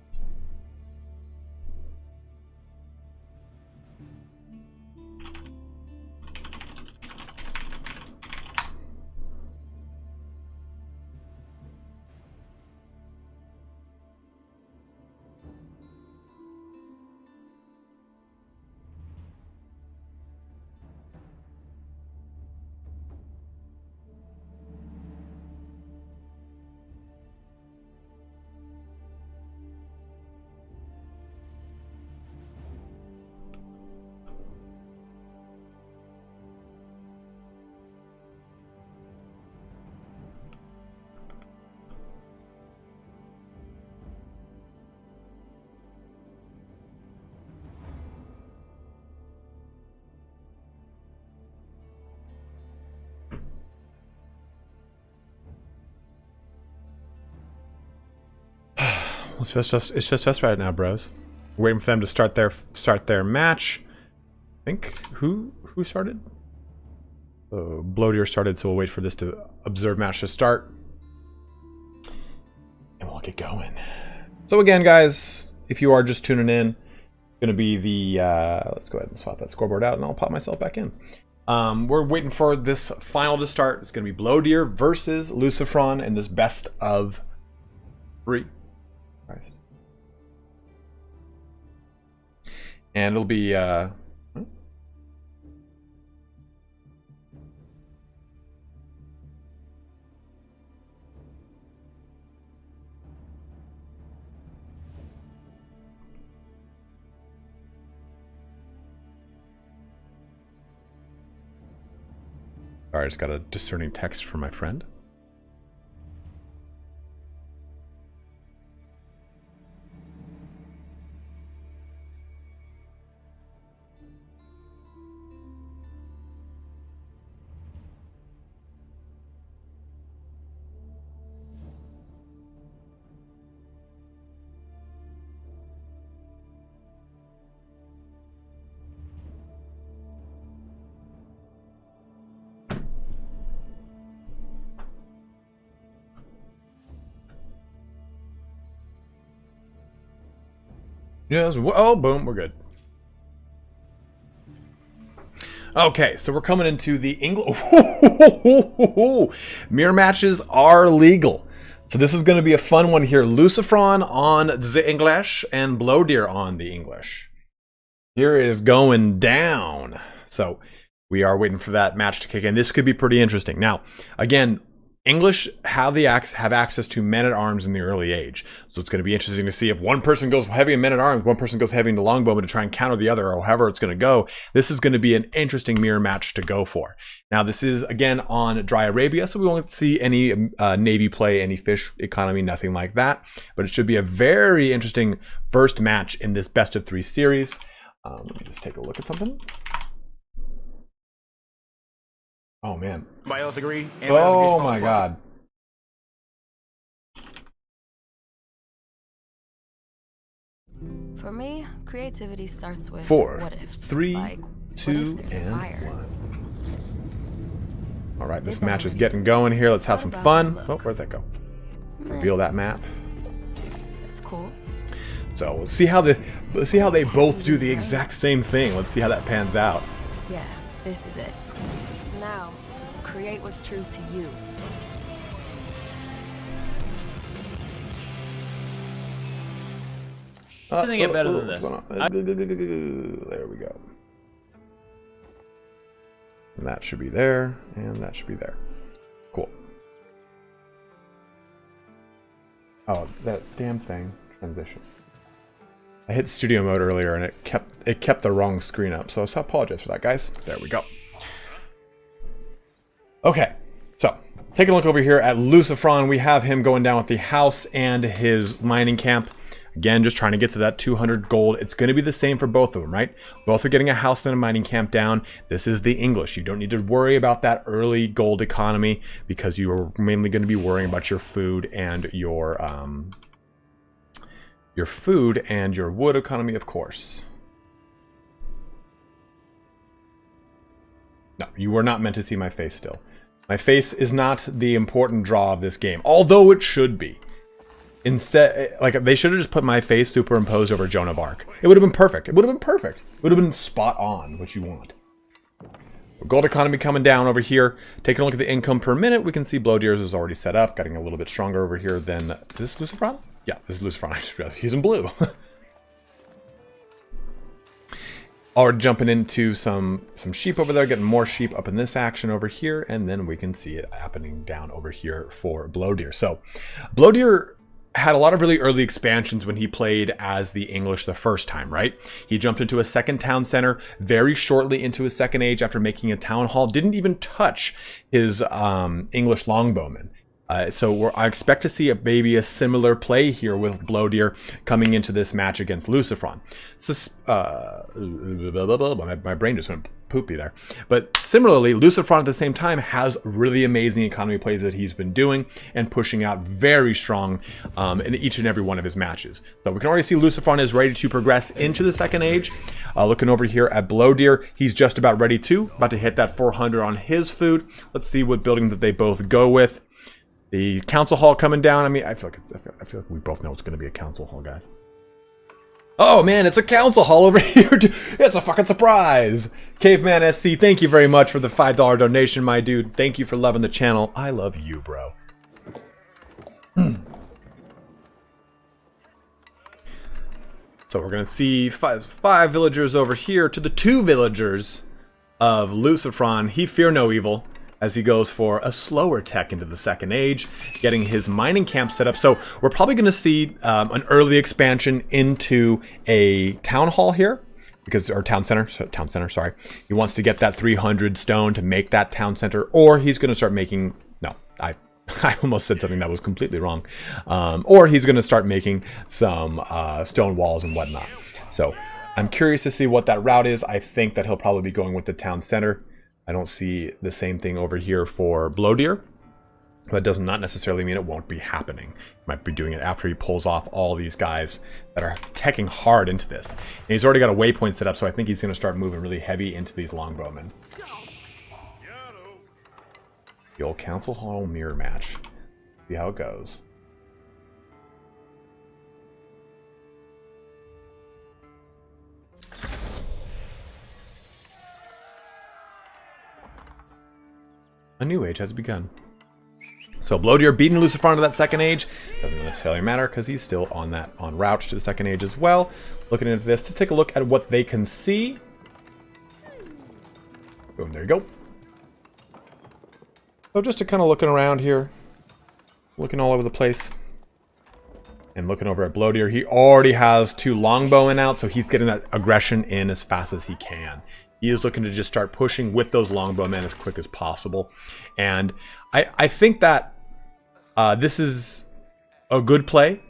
It's just us right now, bros. We're waiting for them to start their match. I think who started? Blow Deer started, so we'll wait for this to observe match to start, and we'll get going. So again, guys, if you are just tuning in, gonna be the let's go ahead and swap that scoreboard out, and I'll pop myself back in. We're waiting for this final to start. It's gonna be Blow Deer versus Lucifron in this best of 3. Right. And it'll be Alright, I just got a discerning text from my friend. Yes. Oh, boom. We're good. Okay, so we're coming into the English. Mirror matches are legal. So this is going to be a fun one here. Lucifron on the English and Blow Deer on the English. Here it is going down. So we are waiting for that match to kick in. This could be pretty interesting. Now, again, English have access to men-at-arms in the early age. So it's going to be interesting to see if one person goes heavy in men-at-arms, one person goes heavy into longbowmen to try and counter the other, or however it's going to go. This is going to be an interesting mirror match to go for. Now, this is, again, on Dry Arabia, so we won't see any Navy play, any fish economy, nothing like that. But it should be a very interesting first match in this best of 3 series. Let me just take a look at something. Oh, man. Bios agree. Oh, my God. For me, creativity starts with 4, what ifs. 3, like, 2, what if and fire? 1. All right, this match is getting going here. Let's have some fun. Oh, where'd that go? Reveal that map. That's cool. So let's see how they both do the exact same thing. Let's see how that pans out. Yeah, this is it. Now, create what's true to you. Doesn't get better than this. There we go. And that should be there, and that should be there. Cool. Oh, that damn thing. Transition. I hit studio mode earlier and it kept the wrong screen up, so I apologize for that, guys. There we go. Okay, so taking a look over here at Lucifron, we have him going down with the house and his mining camp. Again, just trying to get to that 200 gold. It's going to be the same for both of them, right? Both are getting a house and a mining camp down. This is the English. You don't need to worry about that early gold economy because you are mainly going to be worrying about your food and your wood economy, of course. No, you were not meant to see my face still. My face is not the important draw of this game, although it should be. Instead, like, they should have just put my face superimposed over Joan of Arc. It would have been perfect. It would have been perfect. It would have been spot on what you want. Gold economy coming down over here. Taking a look at the income per minute, we can see Blow Deer's is already set up, getting a little bit stronger over here than... Is this Lucifron? Yeah, this is Lucifron. I just realized he's in blue. Already jumping into some sheep over there, getting more sheep up in this action over here, and then we can see it happening down over here for Blow Deer. So, Blow Deer had a lot of really early expansions when he played as the English the first time, right? He jumped into a second town center very shortly into his second age after making a town hall. Didn't even touch his English longbowmen. So I expect to see maybe a similar play here with Blowdeer coming into this match against Lucifron. So, my brain just went poopy there. But similarly, Lucifron at the same time has really amazing economy plays that he's been doing and pushing out very strong in each and every one of his matches. So we can already see Lucifron is ready to progress into the second age. Looking over here at Blowdeer, he's just about ready to, about to hit that 400 on his food. Let's see what building that they both go with. The council hall coming down. I mean, I feel like we both know it's going to be a council hall, guys. Oh man, it's a council hall over here. It's a fucking surprise. Caveman SC, thank you very much for the $5 donation, my dude. Thank you for loving the channel. I love you, bro. So we're going to see five villagers over here to the 2 villagers of Lucifron. He fear no evil, as he goes for a slower tech into the second age, getting his mining camp set up. So we're probably going to see an early expansion into a town hall here, or town center, sorry. He wants to get that 300 stone to make that town center, or he's going to start making, no, I almost said something that was completely wrong. Or he's going to start making some stone walls and whatnot. So I'm curious to see what that route is. I think that he'll probably be going with the town center. I don't see the same thing over here for Blowdeer. That does not necessarily mean it won't be happening. He might be doing it after he pulls off all these guys that are teching hard into this. And he's already got a waypoint set up, so I think he's going to start moving really heavy into these longbowmen. The old Council Hall mirror match. See how it goes. A new age has begun. So Blowdeer beating Lucifron to that second age. Doesn't necessarily matter because he's still on route to the second age as well. Looking into this to take a look at what they can see. Boom, there you go. So just to kind of looking around here. Looking all over the place. And looking over at Blowdeer, he already has 2 longbowmen out, so he's getting that aggression in as fast as he can. He is looking to just start pushing with those longbowmen as quick as possible. And I think that this is a good play.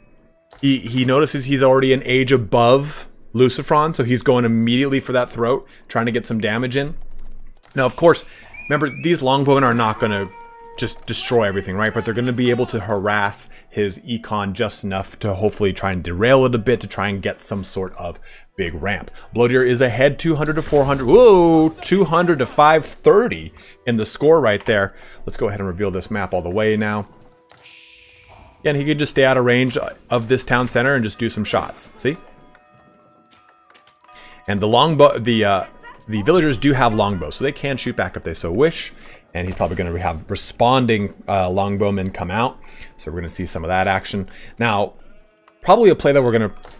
He notices he's already an age above Lucifron, so he's going immediately for that throat, trying to get some damage in. Now, of course, remember, these longbowmen are not going to just destroy everything, right? But they're going to be able to harass his econ just enough to hopefully try and derail it a bit to try and get some sort of big ramp. Blowdeer is ahead 200 to 400. Whoa, 200 to 530 in the score right there. Let's go ahead and reveal this map all the way now. And he could just stay out of range of this town center and just do some shots. See? And the villagers do have longbows, so they can shoot back if they so wish. And he's probably going to have responding longbowmen come out. So we're going to see some of that action. Now, probably a play that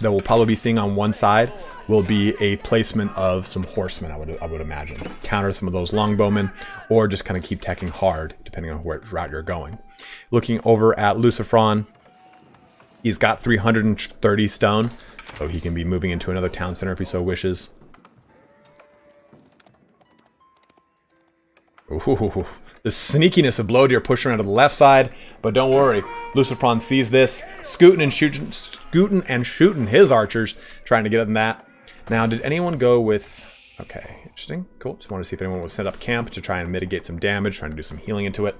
we'll probably be seeing on one side will be a placement of some horsemen, I would imagine. Counter some of those longbowmen, or just kind of keep teching hard, depending on which route you're going. Looking over at Lucifron, he's got 330 stone, so he can be moving into another town center if he so wishes. Ooh, the sneakiness of Blowdeer pushing around to the left side, but don't worry, Lucifron sees this, scooting and shooting his archers, trying to get in that. Now, did anyone go with? Okay, interesting, cool. Just wanted to see if anyone would set up camp to try and mitigate some damage, trying to do some healing into it.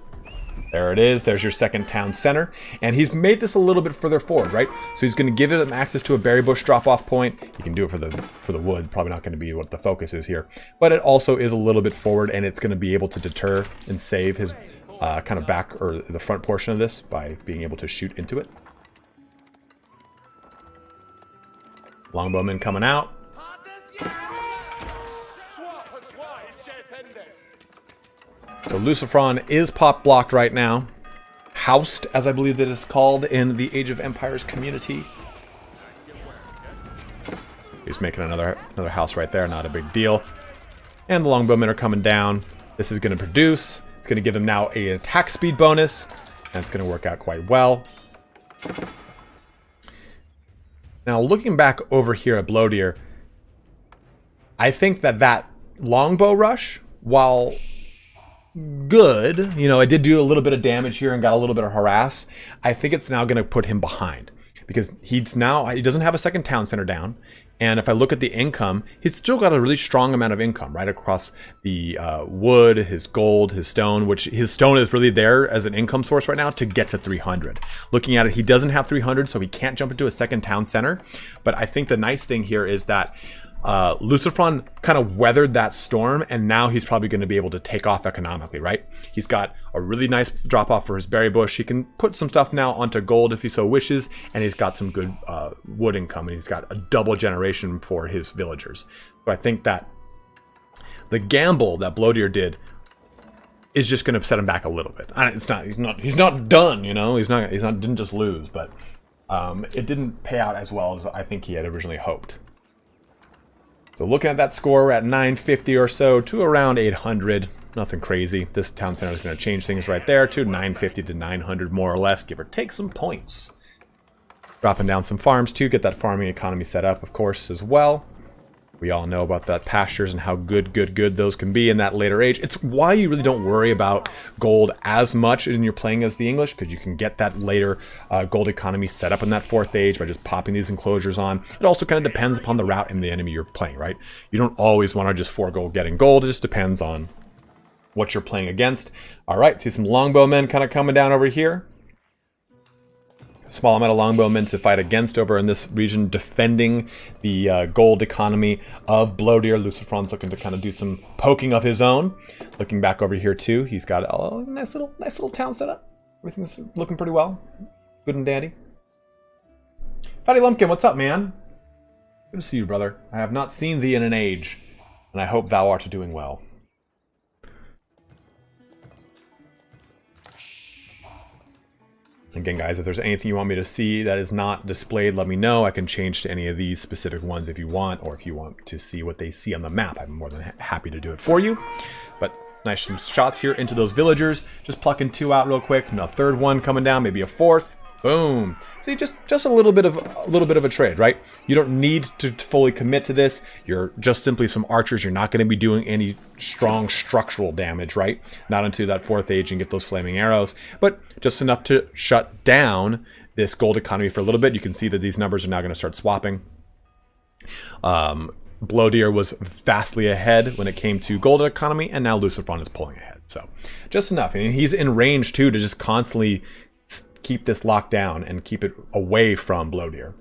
There it is. There's your second town center, and he's made this a little bit further forward, right? So he's going to give it access to a berry bush drop-off point. You can do it for the wood. Probably not going to be what the focus is here, but it also is a little bit forward, and it's going to be able to deter and save his kind of back or the front portion of this by being able to shoot into it. Longbowman coming out. So Lucifron is pop blocked right now. Housed, as I believe that is called in the Age of Empires community. He's making another house right there, not a big deal. And the longbowmen are coming down. This is going to produce. It's going to give them now an attack speed bonus. And it's going to work out quite well. Now, looking back over here at Blowdeer, I think that longbow rush, while good. You know, it did do a little bit of damage here and got a little bit of harass. I think it's now going to put him behind because he doesn't have a second town center down. And if I look at the income, he's still got a really strong amount of income right across the wood, his gold, his stone, which his stone is really there as an income source right now to get to 300. Looking at it, he doesn't have 300, so he can't jump into a second town center. But I think the nice thing here is that Lucifron kind of weathered that storm, and now he's probably going to be able to take off economically, right? He's got a really nice drop off for his berry bush. He can put some stuff now onto gold if he so wishes, and he's got some good wood income, and he's got a double generation for his villagers. So I think that the gamble that Bloateer did is just going to set him back a little bit. He's not done, you know. Didn't just lose, but it didn't pay out as well as I think he had originally hoped. So looking at that score, we're at 950 or so to around 800. Nothing crazy. This town center is going to change things right there to 950 to 900 more or less, give or take some points. Dropping down some farms too, get that farming economy set up, of course, as well. We all know about that pastures and how good those can be in that later age. It's why you really don't worry about gold as much when you're playing as the English, because you can get that later gold economy set up in that 4th age by just popping these enclosures on. It also kind of depends upon the route and the enemy you're playing, right? You don't always want to just forego getting gold. It just depends on what you're playing against. All right, see some longbowmen kind of coming down over here. Small amount of longbowmen to fight against over in this region, defending the gold economy of Bloateer. Lucifron's looking to kind of do some poking of his own. Looking back over here too, he's got a nice little town set up. Everything's looking pretty well, good and dandy. Fatty Lumpkin, what's up, man? Good to see you, brother. I have not seen thee in an age, and I hope thou art doing well. Again, guys, if there's anything you want me to see that is not displayed, let me know. I can change to any of these specific ones if you want, or if you want to see what they see on the map, I'm more than happy to do it for you. But nice some shots here into those villagers. Just plucking 2 out real quick. And a 3rd one coming down, maybe a 4th. Boom. See, just a little bit of a trade, right? You don't need to fully commit to this. You're just simply some archers. You're not going to be doing any strong structural damage, right? Not into that 4th age and get those flaming arrows, but just enough to shut down this gold economy for a little bit. You can see that these numbers are now going to start swapping. Bloateer was vastly ahead when it came to gold economy, and now Lucifron is pulling ahead. So just enough. And he's in range too to just constantly keep this locked down and keep it away from Bloateer.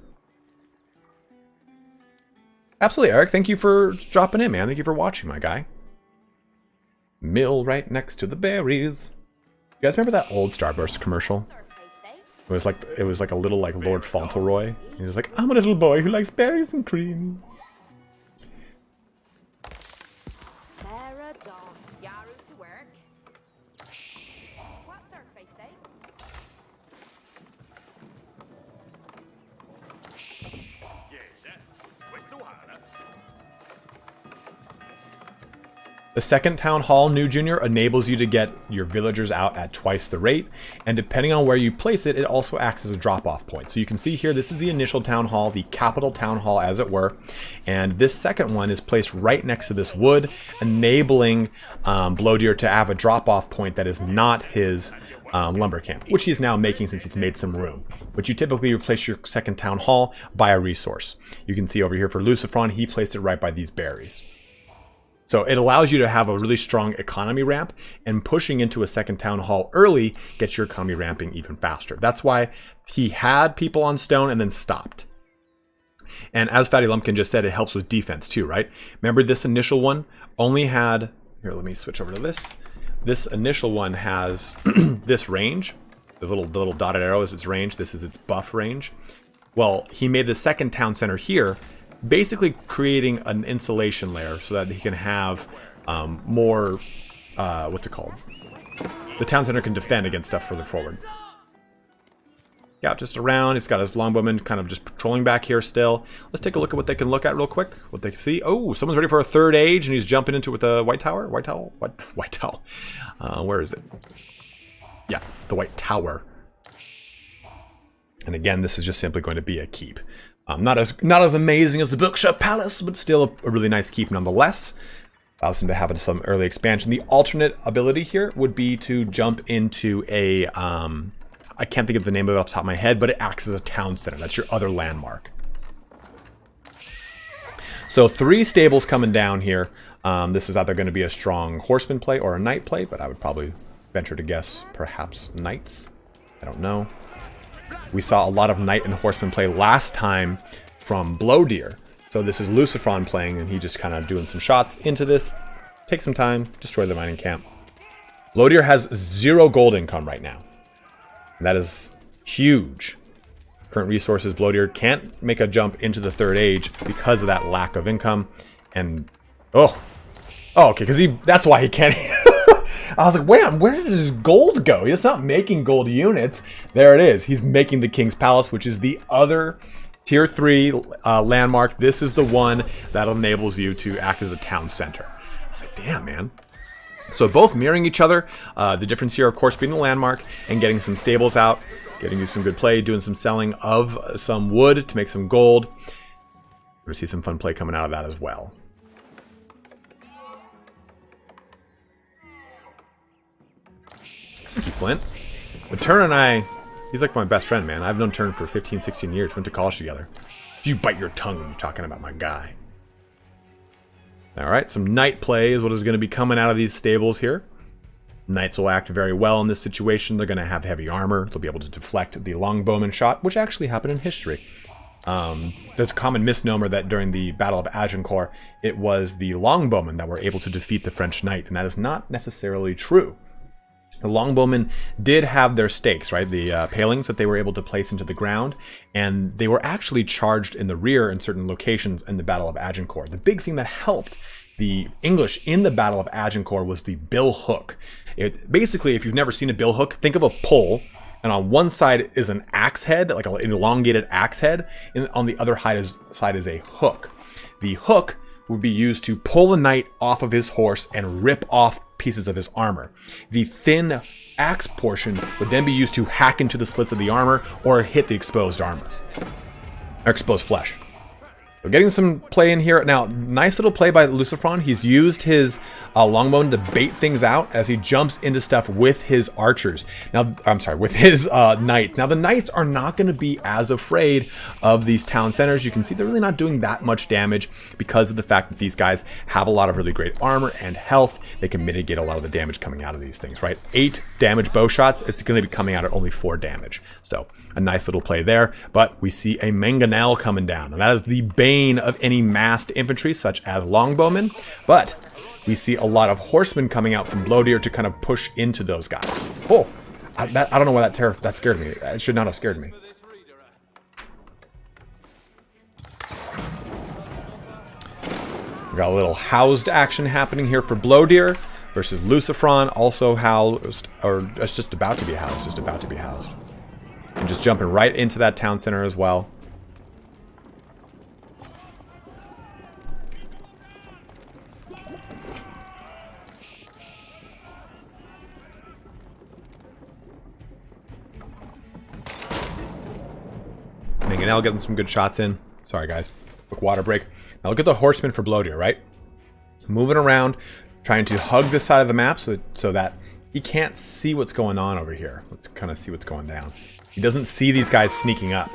Absolutely, Eric. Thank you for dropping in, man. Thank you for watching, my guy. Mill right next to the berries. You guys remember that old Starburst commercial? It was like a little like Lord Fauntleroy. He was like, I'm a little boy who likes berries and cream. The 2nd Town Hall, New Junior, enables you to get your villagers out at twice the rate, and depending on where you place it, it also acts as a drop-off point. So you can see here, this is the initial Town Hall, the capital Town Hall as it were, and this second one is placed right next to this wood, enabling Bloateer to have a drop-off point that is not his lumber camp, which he's now making since he's made some room. But you typically replace your 2nd Town Hall by a resource. You can see over here for Lucifron, he placed it right by these berries. So it allows you to have a really strong economy ramp, and pushing into a 2nd Town Hall early gets your economy ramping even faster. That's why he had people on stone and then stopped. And as Fatty Lumpkin just said, it helps with defense too, right? Remember this initial one only had, here, let me switch over to this. This initial one has this range. The little dotted arrow is its range. This is its buff range. Well, he made the 2nd town center here, basically creating an insulation layer so that he can have more, what's it called? The town center can defend against stuff further forward. Yeah, just around. He's got his longbowmen kind of just patrolling back here still. Let's take a look at what they can look at real quick. What they see. Oh, someone's ready for a 3rd age, and he's jumping into it with a white tower. White towel? What? White towel. Where is it? Yeah, the white tower. And again, this is just simply going to be a keep. Not as amazing as the Bookshop Palace, but still a really nice keep nonetheless. Allows him to have some early expansion. The alternate ability here would be to jump into a, I can't think of the name of it off the top of my head, but it acts as a town center. That's your other landmark. So 3 stables coming down here. This is either going to be a strong horseman play or a knight play, but I would probably venture to guess perhaps knights. I don't know. We saw a lot of knight and horseman play last time from Blowdeer. So this is Lucifron playing, and he just kind of doing some shots into this. Take some time, destroy the mining camp. Blowdeer has 0 gold income right now. And that is huge. Current resources, Blowdeer can't make a jump into the 3rd age because of that lack of income. And, okay, because that's why he can't. I was like, wait, where did his gold go? He's not making gold units. There it is. He's making the King's Palace, which is the other Tier 3 landmark. This is the one that enables you to act as a town center. I was like, damn, man. So both mirroring each other. The difference here, of course, being the landmark and getting some stables out, getting you some good play, doing some selling of some wood to make some gold. We're going to see some fun play coming out of that as well. Thank you, Flint. But Turn and I, he's like my best friend, man. I've known Turn for 15, 16 years. Went to college together. You bite your tongue when you're talking about my guy. Alright, some knight play is what is going to be coming out of these stables here. Knights will act very well in this situation. They're going to have heavy armor. They'll be able to deflect the longbowman shot, which actually happened in history. There's a common misnomer that during the Battle of Agincourt, it was the longbowmen that were able to defeat the French knight, and that is not necessarily true. The longbowmen did have their stakes, right? The palings that they were able to place into the ground, and they were actually charged in the rear in certain locations in the Battle of Agincourt. The big thing that helped the English in the Battle of Agincourt was the bill hook. Basically, if you've never seen a bill hook, think of a pole, and on one side is an axe head, like an elongated axe head, and on the other side is a hook. The hook would be used to pull a knight off of his horse and rip off pieces of his armor. The thin axe portion would then be used to hack into the slits of the armor or hit the exposed armor, or exposed flesh. So getting some play in here. Now, nice little play by Lucifron. He's used his longbowman to bait things out as he jumps into stuff with his archers. Now, I'm sorry, with his knights. Now, the knights are not going to be as afraid of these town centers. You can see they're really not doing that much damage because of the fact that these guys have a lot of really great armor and health. They can mitigate a lot of the damage coming out of these things, right? 8 damage bow shots. It's going to be coming out at only 4 damage. So a nice little play there, but we see a mangonel coming down, and that is the bane of any massed infantry such as longbowmen, but we see a lot of horsemen coming out from Blowdeer to kind of push into those guys. Oh, I don't know why that scared me. It should not have scared me. We got a little housed action happening here for Blowdeer versus Lucifron, also housed, or it's just about to be housed, and just jumping right into that town center as well. Mangonel getting some good shots in. Sorry guys, quick water break. Now look at the horsemen for Blowdeer, right? Moving around, trying to hug the side of the map so that he can't see what's going on over here. Let's kind of see what's going down. He doesn't see these guys sneaking up.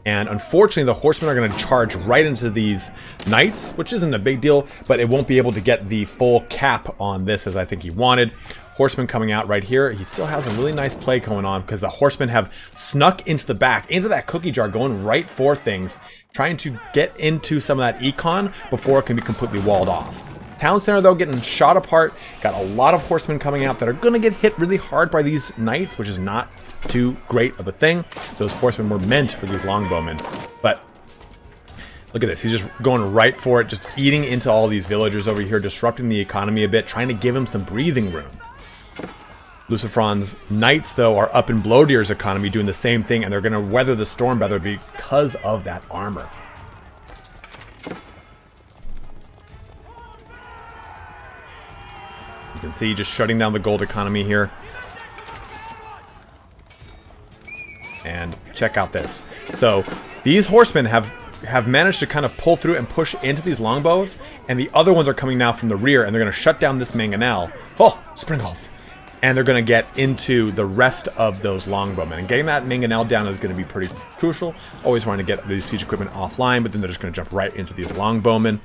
And unfortunately, the horsemen are going to charge right into these knights, which isn't a big deal, but it won't be able to get the full cap on this as I think he wanted. Horseman coming out right here. He still has a really nice play going on because the horsemen have snuck into the back, into that cookie jar, going right for things, trying to get into some of that econ before it can be completely walled off. Town center, though, getting shot apart. Got a lot of horsemen coming out that are going to get hit really hard by these knights, which is not too great of a thing. Those horsemen were meant for these longbowmen. But look at this. He's just going right for it, just eating into all these villagers over here, disrupting the economy a bit, trying to give him some breathing room. Lucifron's knights, though, are up in Blowdeer's economy doing the same thing, and they're going to weather the storm better because of that armor. You can see just shutting down the gold economy here. And check out this. So these horsemen have have managed to kind of pull through and push into these longbows, and the other ones are coming now from the rear, and they're going to shut down this mangonel. Oh, sprinkles! And they're going to get into the rest of those longbowmen. And getting that mangonel down is going to be pretty crucial. Always trying to get these siege equipment offline, but then they're just going to jump right into these longbowmen.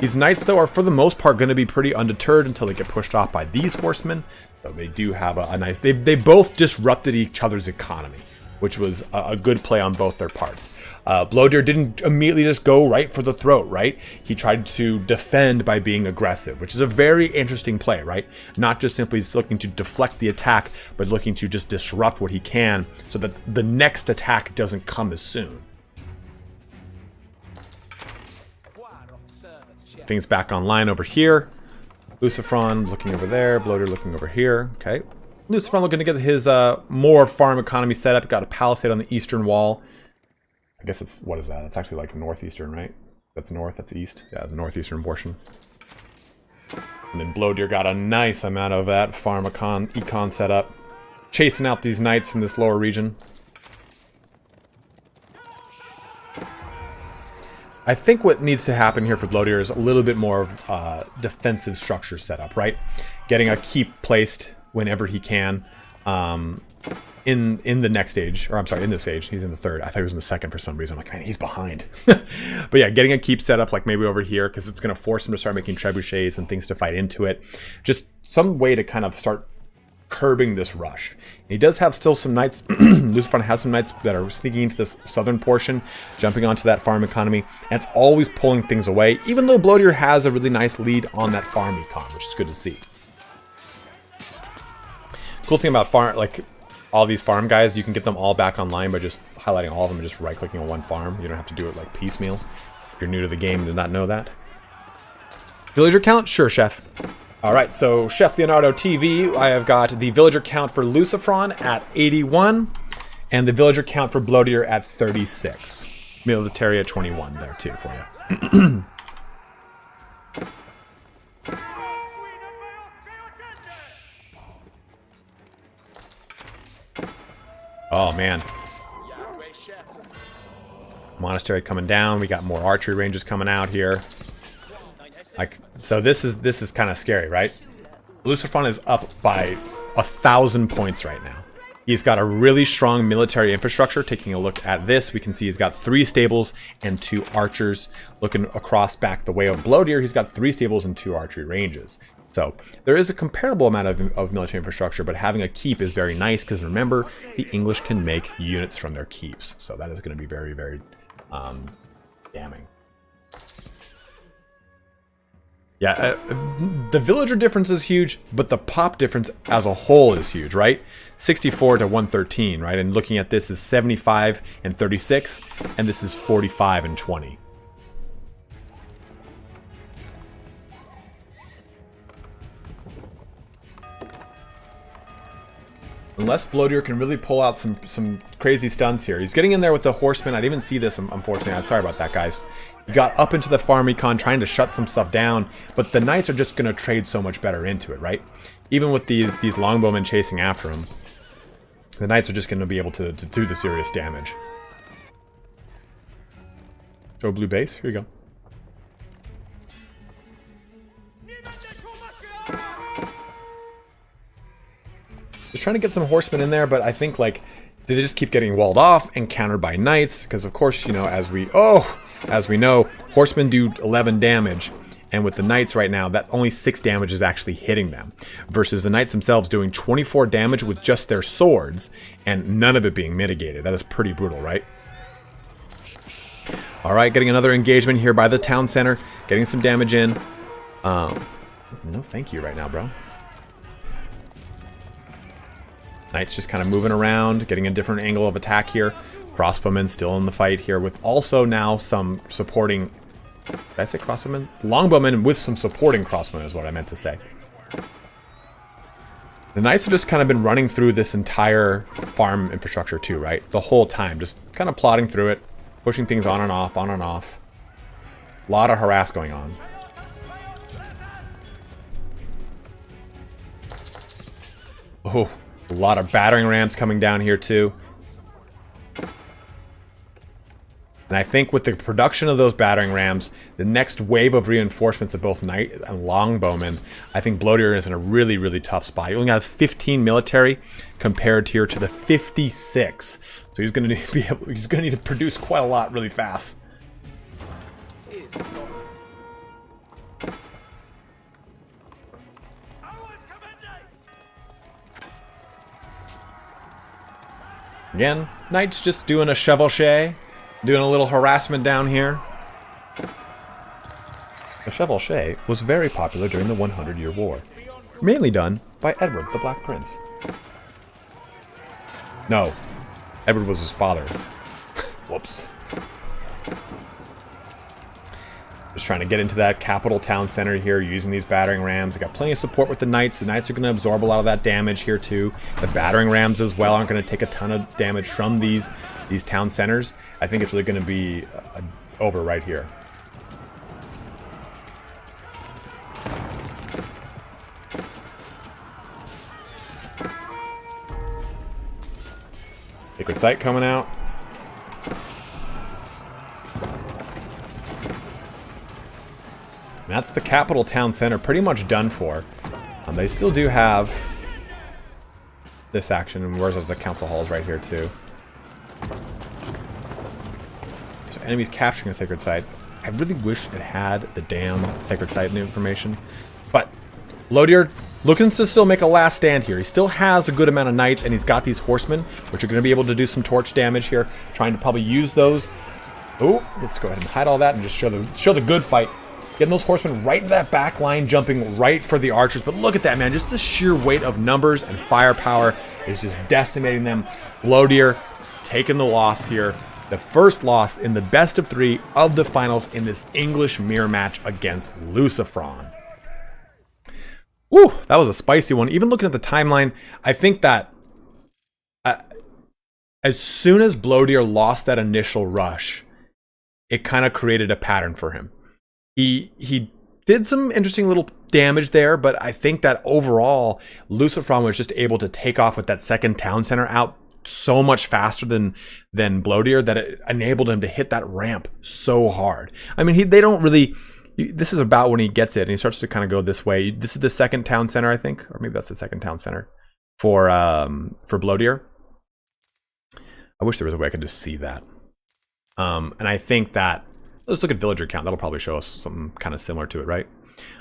These knights, though, are for the most part going to be pretty undeterred until they get pushed off by these horsemen. So they do have a nice... They both disrupted each other's economy, which was a good play on both their parts. Blowdeer didn't immediately just go right for the throat, right? He tried to defend by being aggressive, which is a very interesting play, right? Not just simply looking to deflect the attack, but looking to just disrupt what he can so that the next attack doesn't come as soon. Things back online over here. Lucifron looking over there. Blowdeer looking over here. Okay. Lucifron looking to get his more farm economy set up. Got a palisade on the eastern wall. I guess it's, what is that? That's actually like northeastern, right? That's north, that's east. Yeah, the northeastern portion. And then Blowdeer got a nice amount of that farm econ set up. Chasing out these knights in this lower region. I think what needs to happen here for Blowdeer is a little bit more of defensive structure set up, right? Getting a keep placed whenever he can. In the next stage, or I'm sorry, in this stage. He's in the third. I thought he was in the second for some reason. I'm like, man, he's behind. But yeah, getting a keep set up, like maybe over here, because it's going to force him to start making trebuchets and things to fight into it. Just some way to kind of start curbing this rush. And he does have still some knights. Lucifron has some knights that are sneaking into this southern portion, jumping onto that farm economy, and it's always pulling things away, even though Blowdeer has a really nice lead on that farm econ, which is good to see. Cool thing about farm, like all these farm guys, you can get them all back online by just highlighting all of them and just right-clicking on one farm. You don't have to do it like piecemeal. If you're new to the game and did not know that. Villager count? Sure, Chef. Alright, so Chef Leonardo TV, I have got the villager count for Lucifron at 81, and the villager count for Blowdeer at 36. Military at 21 there too for you. Oh, man. Monastery coming down. We got more archery ranges coming out here. Like, so this is kind of scary, right? Lucifron is up by 1,000 points right now. He's got a really strong military infrastructure. Taking a look at this, we can see he's got 3 stables and 2 archers. Looking across back the way of Blowdeer, he's got 3 stables and 2 archery ranges. So there is a comparable amount of military infrastructure, but having a keep is very nice because remember, the English can make units from their keeps. So that is going to be very, very damning. Yeah, the villager difference is huge, but the pop difference as a whole is huge, right? 64 to 113, right? And looking at this is 75 and 36, and this is 45 and 20. Unless Blowdeer can really pull out some crazy stunts here. He's getting in there with the horsemen. I didn't even see this, unfortunately. I'm sorry about that, guys. He got up into the farm econ trying to shut some stuff down, but the knights are just going to trade so much better into it, right? Even with these longbowmen chasing after him, the knights are just going to be able to do the serious damage. Show blue base. Here you go. Just trying to get some horsemen in there, but I think like they just keep getting walled off and countered by knights because of course, you know, as we know, horsemen do 11 damage, and with the knights right now, that only 6 damage is actually hitting them versus the knights themselves doing 24 damage with just their swords and none of it being mitigated. That is pretty brutal, right? All right, getting another engagement here by the town center, getting some damage in. No thank you right now, bro. Knights just kind of moving around, getting a different angle of attack here. Crossbowmen still in the fight here with also now some supporting... Did I say crossbowmen? Longbowmen with some supporting crossbowmen is what I meant to say. The Knights have just kind of been running through this entire farm infrastructure too, right? The whole time. Just kind of plodding through it. Pushing things on and off, on and off. A lot of harass going on. Oh, a lot of battering rams coming down here too. And I think with the production of those battering rams, the next wave of reinforcements of both knight and longbowmen, I think Bloater is in a really, really tough spot. He only has 15 military compared here to the 56. So he's going to need to produce quite a lot really fast. Again, Knight's just doing a chevauché, doing a little harassment down here. The chevauché was very popular during the 100-Year War, mainly done by Edward the Black Prince. No, Edward was his father. Whoops. Just trying to get into that capital town center here using these battering rams. I got plenty of support with the knights. The knights are going to absorb a lot of that damage here too. The battering rams as well aren't going to take a ton of damage from these town centers. I think it's really going to be over right here. Sacred Sight coming out. That's the capital town center pretty much done for. They still do have this action, and where's the council halls right here too. So enemies capturing a sacred site. I really wish it had the damn sacred site information. But Bloater looking to still make a last stand here. He still has a good amount of knights, and he's got these horsemen, which are going to be able to do some torch damage here. Trying to probably use those. Oh, let's go ahead and hide all that and just show the good fight. Getting those horsemen right into that back line, jumping right for the archers. But look at that, man. Just the sheer weight of numbers and firepower is just decimating them. Bloater taking the loss here. The first loss in the best of 3 of the finals in this English mirror match against Lucifron. Woo, that was a spicy one. Even looking at the timeline, I think that as soon as Bloater lost that initial rush, it kind of created a pattern for him. He did some interesting little damage there, but I think that overall, Lucifron was just able to take off with that second town center out so much faster than Bloater that it enabled him to hit that ramp so hard. I mean, they don't really... This is about when he gets it, and he starts to kind of go this way. This is the second town center, I think, or maybe that's the second town center for Bloater. I wish there was a way I could just see that. And I think that... Let's look at villager count. That'll probably show us something kind of similar to it, right?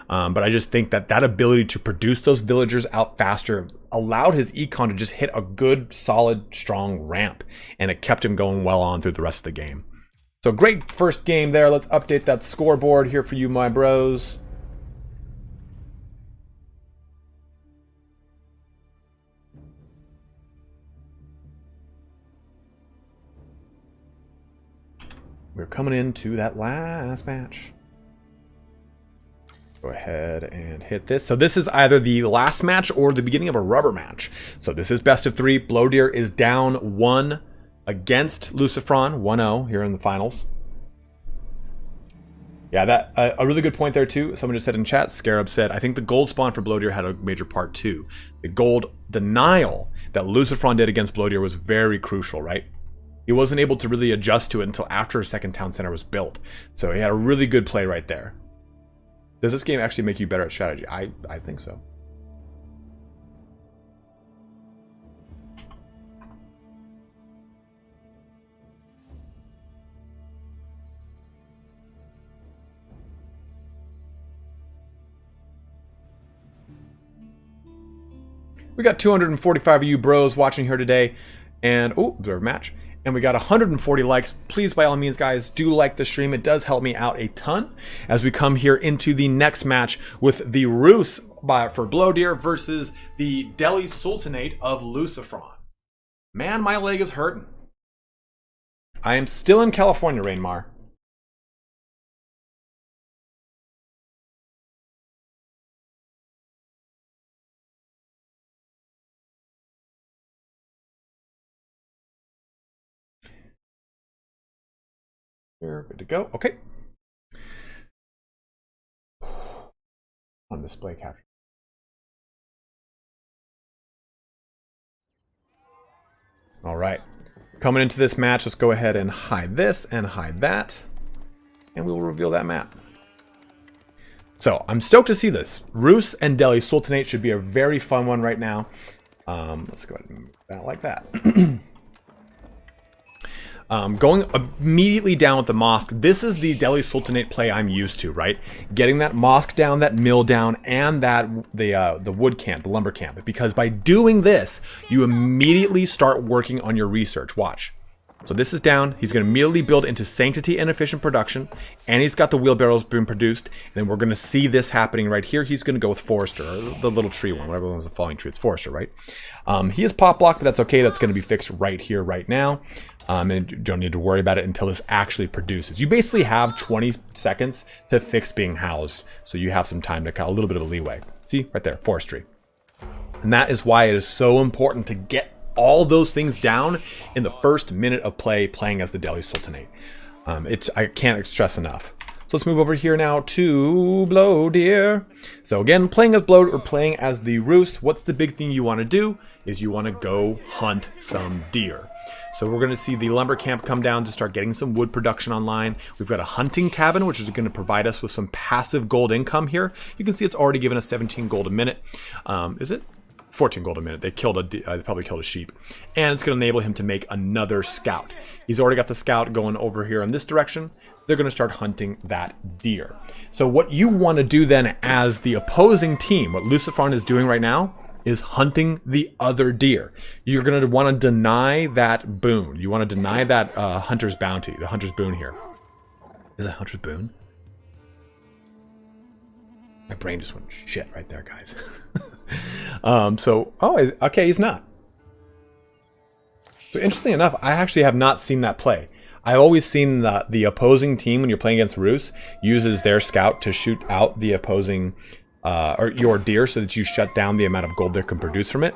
But I just think that ability to produce those villagers out faster allowed his econ to just hit a good, solid, strong ramp. And it kept him going well on through the rest of the game. So great first game there. Let's update that scoreboard here for you, my bros. We're coming into that last match. Go ahead and hit this. So this is either the last match or the beginning of a rubber match. So this is best of 3. Bloater is down 1 against Lucifron, 1-0 here in the finals. Yeah, that a really good point there too. Someone just said in chat, Scarab said, I think the gold spawn for Bloater had a major part too. The gold denial that Lucifron did against Bloater was very crucial, right? He wasn't able to really adjust to it until after a second town center was built. So he had a really good play right there. Does this game actually make you better at strategy? I think so. We got 245 of you bros watching here today. And, oh, observe match. And we got 140 likes. Please, by all means, guys, do like the stream. It does help me out a ton as we come here into the next match with the Rus for Bloater versus the Delhi Sultanate of Lucifron. Man, my leg is hurting. I am still in California, Rainmar. Here, good to go. Okay. On display capture. All right. coming into this match, let's go ahead and hide this and hide that. And we will reveal that map. So, I'm stoked to see this. Rus and Delhi Sultanate should be a very fun one right now. Let's go ahead and move that like that. Going immediately down with the mosque. This is the Delhi Sultanate play I'm used to, right? Getting that mosque down, that mill down, and the wood camp, the lumber camp. Because by doing this, you immediately start working on your research. Watch. So this is down. He's going to immediately build into sanctity and efficient production. And he's got the wheelbarrows being produced. And then we're going to see this happening right here. He's going to go with Forester, or the little tree one. Whatever one's the falling tree. It's Forester, right? He is pop blocked, but that's okay. That's going to be fixed right here, right now. And you don't need to worry about it until this actually produces. You basically have 20 seconds to fix being housed. So you have some time to a little bit of a leeway. See, right there, forestry. And that is why it is so important to get all those things down in the first minute of playing as the Delhi Sultanate. I can't stress enough. So let's move over here now to Blow Deer. So again, playing as Blow or playing as the Rus, what's the big thing you want to do is you want to go hunt some deer. So we're going to see the lumber camp come down to start getting some wood production online. We've got a hunting cabin, which is going to provide us with some passive gold income here. You can see it's already given us 17 gold a minute. Is it? 14 gold a minute. They probably killed a sheep. And it's going to enable him to make another scout. He's already got the scout going over here in this direction. They're going to start hunting that deer. So what you want to do then as the opposing team, what Lucifron is doing right now, is hunting the other deer. You're going to want to deny that boon. You want to deny that hunter's bounty, the hunter's boon here. Is it hunter's boon? My brain just went shit right there, guys. Okay, he's not. So interestingly enough, I actually have not seen that play. I've always seen the opposing team, when you're playing against Rus, uses their scout to shoot out the opposing or your deer so that you shut down the amount of gold they can produce from it.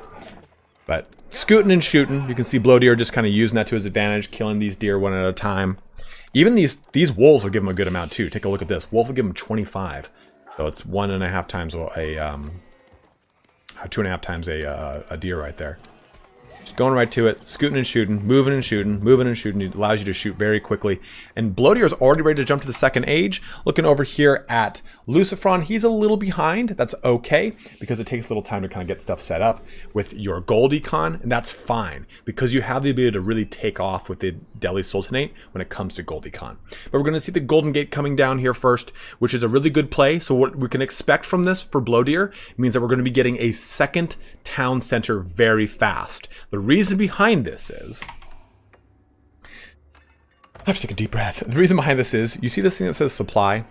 But scooting and shooting, you can see Blow Deer just kind of using that to his advantage, killing these deer one at a time. Even these wolves will give him a good amount too. Take a look at this. Wolf will give him 25. So it's 1.5 times a 2.5 times a deer right there. Just going right to it, scooting and shooting, moving and shooting, moving and shooting. It allows you to shoot very quickly. And Blow Deer is already ready to jump to the second age. Looking over here at Lucifron, he's a little behind. That's okay, because it takes a little time to kind of get stuff set up with your gold econ, and that's fine, because you have the ability to really take off with the Delhi Sultanate when it comes to gold econ. But we're going to see the Golden Gate coming down here first, which is a really good play. So what we can expect from this for Blow Deer means that we're going to be getting a second town center very fast. The reason behind this is, I have to take a deep breath. The reason behind this is, you see this thing that says supply?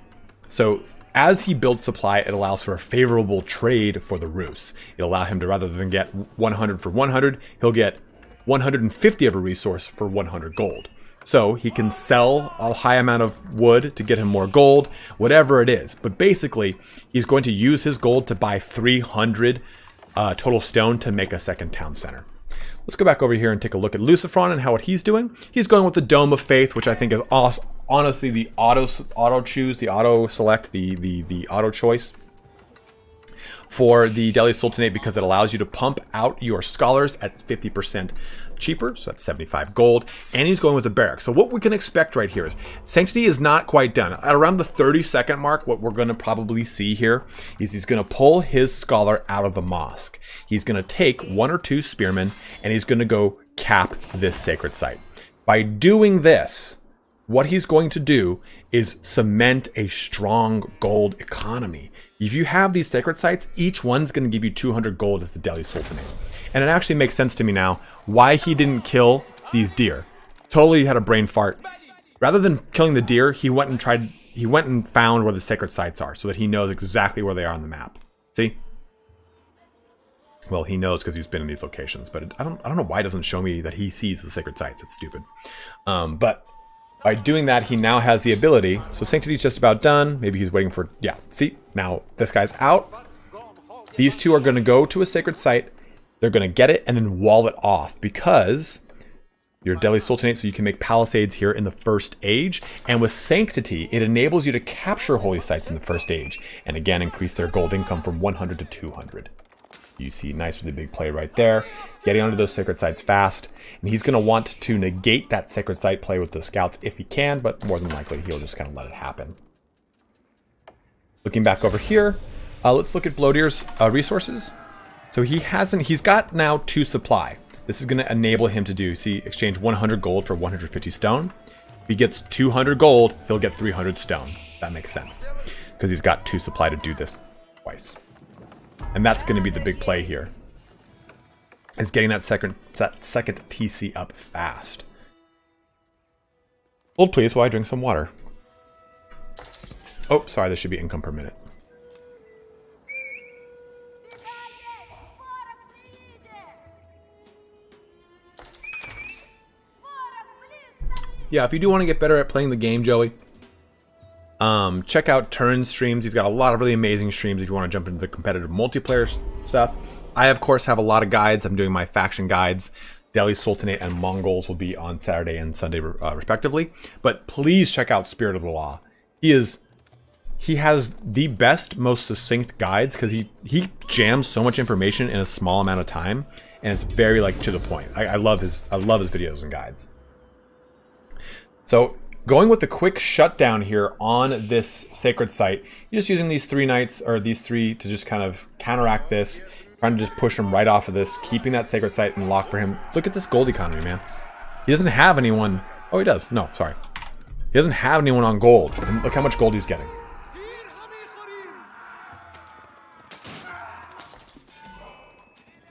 So as he builds supply, it allows for a favorable trade for the Rus. It'll allow him to, rather than get 100 for 100, he'll get 150 of a resource for 100 gold. So he can sell a high amount of wood to get him more gold, whatever it is. But basically, he's going to use his gold to buy 300 total stone to make a second town center. Let's go back over here and take a look at Lucifron and how what he's doing. He's going with the Dome of Faith, which I think is honestly the auto choose, the auto select, the auto choice for the Delhi Sultanate, because it allows you to pump out your scholars at 50% cheaper, so that's 75 gold, and he's going with the barracks. So what we can expect right here is Sanctity is not quite done. At around the 30-second mark, what we're going to probably see here is he's going to pull his scholar out of the mosque. He's going to take 1 or 2 spearmen, and he's going to go cap this sacred site. By doing this, what he's going to do is cement a strong gold economy. If you have these sacred sites, each one's going to give you 200 gold as the Delhi Sultanate. And it actually makes sense to me now why he didn't kill these deer. Totally had a brain fart. Rather than killing the deer, he went and found where the sacred sites are, so that he knows exactly where they are on the map. See? Well, he knows because he's been in these locations, but I don't know why it doesn't show me that he sees the sacred sites. It's stupid. But by doing that, he now has the ability. So Sanctity's just about done. Maybe he's waiting for, yeah, see? Now this guy's out. These two are going to go to a sacred site. They're going to get it and then wall it off, because you're Delhi Sultanate, so you can make palisades here in the first age. And with Sanctity, it enables you to capture holy sites in the first age. And again, increase their gold income from 100 to 200. You see nice really big play right there. Getting onto those sacred sites fast. And he's going to want to negate that sacred site play with the scouts if he can, but more than likely he'll just kind of let it happen. Looking back over here, let's look at Bloater's resources. So he's got now 2 supply. This is going to enable him to do, see, exchange 100 gold for 150 stone. If he gets 200 gold, he'll get 300 stone. That makes sense. Because he's got 2 supply to do this twice. And that's going to be the big play here. It's getting that second TC up fast. Hold please while I drink some water. Oh, sorry, this should be income per minute. Yeah, if you do want to get better at playing the game, Joey, check out Turin's streams. He's got a lot of really amazing streams if you want to jump into the competitive multiplayer stuff. I, of course, have a lot of guides. I'm doing my faction guides. Delhi Sultanate and Mongols will be on Saturday and Sunday, respectively. But please check out Spirit of the Law. He has the best, most succinct guides because he jams so much information in a small amount of time, and it's very to the point. I love his videos and guides. So going with the quick shutdown here on this sacred site, you're just using these 3 knights or these 3 to just kind of counteract this, trying to just push him right off of this, keeping that sacred site in lock for him. Look at this gold economy, man. He doesn't have anyone. Oh, he does. No, sorry. He doesn't have anyone on gold. And look how much gold he's getting.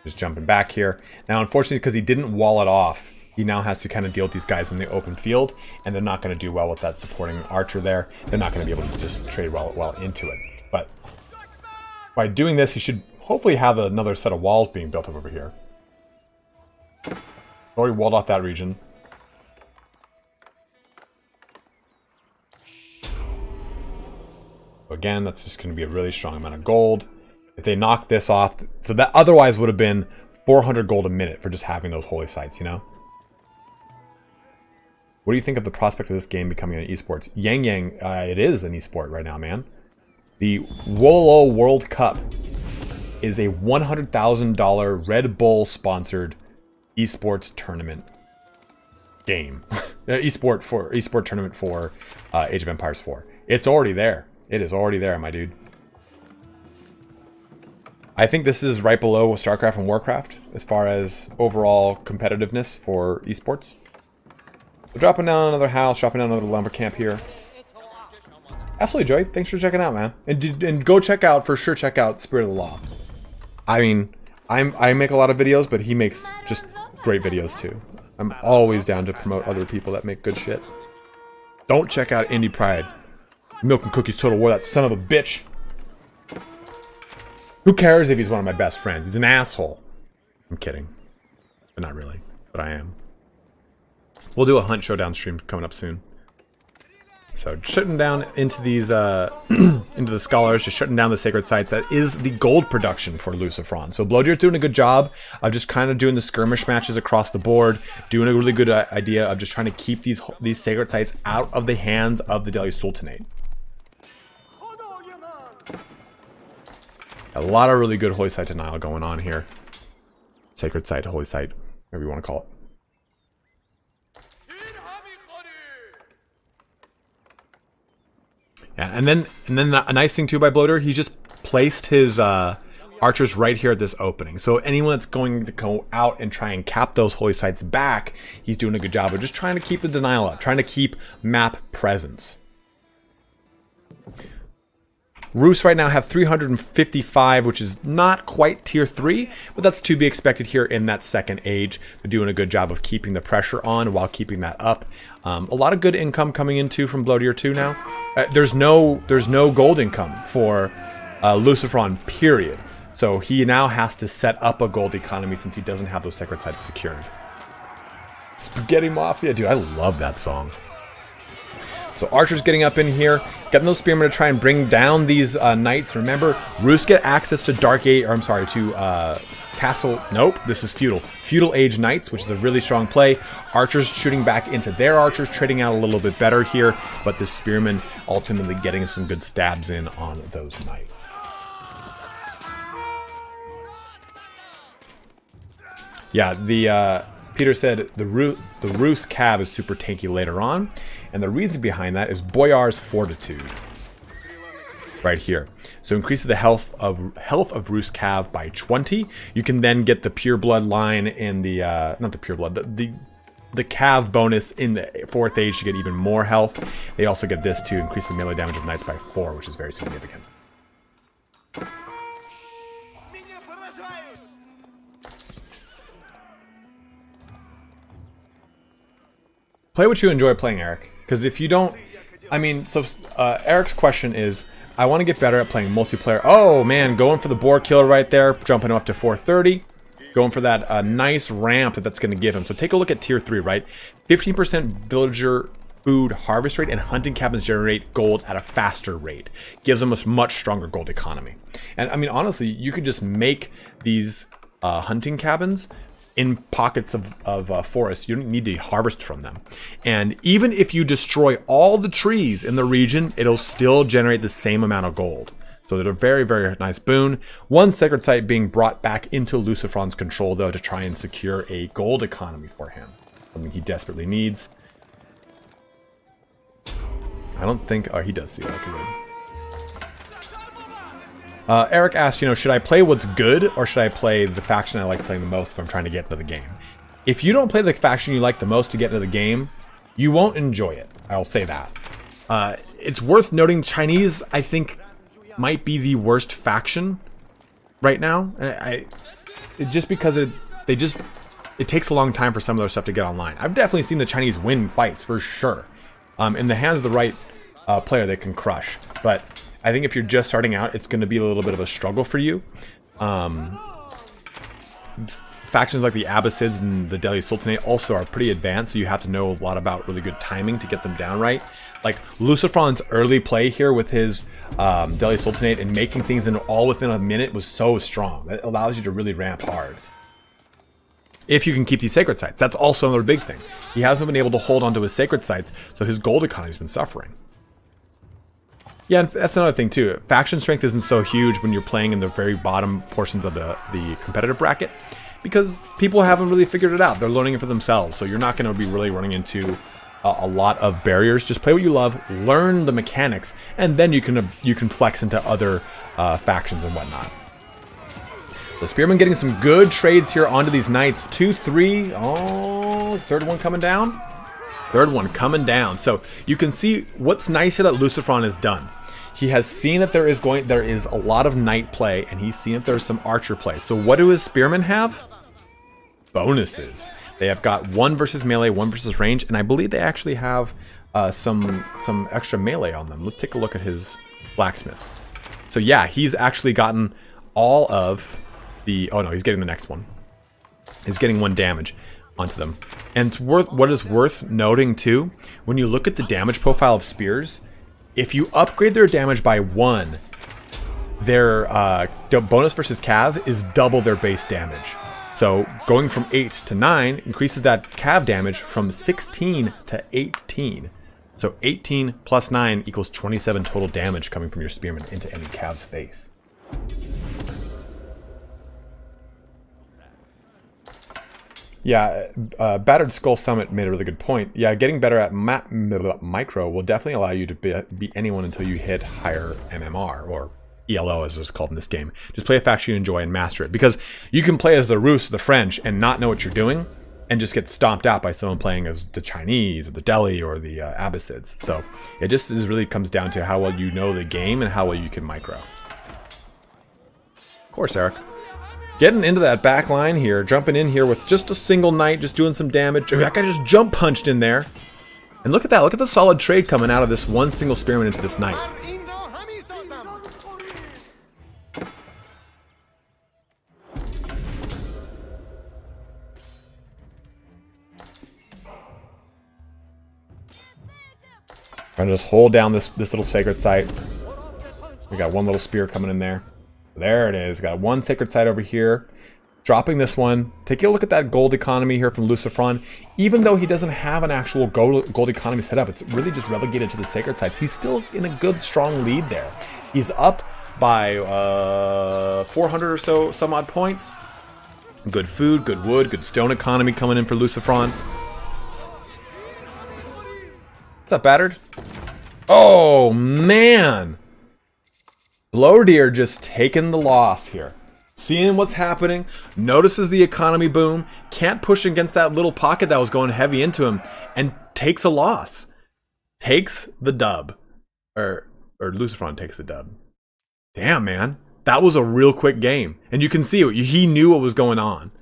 Just jumping back here. Now, unfortunately, because he didn't wall it off, he now has to kind of deal with these guys in the open field, and they're not going to do well with that supporting archer there. They're not going to be able to just trade well into it. But by doing this, he should hopefully have another set of walls being built up over here. Already walled off that region. Again, that's just going to be a really strong amount of gold. If they knock this off, so that otherwise would have been 400 gold a minute for just having those holy sites, you know? What do you think of the prospect of this game becoming an esports? Yang, it is an esport right now, man. The Wololo World Cup is a $100,000 Red Bull sponsored esports tournament game. esport tournament for Age of Empires 4. It's already there. It is already there, my dude. I think this is right below StarCraft and Warcraft as far as overall competitiveness for esports. We're dropping down another house, dropping down another lumber camp here. Absolutely, Joey. Thanks for checking out, man. And go check out, for sure, check out Spirit of the Law. I mean, I make a lot of videos, but he makes just great videos too. I'm always down to promote other people that make good shit. Don't check out Indie Pride. Milk and Cookies Total War, that son of a bitch. Who cares if he's one of my best friends? He's an asshole. I'm kidding. But not really. But I am. We'll do a Hunt Showdown stream coming up soon. So shutting down into these into the scholars, just shutting down the sacred sites. That is the gold production for Lucifron. So Bloater's doing a good job of just kind of doing the skirmish matches across the board, doing a really good idea of just trying to keep these sacred sites out of the hands of the Delhi Sultanate. A lot of really good holy site denial going on here. Sacred site, holy site, whatever you want to call it. Yeah, and then a nice thing too by Bloater, he just placed his archers right here at this opening. So anyone that's going to go out and try and cap those holy sites back, he's doing a good job of just trying to keep the denial up, trying to keep map presence. Rus right now have 355, which is not quite tier 3, but that's to be expected here in that second age. They're doing a good job of keeping the pressure on while keeping that up. A lot of good income coming into from Bloater 2 now. There's no gold income for Lucifron, period. So he now has to set up a gold economy since he doesn't have those sacred sites secured. Spaghetti Mafia, dude, I love that song. So Archer's getting up in here, getting those spearmen to try and bring down these knights. Remember, Rus get access to Castle. Nope, this is Feudal. Feudal Age Knights, which is a really strong play. Archers shooting back into their archers, trading out a little bit better here, but the spearmen ultimately getting some good stabs in on those knights. Yeah, the Peter said the Rus Cav is super tanky later on, and the reason behind that is Boyar's Fortitude. Right here. So increases the health of Rus Cav by 20. You can then get the pure blood line in the not the pure blood, the Cav bonus in the 4th age to get even more health. They also get this to increase the melee damage of knights by 4, which is very significant. Play what you enjoy playing, Eric. Because if you don't, I mean, so Eric's question is, I want to get better at playing multiplayer. Oh man, going for the boar killer right there, jumping him up to 430. Going for that nice ramp that's going to give him. So take a look at tier 3, right? 15% villager food harvest rate, and hunting cabins generate gold at a faster rate. Gives them a much stronger gold economy. And I mean, honestly, you could just make these hunting cabins in pockets of forest. You don't need to harvest from them. And even if you destroy all the trees in the region, it'll still generate the same amount of gold. So they're a very, very nice boon. One sacred site being brought back into Lucifron's control, though, to try and secure a gold economy for him. Something he desperately needs. I don't think... Oh, he does see it. Okay, good. Eric asked, you know, should I play what's good, or should I play the faction I like playing the most if I'm trying to get into the game? If you don't play the faction you like the most to get into the game, you won't enjoy it. I'll say that. It's worth noting Chinese, I think, might be the worst faction right now. Just because it takes a long time for some of their stuff to get online. I've definitely seen the Chinese win fights for sure. In the hands of the right player, they can crush. But I think if you're just starting out, it's going to be a little bit of a struggle for you. Factions like the Abbasids and the Delhi Sultanate also are pretty advanced, so you have to know a lot about really good timing to get them down right. Like Lucifron's early play here with his Delhi Sultanate and making things in all within a minute was so strong. That allows you to really ramp hard. If you can keep these sacred sites. That's also another big thing. He hasn't been able to hold onto his sacred sites, so his gold economy's been suffering. Yeah, and that's another thing too. Faction strength isn't so huge when you're playing in the very bottom portions of the competitive bracket, because people haven't really figured it out. They're learning it for themselves, so you're not going to be really running into a lot of barriers. Just play what you love, learn the mechanics, and then you can flex into other factions and whatnot. So Spearman getting some good trades here onto these knights. 2, 3. Oh, third one coming down. Third one coming down. So you can see what's nice here that Lucifron has done. He has seen that there is a lot of knight play, and he's seen that there's some archer play. So what do his spearmen have? Bonuses. They have got 1 versus melee, 1 versus range, and I believe they actually have some extra melee on them. Let's take a look at his blacksmiths. So yeah, he's actually gotten all of the... Oh no, he's getting the next one. He's getting 1 damage onto them. And it's what is worth noting too, when you look at the damage profile of spears, if you upgrade their damage by 1, their bonus versus cav is double their base damage. So going from 8 to 9 increases that cav damage from 16 to 18. So 18 plus 9 equals 27 total damage coming from your spearman into any cav's face. Yeah, Battered Skull Summit made a really good point. Yeah, getting better at micro will definitely allow you to beat anyone until you hit higher MMR, or ELO as it's called in this game. Just play a faction you enjoy and master it. Because you can play as the Rus or the French and not know what you're doing, and just get stomped out by someone playing as the Chinese, or the Delhi, or the Abbasids. So it just really comes down to how well you know the game and how well you can micro. Of course, Eric. Getting into that back line here, jumping in here with just a single knight, just doing some damage. That guy just jump punched in there. And look at that, look at the solid trade coming out of this one single spearman into this knight. Trying to just hold down this little sacred site. We got one little spear coming in there. There it is. Got 1 sacred site over here. Dropping this one. Taking a look at that gold economy here from Lucifron. Even though he doesn't have an actual gold economy set up, it's really just relegated to the sacred sites. He's still in a good, strong lead there. He's up by 400 or so, some odd points. Good food, good wood, good stone economy coming in for Lucifron. What's up, Battered? Oh, man. Blowdeer just taking the loss here. Seeing what's happening, notices the economy boom, can't push against that little pocket that was going heavy into him, and takes a loss. Takes the dub. Or Lucifron takes the dub. Damn, man. That was a real quick game. And you can see it. He knew what was going on.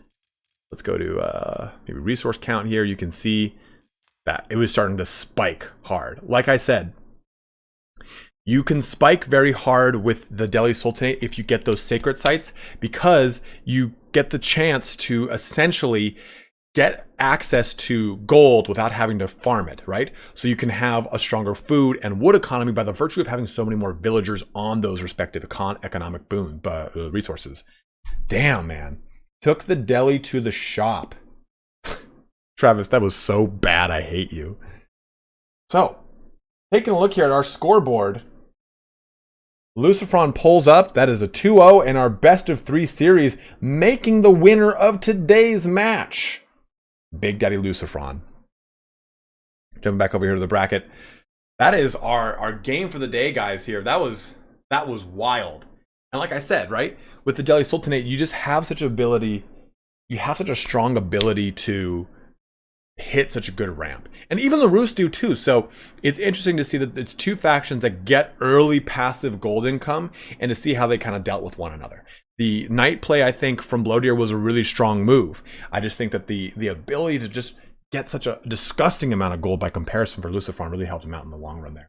Let's go to maybe resource count here. You can see that it was starting to spike hard. Like I said, you can spike very hard with the Delhi Sultanate if you get those sacred sites, because you get the chance to essentially get access to gold without having to farm it, right? So you can have a stronger food and wood economy by the virtue of having so many more villagers on those respective economic boon resources. Damn, man. Took the Delhi to the shop. Travis, that was so bad. I hate you. So, taking a look here at our scoreboard. Lucifron pulls up. That is a 2-0 in our best of 3 series, making the winner of today's match. Big Daddy Lucifron. Jumping back over here to the bracket. That is our game for the day, guys, here. That was wild. And like I said, right? With the Delhi Sultanate, you just have such ability. You have such a strong ability to hit such a good ramp. And even the Rus do too. So it's interesting to see that it's 2 factions that get early passive gold income and to see how they kind of dealt with one another. The Knight play, I think, from Blowdeer was a really strong move. I just think that the ability to just get such a disgusting amount of gold by comparison for Lucifron really helped him out in the long run there.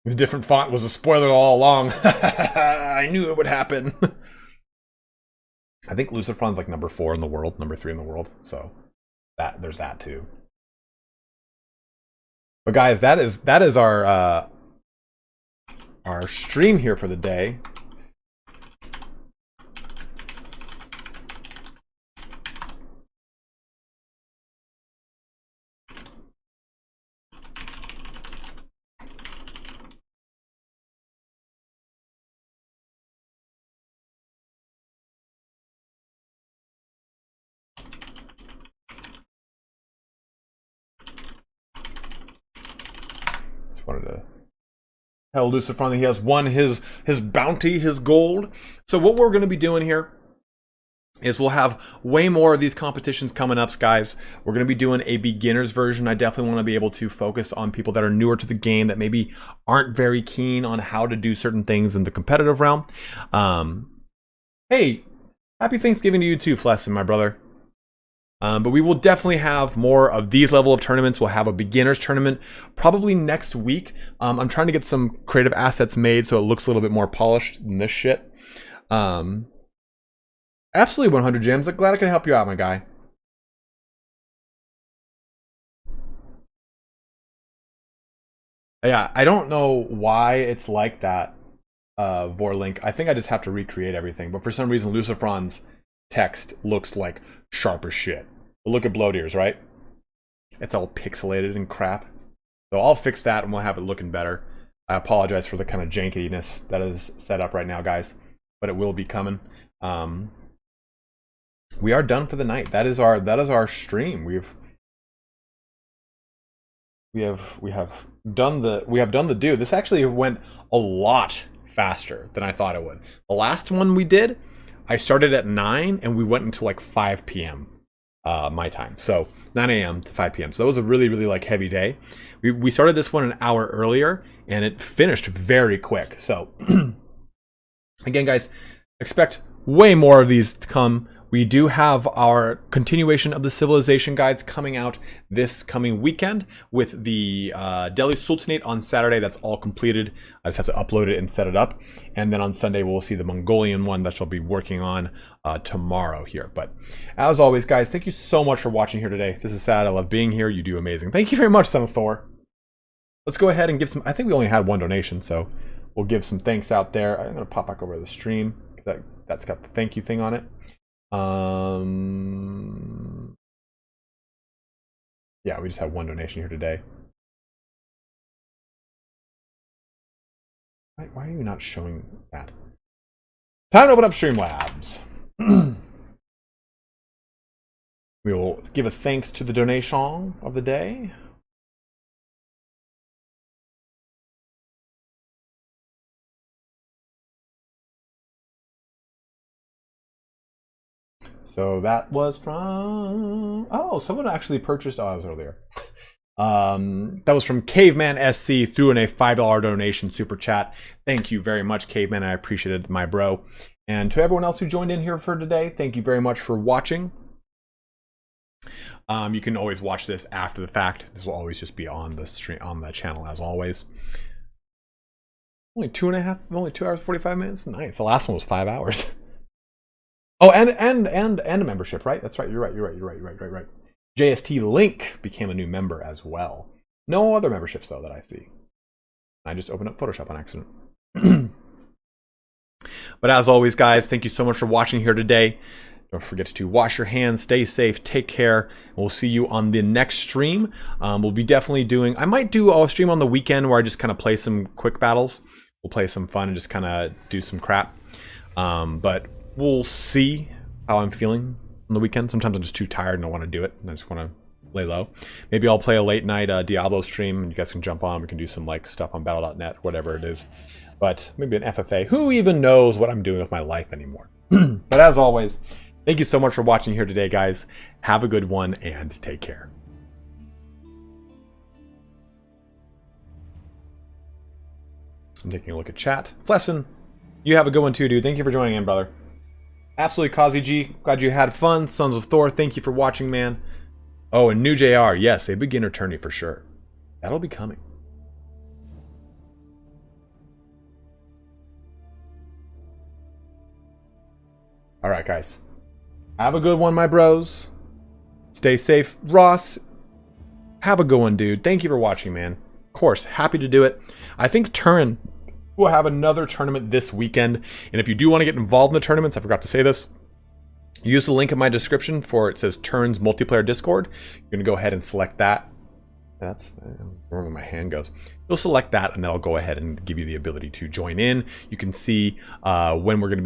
The different font was a spoiler all along. I knew it would happen. I think Lucifron's like number 4 in the world, number 3 in the world. So there's that too. But guys, that is our stream here for the day. Wanted to tell Lucifron that he has won his bounty, his gold. So what we're going to be doing here is we'll have way more of these competitions coming up, guys. We're going to be doing a beginner's version. I definitely want to be able to focus on people that are newer to the game, that maybe aren't very keen on how to do certain things in the competitive realm. Hey, happy Thanksgiving to you too, Flesson, my brother. But we will definitely have more of these level of tournaments. We'll have a beginner's tournament probably next week. I'm trying to get some creative assets made so it looks a little bit more polished than this shit. Absolutely 100 gems. I'm glad I can help you out, my guy. Yeah, I don't know why it's like that, Vorlink. I think I just have to recreate everything. But for some reason, Lucifron's text looks like sharp as shit. But look at Blowdeer's, right? It's all pixelated and crap. So I'll fix that and we'll have it looking better. I apologize for the kind of jankiness that is set up right now, guys. But it will be coming. We are done for the night. That is our stream. We have done the do. This actually went a lot faster than I thought it would. The last one we did, I started at 9 and we went until like 5 p.m. My time. So 9 a.m. to 5 p.m. So that was a really, really like heavy day. We started this one an hour earlier and it finished very quick. So again, guys, expect way more of these to come. We do have our continuation of the Civilization guides coming out this coming weekend with the Delhi Sultanate on Saturday. That's all completed. I just have to upload it and set it up. And then on Sunday, we'll see the Mongolian one that I'll be working on tomorrow here. But as always, guys, thank you so much for watching here today. This is sad. I love being here. You do amazing. Thank you very much, Son of Thor. Let's go ahead and give some... I think we only had 1 donation, so we'll give some thanks out there. I'm going to pop back over to the stream. That's got the thank you thing on it. Yeah, we just have 1 donation here today. Why are you not showing that? Time to open up Streamlabs. We will give a thanks to the donation of the day. So that was from... Oh, someone actually purchased... Oh, that was earlier. That was from Caveman SC through in a $5 donation super chat. Thank you very much, Caveman. I appreciate it, my bro. And to everyone else who joined in here for today, thank you very much for watching. You can always watch this after the fact. This will always just be on the stream, on the channel as always. Only 2 hours 45 minutes. Nice. The last one was 5 hours. Oh, and a membership, right? That's right. You're right. JST Link became a new member as well. No other memberships though that I see. I just opened up Photoshop on accident. But as always, guys, thank you so much for watching here today. Don't forget to wash your hands, stay safe, take care. And we'll see you on the next stream. We'll be definitely doing... I might do a stream on the weekend where I just kind of play some quick battles. We'll play some fun and just kind of do some crap. But we'll see how I'm feeling on the weekend. Sometimes I'm just too tired and I want to do it. And I just want to lay low. Maybe I'll play a late night Diablo stream and you guys can jump on. We can do some like stuff on battle.net, whatever it is. But maybe an FFA. Who even knows what I'm doing with my life anymore? But as always, thank you so much for watching here today, guys. Have a good one and take care. I'm taking a look at chat. Flesson, you have a good one too, dude. Thank you for joining in, brother. Absolutely, Kazi G. Glad you had fun. Sons of Thor, thank you for watching, man. Oh, and New JR. Yes, a beginner tourney for sure. That'll be coming. All right, guys. Have a good one, my bros. Stay safe. Ross, have a good one, dude. Thank you for watching, man. Of course, happy to do it. I think Turin will have another tournament this weekend. And if you do want to get involved in the tournaments, I forgot to say this, use the link in my description for, it says Turin's multiplayer Discord. You're going to go ahead and select that. That's where my hand goes. You'll select that and then I'll go ahead and give you the ability to join in. You can see when we're going to be